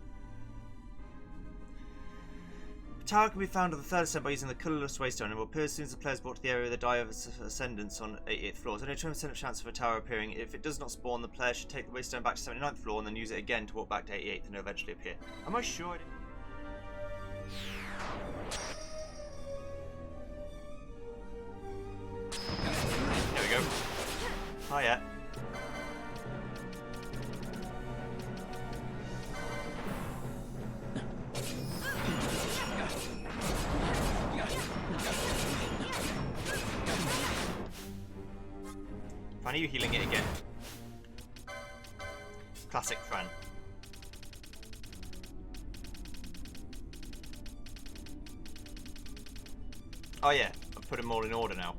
The tower can be found on the third ascent by using the colourless waystone and will appear as soon as the player is brought to the area of the die of ascendance on 88th floor. There's only a 20% of chance of a tower appearing. If it does not spawn, the player should take the waystone back to 79th floor and then use it again to walk back to 88th and it'll eventually appear. Am I sure? There we go. Hiya. Fran, are you healing it again? Classic Fran. Oh yeah, I've put them all in order now.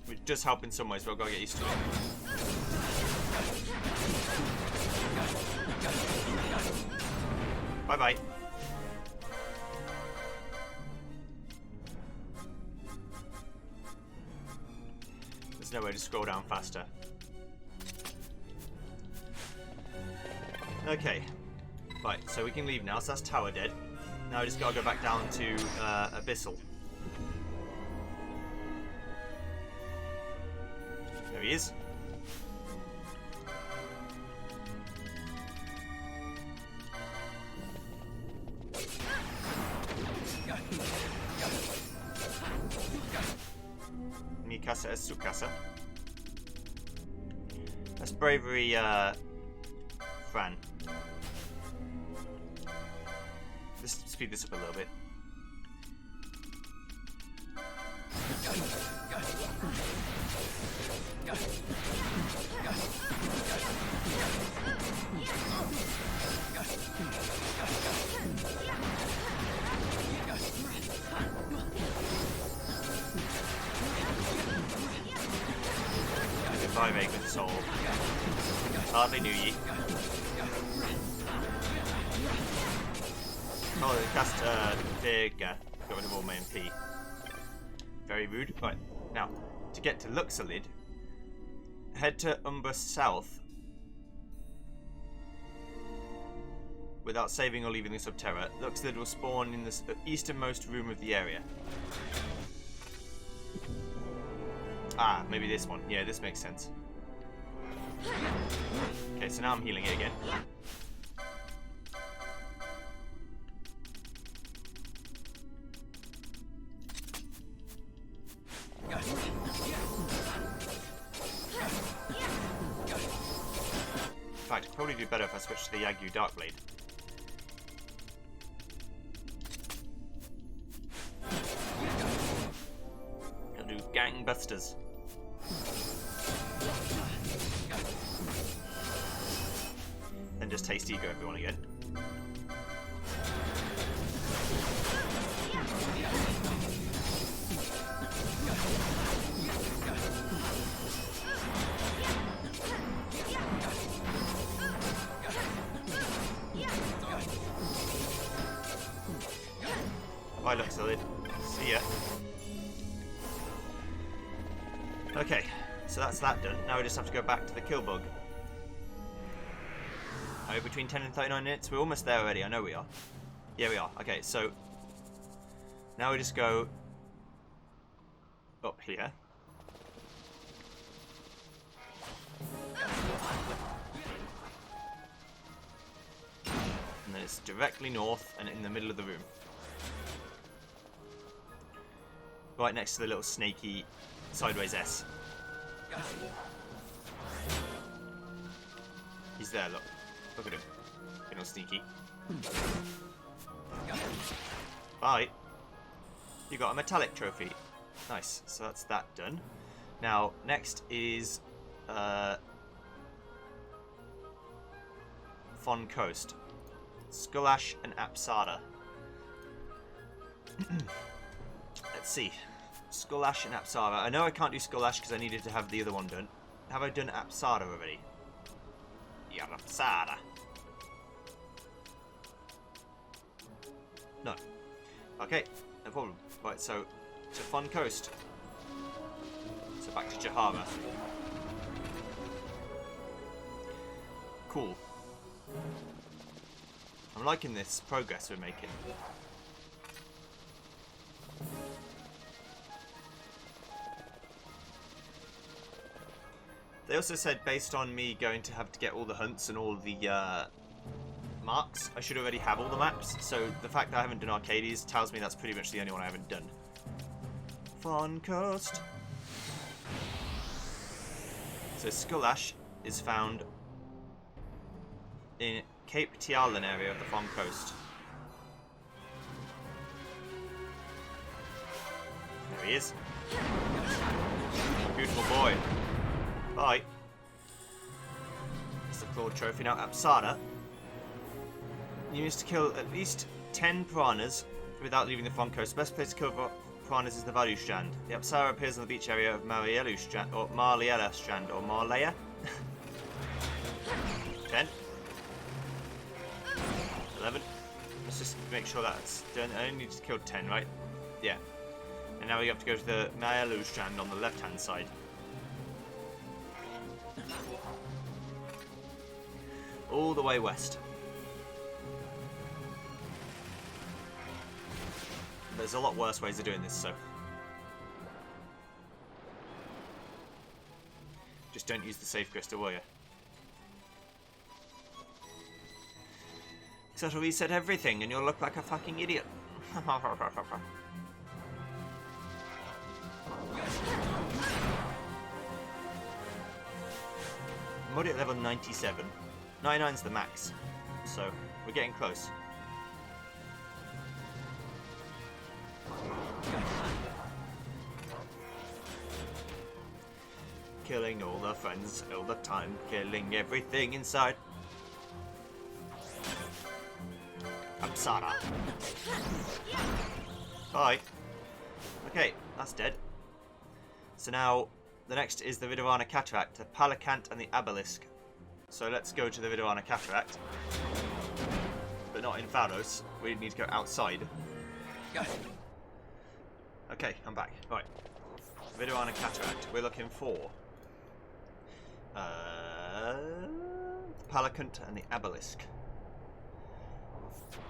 Which does help in some ways, but I've got to get used to it. Bye bye. There's no way to scroll down faster. Okay. Right, so we can leave now, so that's tower dead. Now I just gotta go back down to Abyssal. There he is. Mikasa es Sukasa. That's bravery, Fran. Let's speed this up a little bit. Goodbye, Vagrant Soul. Hardly knew ye. Oh, they cast Vega. Got rid of all my MP. Very rude. Right, now, to get to Luxolid, head to Umbra South without saving or leaving the Subterra. Luxolid will spawn in the easternmost room of the area. Ah, maybe this one. Yeah, this makes sense. Okay, so now I'm healing it again. In fact, it'd probably do better if I switched to the Yagyu Darkblade. I'll do gangbusters. Then just taste ego everyone again. Bye, Luxolid. See ya. Okay, so that's that done. Now we just have to go back to the kill bug. Are we between 10 and 39 minutes? We're almost there already. I know we are. Yeah, we are. Okay, so now we just go up here. And then it's directly north and in the middle of the room. Right next to the little snaky sideways S. He's there, look. Look at him. Being all sneaky. Bye. You got a metallic trophy. Nice. So that's that done. Now, next is Fon Coast. Skullash and Apsara. Let's see. Skullash and Apsara. I know I can't do Skullash because I needed to have the other one done. Have I done Apsara already? Yapsara. No. Okay, no problem. Right, so to Fun Coast. So back to Jahara. Cool. I'm liking this progress we're making. They also said, based on me going to have to get all the hunts and all the marks, I should already have all the maps. So the fact that I haven't done Accolades tells me that's pretty much the only one I haven't done. Fun Coast. So Skull Ash is found in Cape Tialan area of the Fon Coast. There he is. Beautiful boy. Bye. It's the Clawed Trophy. Now, Apsara. You need to kill at least 10 piranhas without leaving the Fon Coast. Best place to kill piranhas is the Value Strand. The Apsara appears on the beach area of Marielu Strand, or Marliella Strand, or Marleya. 10. 11. Let's just make sure that's done. I only need to kill 10, right? Yeah. And now we have to go to the Marielu Strand on the left-hand side. All the way west. There's a lot worse ways of doing this, so just don't use the safe crystal, will you? Because that'll reset everything and you'll look like a fucking idiot. I'm already at level 97. 99's the max, so we're getting close. Killing all the friends all the time, killing everything inside. Apsara. Bye. Okay, that's dead. So now, the next is the Vidorana Cataract, the Palicant and the Abelisk. So let's go to the Vidorana Cataract. But not in Pharos, we need to go outside. Okay, I'm back. Right. Vidorana Cataract, we're looking for the Palicant and the Abelisk.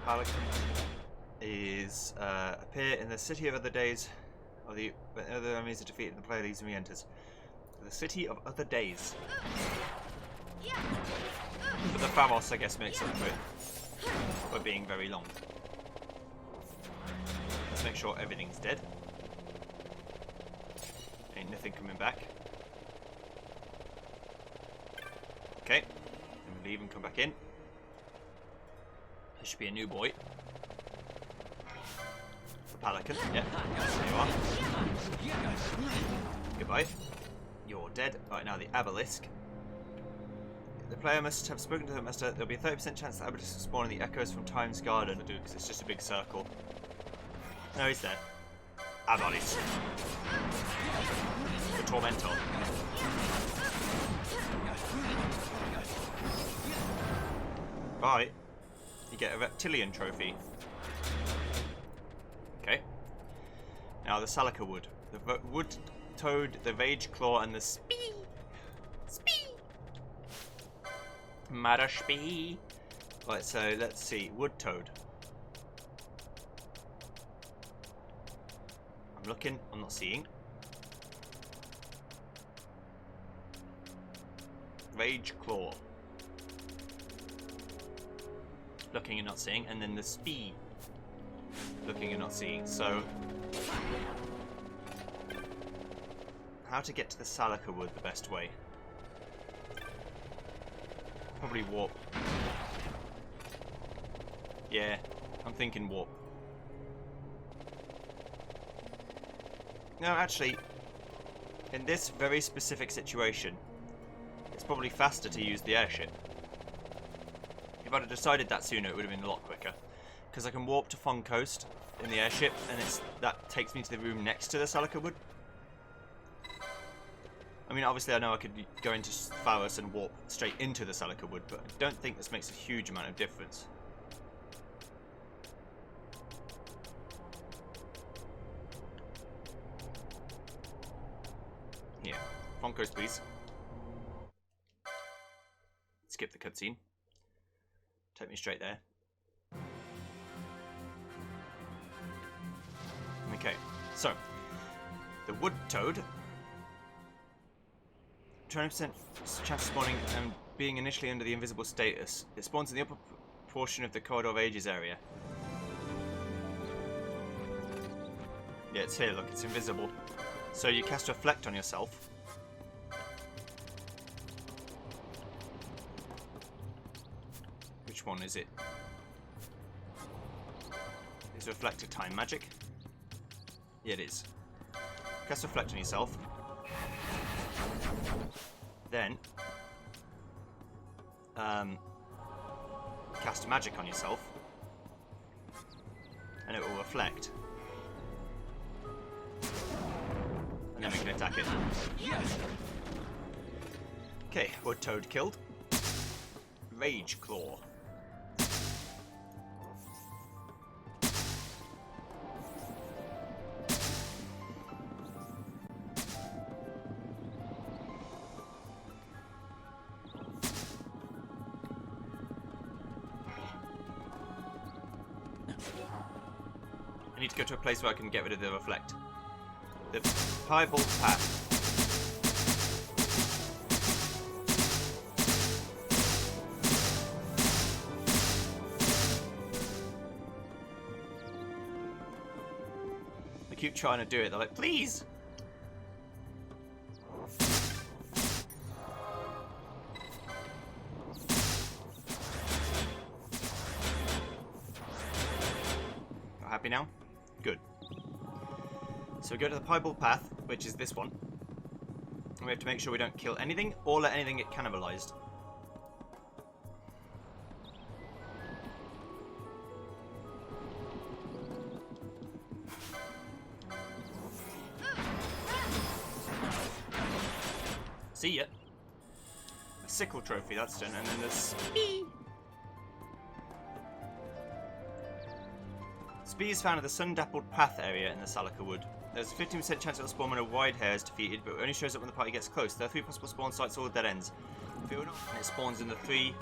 Palicant is appear in the City of Other Days, or the other enemies are defeated and the player leaves and re-enters. The City of Other Days. But the Pharos, I guess, makes up for it by being very long. Let's make sure everything's dead. Ain't nothing coming back. Okay, then we leave and come back in. There should be a new boy. The Palicant, yeah, there you are. Goodbye. You're dead. Right, now the Abelisk. The player must have spoken to the master. There'll be a 30% chance that Abelisk will spawn in the echoes from Time's Garden, because it's just a big circle. No, he's there. Abelisk. The Tormentor. Right. You get a reptilian trophy. Okay. Now the Salaka Wood. The Wood Toad, the Rage Claw, and the Spee. Marashpee. Right, so let's see. Wood Toad. I'm looking, I'm not seeing. Rage Claw. Looking and not seeing. And then the Spee. Looking and not seeing. So, how to get to the Salaka Wood the best way? Probably warp. Yeah, I'm thinking warp. No, actually, in this very specific situation, it's probably faster to use the airship. If I'd have decided that sooner, it would have been a lot quicker. Because I can warp to Fon Coast in the airship, and that takes me to the room next to the Salaka Wood. I mean, obviously I know I could go into Faros and warp straight into the Celica Wood, but I don't think this makes a huge amount of difference. Here, Fonkos, please. Skip the cutscene. Take me straight there. Okay, so the wood toad, 20% chance of spawning and being initially under the invisible status. It spawns in the upper portion of the Corridor of Ages area. Yeah, it's here, look, it's invisible. So you cast Reflect on yourself. Which one is it? Is Reflect a time magic? Yeah, it is. Cast Reflect on yourself. Then, cast Magic on yourself. And it will reflect. And then we can attack it. Okay, Wood Toad killed. Rage Claw. I need to go to a place where I can get rid of the reflect. The piebald path. They keep trying to do it. They're like, please. Happy now? Good. So we go to the piebald path, which is this one. And we have to make sure we don't kill anything or let anything get cannibalized. See ya. A sickle trophy, that's done, and then there's Spee is found at the Sun-Dappled Path area in the Celica Wood. There's a 15% chance it will spawn when a wide hair is defeated, but it only shows up when the party gets close. There are 3 possible spawn sites, all dead ends. If you're not, it spawns in the 3.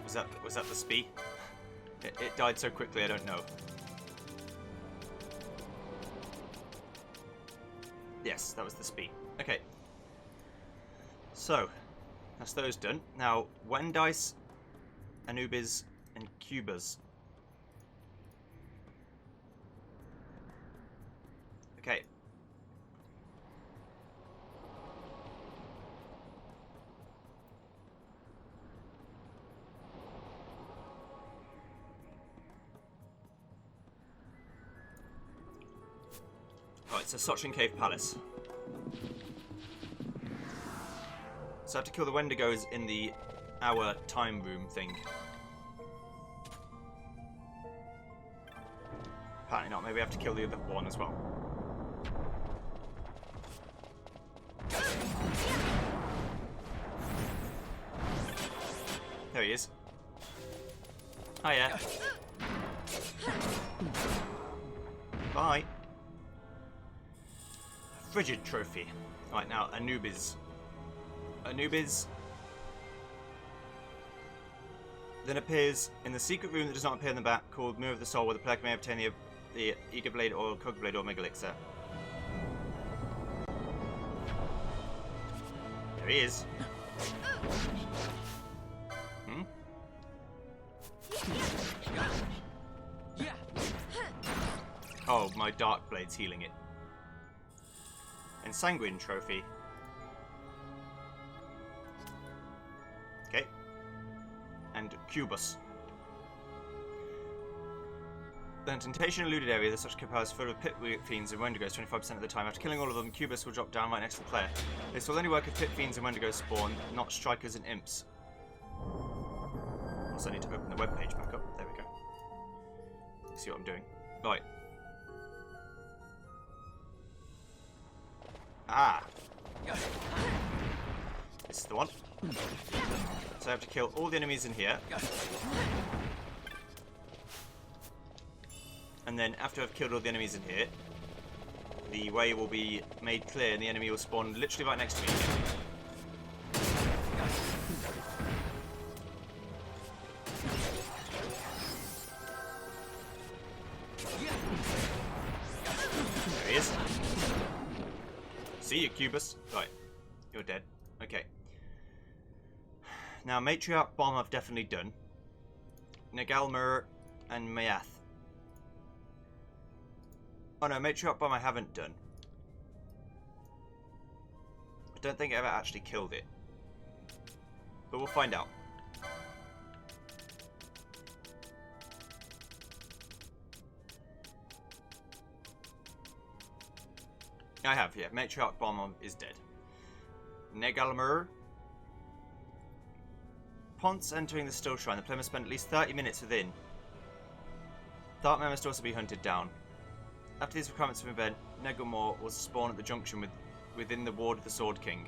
Was that the Spee? It died so quickly, I don't know. Yes, that was the Spee. Okay. So, that's those done. Now, Wendice, Anubis, and Cubas. Okay. Right, so Sochin Cave Palace. So I have to kill the Wendigos in the hour time room thing. Apparently not. Maybe I have to kill the other one as well. There he is. Hiya. Bye. Frigid trophy. Right now, Anubis. Anubis then appears in the secret room that does not appear in the back, called Mirror of the Soul, where the player may obtain the Eager Blade or Cog Blade or Mega Elixir. There he is. Hmm? Oh, my Dark Blade's healing it. And Sanguine trophy. Okay. And Cubus. The Temptation Eluded area, the such cap is full of pit fiends and Wendigos 25% of the time. After killing all of them, Cubus will drop down right next to the player. This will only work if pit fiends and Wendigos spawn, not strikers and imps. Also, I need to open the webpage back up. There we go. See what I'm doing. Right. Ah! This is the one. So I have to kill all the enemies in here. And then after I've killed all the enemies in here, the way will be made clear and the enemy will spawn literally right next to me again. There he is. See you, Cubus. Right. You're dead. Okay. Now, Matriarch Bomb I've definitely done. Nagalmur and Mayath. Oh no, Matriarch Bomb I haven't done. I don't think I ever actually killed it. But we'll find out. I have, yeah. Matriarch Bomb is dead. Nagalmur. Ponce entering the Still Shrine. The player must spend at least 30 minutes within. Darkmare must also be hunted down. After these requirements have been met, Negomor will spawn at the junction within the ward of the Sword King.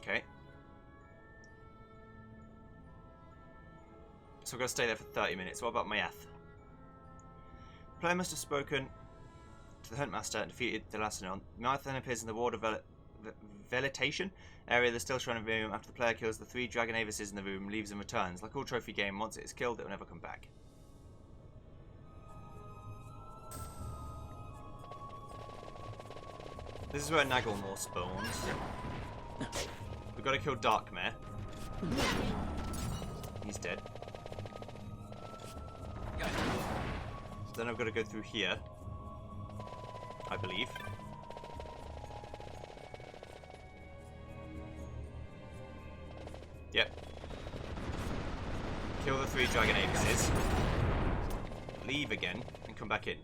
Okay. So we're going to stay there for 30 minutes. What about Mayath? The player must have spoken to the Huntmaster and defeated the Lacenon. Mayath then appears in the ward of Velitation area of the Still Shrine room after the player kills the 3 Dragon Avises in the room, leaves and returns. Like all trophy game, once it is killed, it will never come back. This is where Nagalmor spawns. We've got to kill Darkmare. He's dead. Then I've got to go through here, I believe. Yep. Kill the 3 Dragon Avises. Leave again and come back in.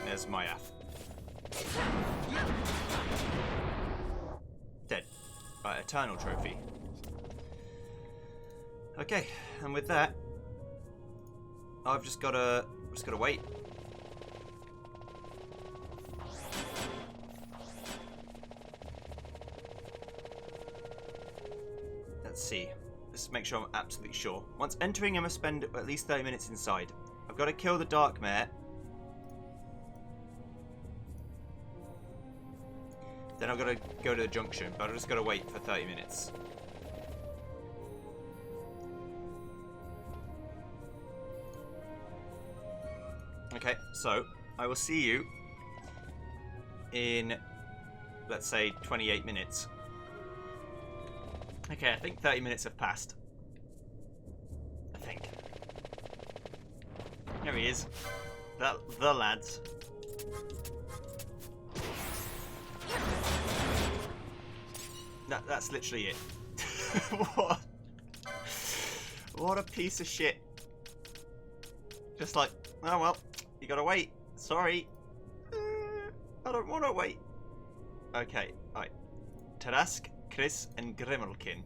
There's Mayath. Dead. Right, Eternal Trophy. Okay, and with that, I've just gotta wait. Let's see. Let's make sure I'm absolutely sure. Once entering, I must spend at least 30 minutes inside. I've got to kill the Darkmare. Then I've got to go to the junction, but I've just got to wait for 30 minutes. Okay, so I will see you in, let's say, 28 minutes. Okay, I think 30 minutes have passed. I think. There he is. The lads. That's literally it. What? What a piece of shit. Just like, oh well, you gotta wait. Sorry. I don't wanna wait. Okay, alright. Tarask, Chris, and Grimalkin.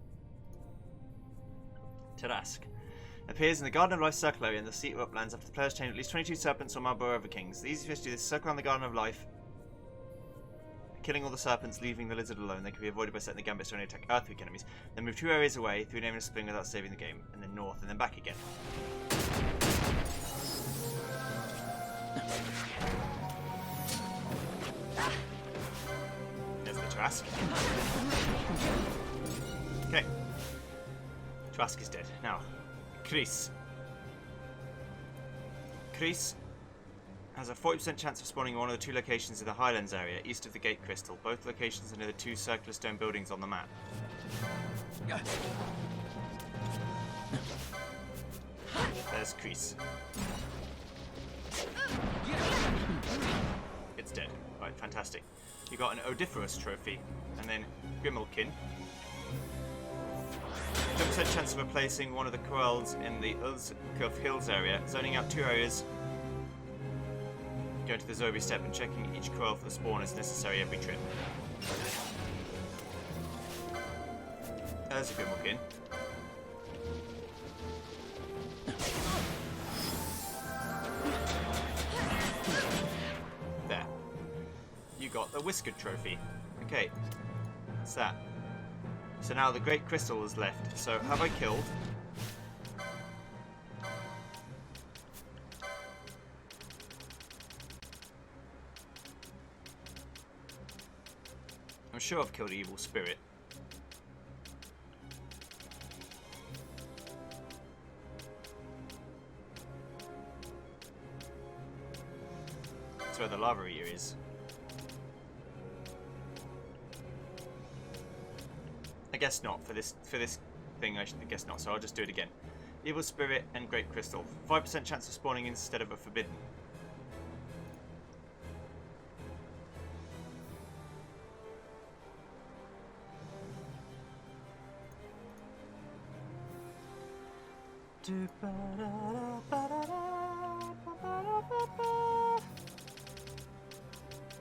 Tarask appears in the Garden of Life circle area in the Seat of Uplands after the players chain at least 22 serpents or Marlborough Overkings. The easiest way to do this is circle around the Garden of Life, killing all the serpents, leaving the lizard alone. They can be avoided by setting the gambits to only attack Earthquake enemies. Then move 2 areas away through naming a spring without saving the game, and then north, and then back again. There's the Trask. Okay. Trask is dead. Now, Chris. Chris has a 40% chance of spawning in one of the 2 locations in the Highlands area, east of the Gate Crystal. Both locations are near the 2 circular stone buildings on the map. There's Chris. It's dead. Right, fantastic. You got an Odiferous trophy, and then Grimalkin. 10% chance of replacing one of the Quells in the Ulzkov Hills area, zoning out 2 areas Going to the Zombie step and checking each coil for the spawn is necessary every trip. There's a good look in. There. You got the Whiskered trophy. Okay. What's that? So now the Great Crystal is left. So have I killed? I'm sure I've killed Evil Spirit. That's where the lava eater is. I guess not for this thing. I guess not. So I'll just do it again. Evil Spirit and Great Crystal. 5% chance of spawning instead of a Forbidden.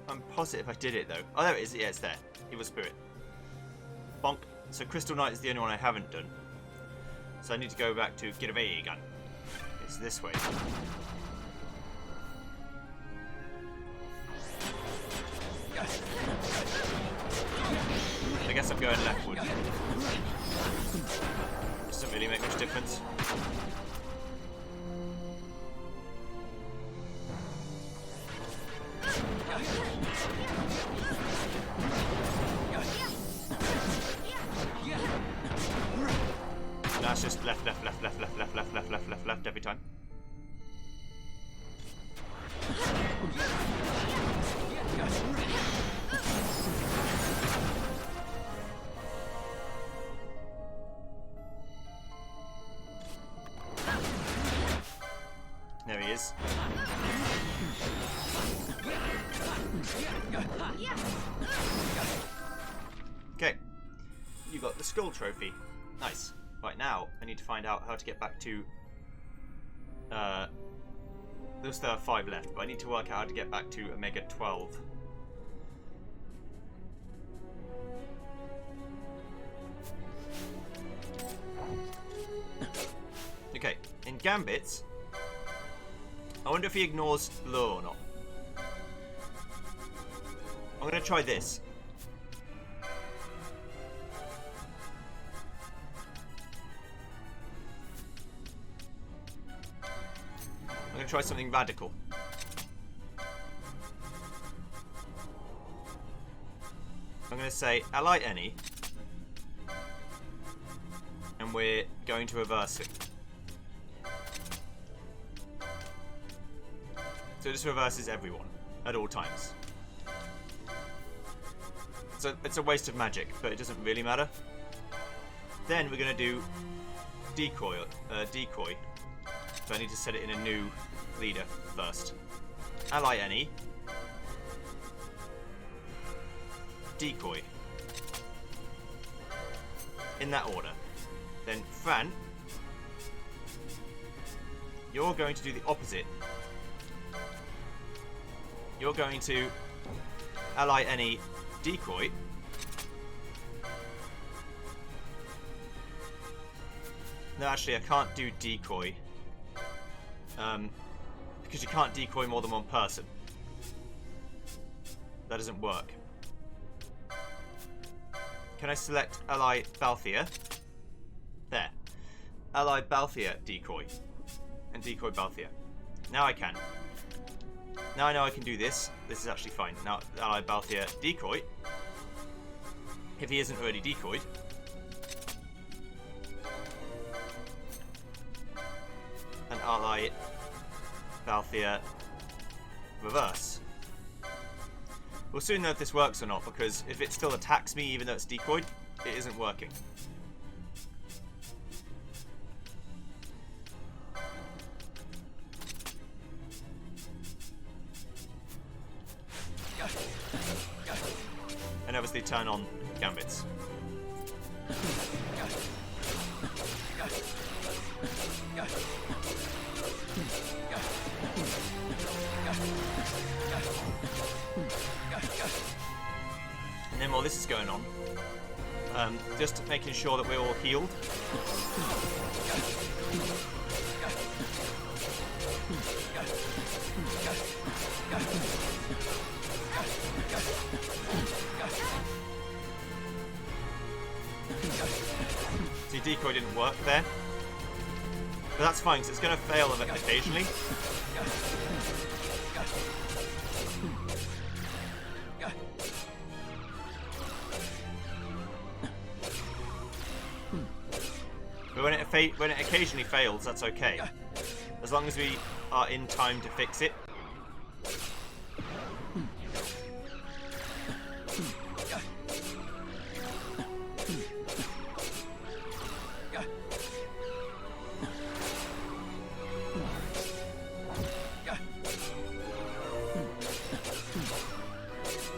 I'm positive I did it though. Oh, there it is. Yeah, it's there. Evil Spirit. Bonk. So Crystal Knight is the only one I haven't done. So I need to go back to get away gun. It's this way. I guess I'm going leftward. Doesn't really make much difference. Now it's just left every time. There he is. Okay, you got the Skull Trophy. Nice. Right now, I need to find out how to get back to... There still have 5 left, but I need to work out how to get back to Omega 12. Okay, in Gambits, I wonder if he ignores lure or not. I'm going to try this. I'm going to try something radical. I'm going to say ally any, and we're going to reverse it. So this reverses everyone at all times. So it's a waste of magic, but it doesn't really matter. Then we're going to do decoy. So I need to set it in a new leader first. Ally any. Decoy. In that order. Then Fran, you're going to do the opposite. You're going to ally any decoy. No, actually I can't do decoy. Because you can't decoy more than one person. That doesn't work. Can I select ally Balthea? There. Ally Balthea decoy. And decoy Balthea. Now I can. Now I know I can do this. This is actually fine. Now ally Balthea decoy. If he isn't already decoyed. And ally Balthea reverse. We'll soon know if this works or not, because if it still attacks me even though it's decoyed, it isn't working. And obviously turn on gambits. And then while this is going on, just making sure that we're all healed. See, decoy didn't work there. But that's fine, because it's going to fail occasionally. But when it occasionally fails, that's okay. As long as we are in time to fix it.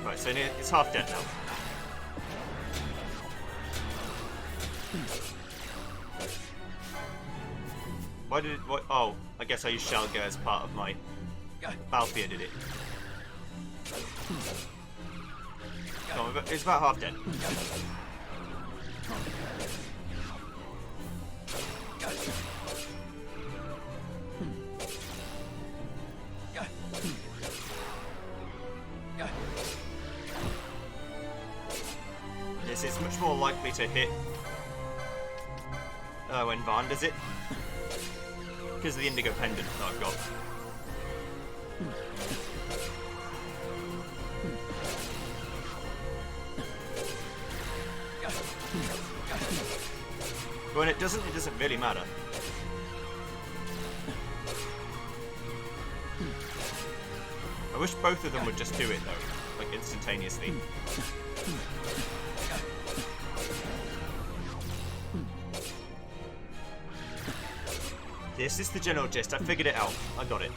Right, so it's half dead now. Why did it... What, oh, I guess I used Shalga as part of my... Balthier did it. Come on, it's about half dead. This is much more likely to hit when Varn does it. Because of the indigo pendant that I've got. But when it doesn't really matter. I wish both of them would just do it though, like instantaneously. This is the general gist. I figured it out. I got it.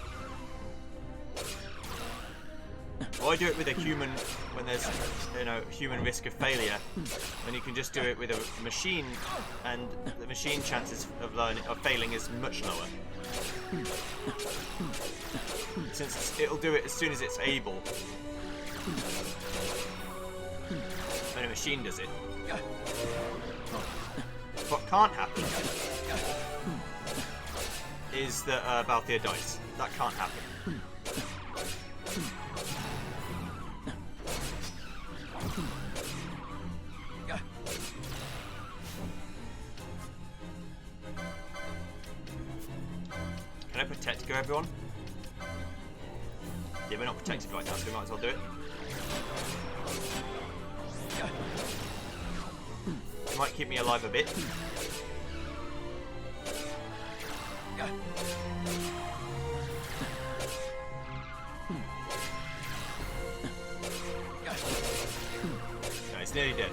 Why do it with a human when there's, human risk of failure, when you can just do it with a machine, and the machine chances of failing is much lower. Since it'll do it as soon as it's able. When a machine does it. What can't happen is that Balthier dies. That can't happen. Can I protect go everyone? Yeah, we're not protected right now, so we might as well do it. It might keep me alive a bit. No, it's nearly dead.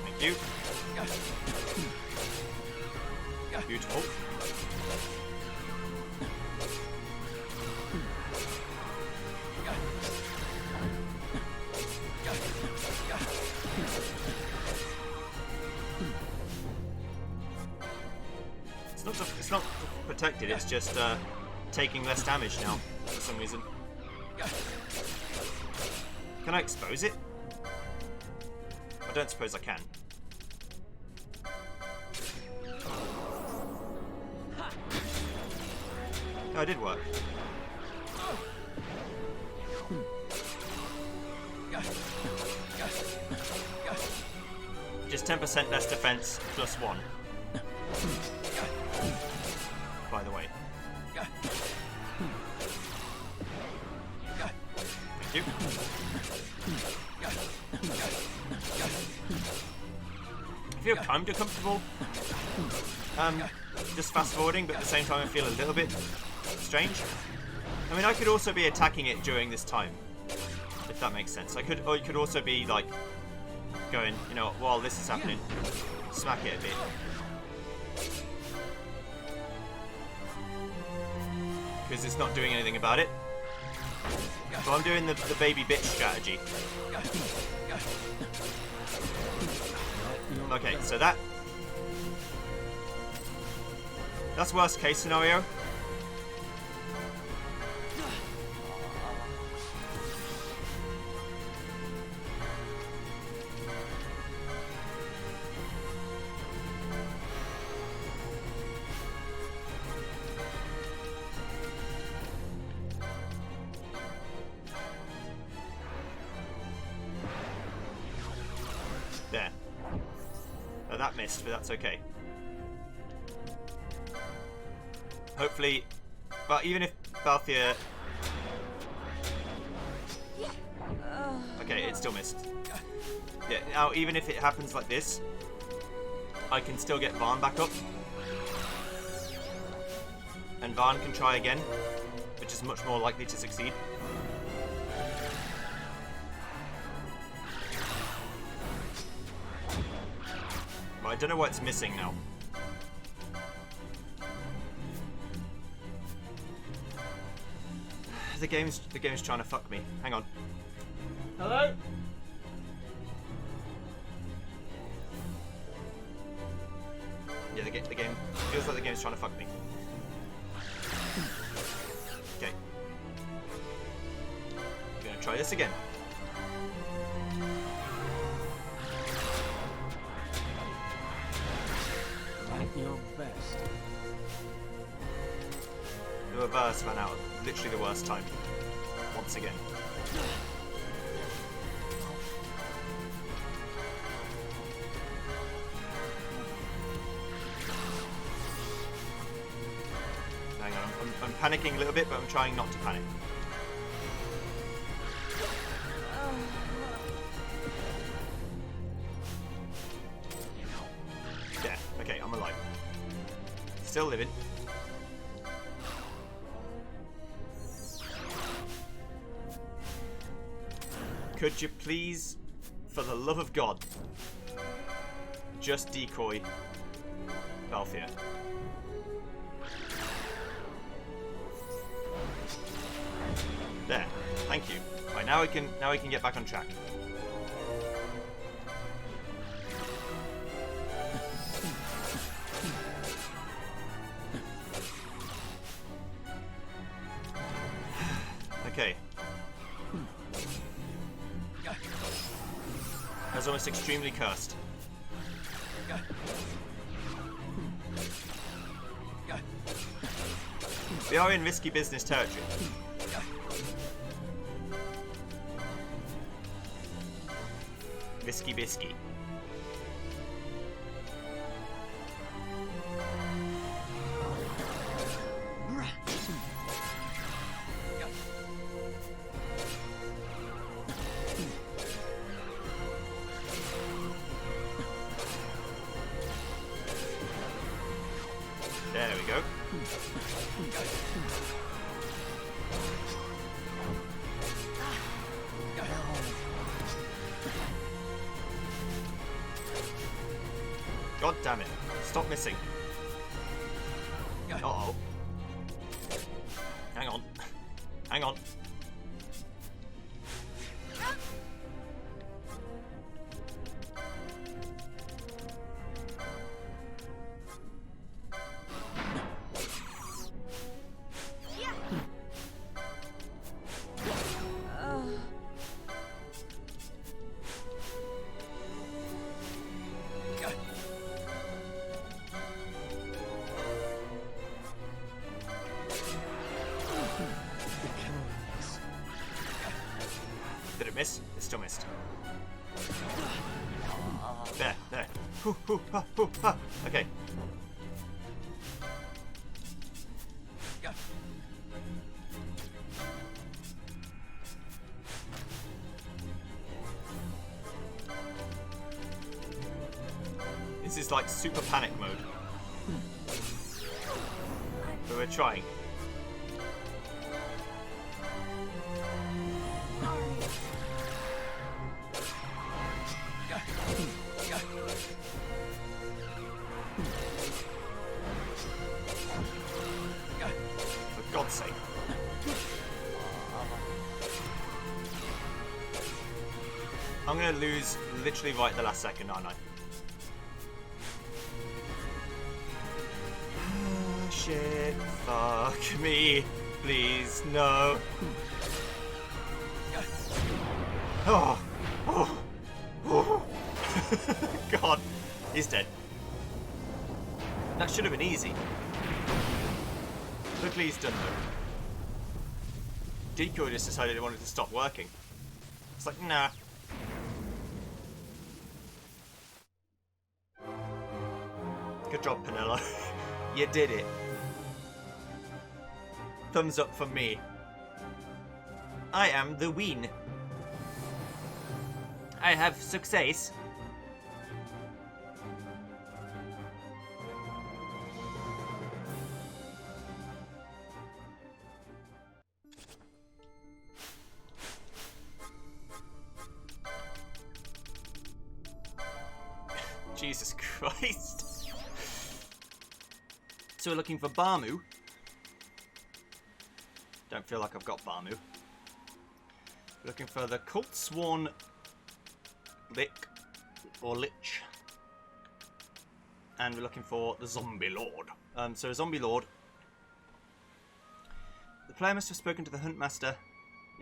Thank you. Beautiful. It's not protected, it's just taking less damage now, for some reason. Can I expose it? I don't suppose I can. No, it did work. Just 10% less defense, plus 1. By the way. Thank you. I feel kind of comfortable. Just fast forwarding, but at the same time I feel a little bit strange. I mean, I could also be attacking it during this time, if that makes sense. Or you could also be like going, while this is happening, smack it a bit. Because it's not doing anything about it. So I'm doing the baby bitch strategy. Okay, so that That's worst case scenario. There. Oh, that missed, but that's okay. Hopefully, but even if Balthier... Okay, it still missed. Yeah, now even if it happens like this, I can still get Varn back up. And Varn can try again, which is much more likely to succeed. But I don't know what's missing now. The game's trying to fuck me. Hang on. Hello? Yeah, the game feels like the game's trying to fuck me. Okay. I'm gonna try this again. Like your best. The reverse ran out. Literally the worst time. Once again. Hang on, I'm panicking a little bit, but I'm trying not to panic. Yeah, okay, I'm alive. Still living. Could you please, for the love of God, just decoy Balthier? There. Thank you. Right, now we can get back on track. Okay. That's almost extremely cursed. We are in risky business territory. Risky bisky. There we go. God damn it. Stop missing. Uh-oh. Hang on. Hang on. Did it miss? It still missed. There, there. Okay. This is like super panic mode. But we're trying. For God's sake. I'm gonna lose literally right at the last second, aren't I? shit. Fuck me. Please, no. Oh. Oh. Oh. God. He's dead. That should have been easy. Luckily he's done though. Decoy just decided he wanted to stop working. It's like, nah. Good job, Penelo. You did it. Thumbs up for me. I am the win. I have success. Jesus Christ. So we're looking for Barmu. Don't feel like I've got Barmu. We're looking for the Cult Sworn Lick or Lich. And we're looking for the Zombie Lord. So Zombie Lord. The player must have spoken to the Huntmaster.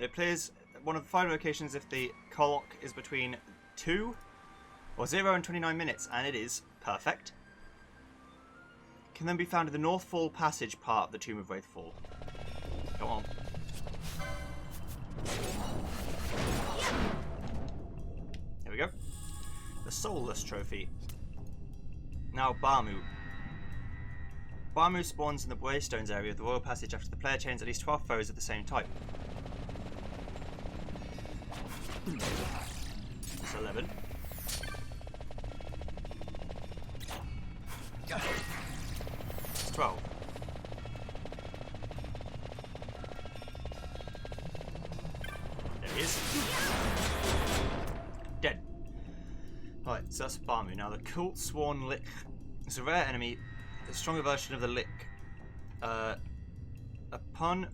It plays one of the 5 locations if the clock is between 2 or 0 and 29 minutes, and it is perfect. Can then be found in the North Fall Passage part of the Tomb of Wraithfall. Come on. There we go. The Soulless Trophy. Now Barmu. Barmu spawns in the Waystones area of the Royal Passage after the player chains at least 12 foes of the same type. That's 11. It's 12. There he is. Dead. Right, so that's Barmu. Now the Cult Sworn Lick. It's a rare enemy, a stronger version of the Lick. Upon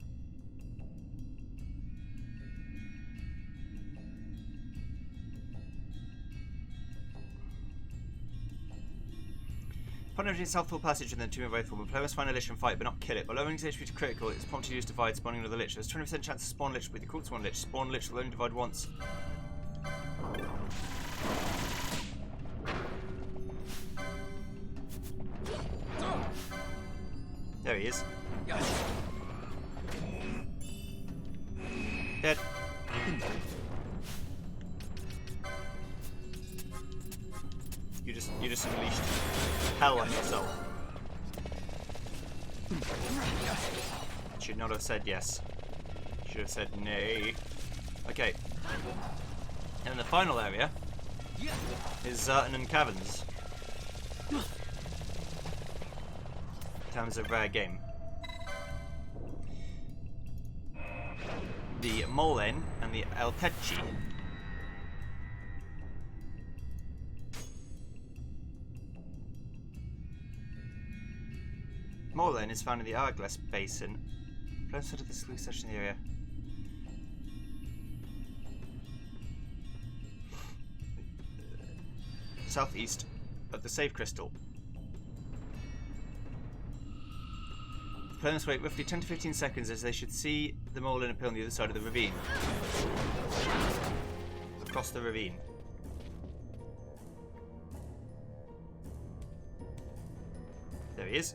entering Southfall Passage in the Tomb of Wraithfall, the player must find a Lich and fight, but not kill it. By lowering its HP to critical, it's prompted to use Divide, spawning another Lich. There's a 20% chance to spawn Lich with the Cult Sworn Lich. Spawn Lich will only divide once. There he is. Dead. You just unleashed hell on yourself. Should not have said yes. Should have said nay. Okay. And the final area is Zertanen Caverns. In terms of rare game. The Molen and the Eltechi. Molen is found in the Hourglass Basin, closer to the sluice section of the area. Southeast of the Save Crystal. The player must wait roughly 10 to 15 seconds as they should see the Molen appear on the other side of the ravine. Across the ravine. There he is.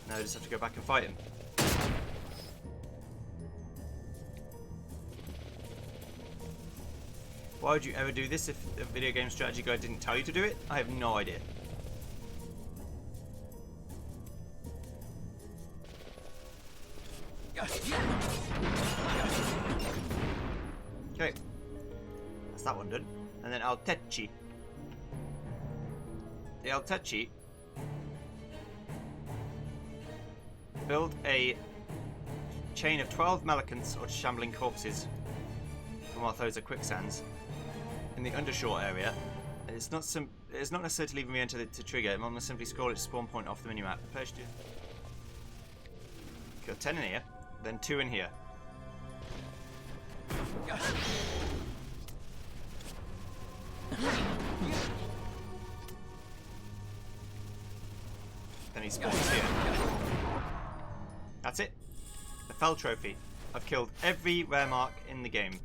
Now I just have to go back and fight him. Why would you ever do this if a video game strategy guide didn't tell you to do it? I have no idea. Okay. That's that one done. And then Altechi. The Altechi build a chain of 12 Malicants or shambling corpses from Arthosa quicksands in the undershore area. It's not necessary to leave them re-enter to trigger. It must simply scroll its spawn point off the minimap. Player should kill 10 in here, then 2 in here. then he spawns here. That's it. The Fell Trophy. I've killed every rare mark in the game.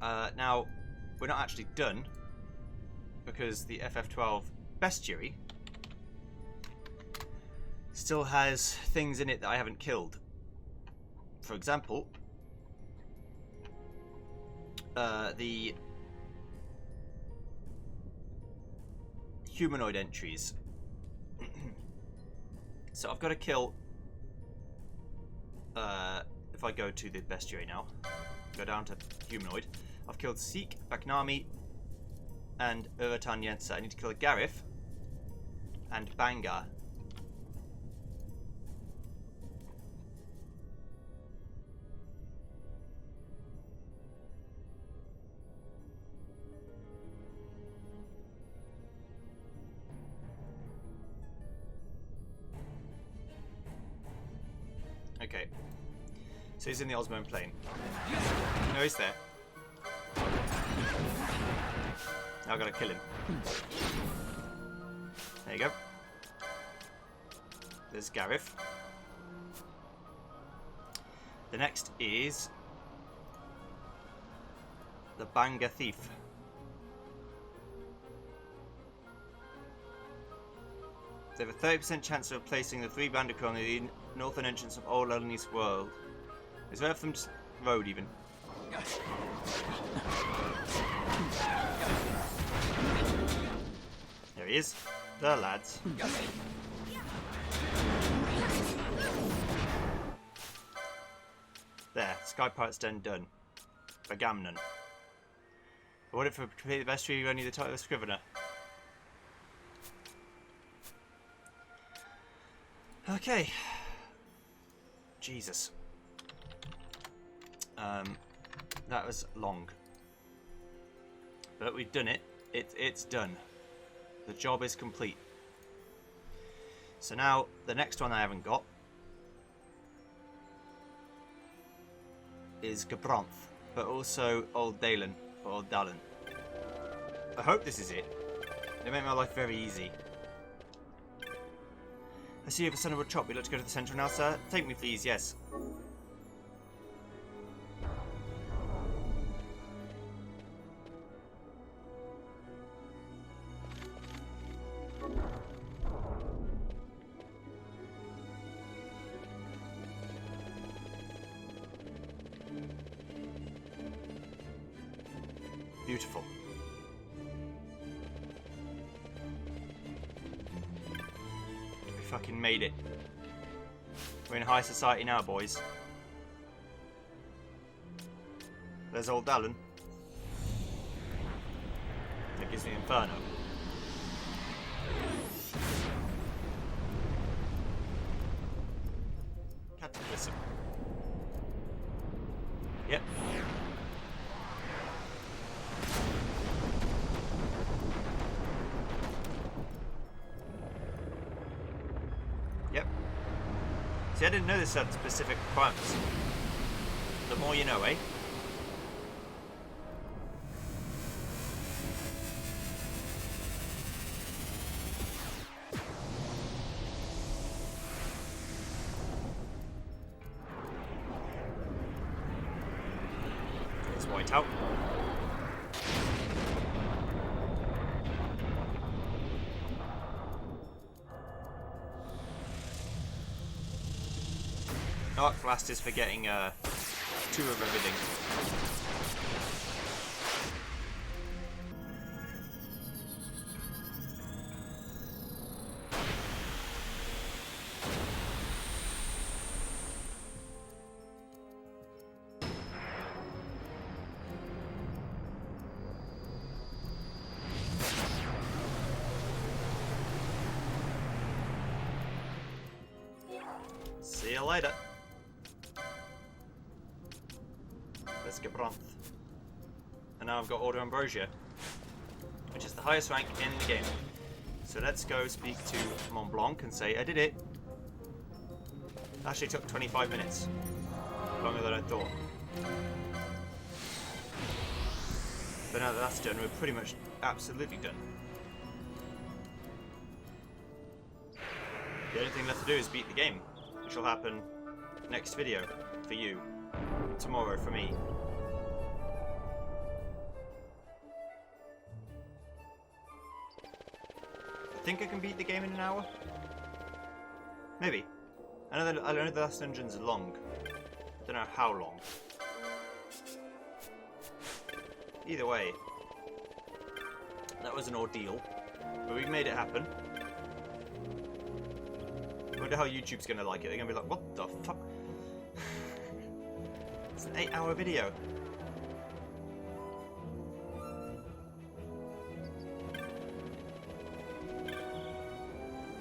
Now, we're not actually done, because the FF12 Bestiary still has things in it that I haven't killed. For example, the humanoid entries. So I've got to kill, if I go to the bestiary now, go down to humanoid, I've killed Seek, Baknami, and Uratan Yensa. I need to kill a Garif and Bangar. Okay, so he's in the Osmone Plain. No, he's there. Now I've got to kill him. There you go. There's Garif. The next is the Banga Thief. They have a 30% chance of replacing the 3 Bandicoot on the northern entrance of Old Eleni's world. Is there from road even? There he is. The lads. There, Sky Pirate's Den done. Bagamnon. Awarded for complete the best tree, only the title of Scrivener. Okay. Jesus. That was long. But we've done it. It's done. The job is complete. So now, the next one I haven't got is Gabranth, but also Old Dalen, or Old Dalen. I hope this is it. They make my life very easy. I see you have a son of a chop. We'd like to go to the central now, sir. Take me, please. Yes. Beautiful. We fucking made it. We're in high society now, boys. There's Old Dalen. That gives me Inferno. Cataclysm. Yep. Yep. See, I didn't know this had specific requirements. The more you know, eh? It's white out. Arc Blast is for getting two of everything. See you later. Let's get Gabranth. And now I've got Order Ambrosia, which is the highest rank in the game. So let's go speak to Mont Blanc and say I did it. Actually took 25 minutes. Longer than I thought. But now that that's done, we're pretty much absolutely done. The only thing left to do is beat the game, which will happen next video for you, tomorrow for me. I think I can beat the game in an hour? Maybe. I know the last dungeons are long. I don't know how long. Either way, that was an ordeal, but we made it happen. I wonder how YouTube's gonna like it. They're gonna be like, what the fuck? It's an 8-hour video.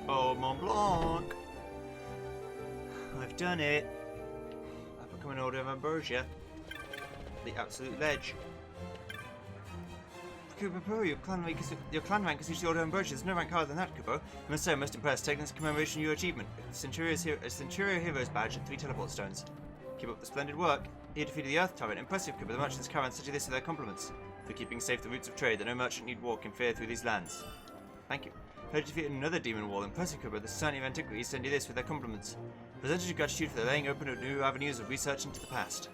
Oh, Mont Blanc! I've done it. I've become an Order of Ambrosia. The absolute ledge. Kupo, your clan rank is usually Order of Ambrosia. There's no rank higher than that, Kupo. I must say, I'm most impressed. Taking this commemoration of your achievement. A Centurio Hero's badge and 3 teleport stones. Keep up the splendid work. You defeated the Earth Tyrant. Impressive, Kupo. The merchants' caravans such as this are their compliments. For keeping safe the routes of trade that no merchant need walk in fear through these lands. Thank you. Heard you defeated another demon wall. Impressive, Kupo. The Society of Antiquities send you this with their compliments. Presented your gratitude for the laying open of new avenues of research into the past.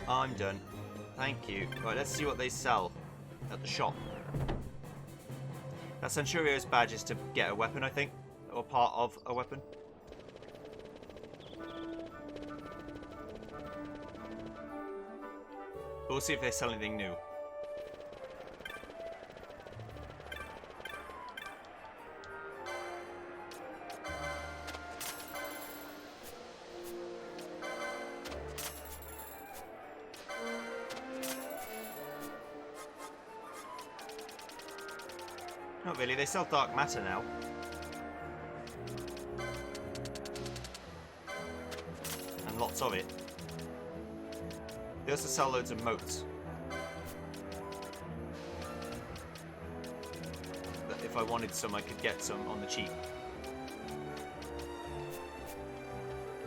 I'm done. Thank you. Right, let's see what they sell at the shop. That Centurio's badge is to get a weapon, I think, or part of a weapon. But we'll see if they sell anything new. Not really, they sell dark matter now. And lots of it. They also sell loads of motes. That if I wanted some, I could get some on the cheap.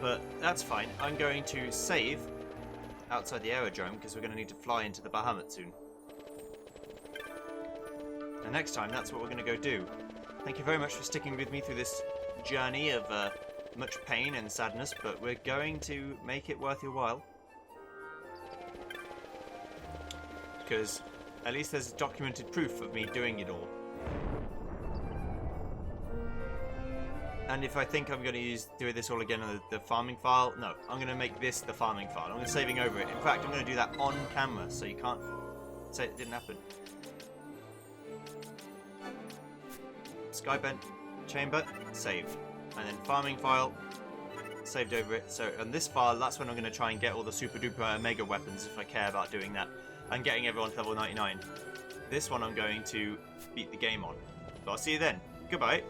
But that's fine. I'm going to save outside the aerodrome because we're going to need to fly into the Bahamut soon. And next time, that's what we're going to go do. Thank you very much for sticking with me through this journey of much pain and sadness, but we're going to make it worth your while. Because at least there's documented proof of me doing it all. And if I think I'm going to do this all again on the farming file, no, I'm going to make this the farming file. I'm going to saving over it. In fact, I'm going to do that on camera, so you can't say it didn't happen. Skybent chamber, saved. And then farming file, saved over it. So on this file, that's when I'm going to try and get all the super duper mega weapons if I care about doing that. And getting everyone to level 99. This one I'm going to beat the game on. But I'll see you then. Goodbye.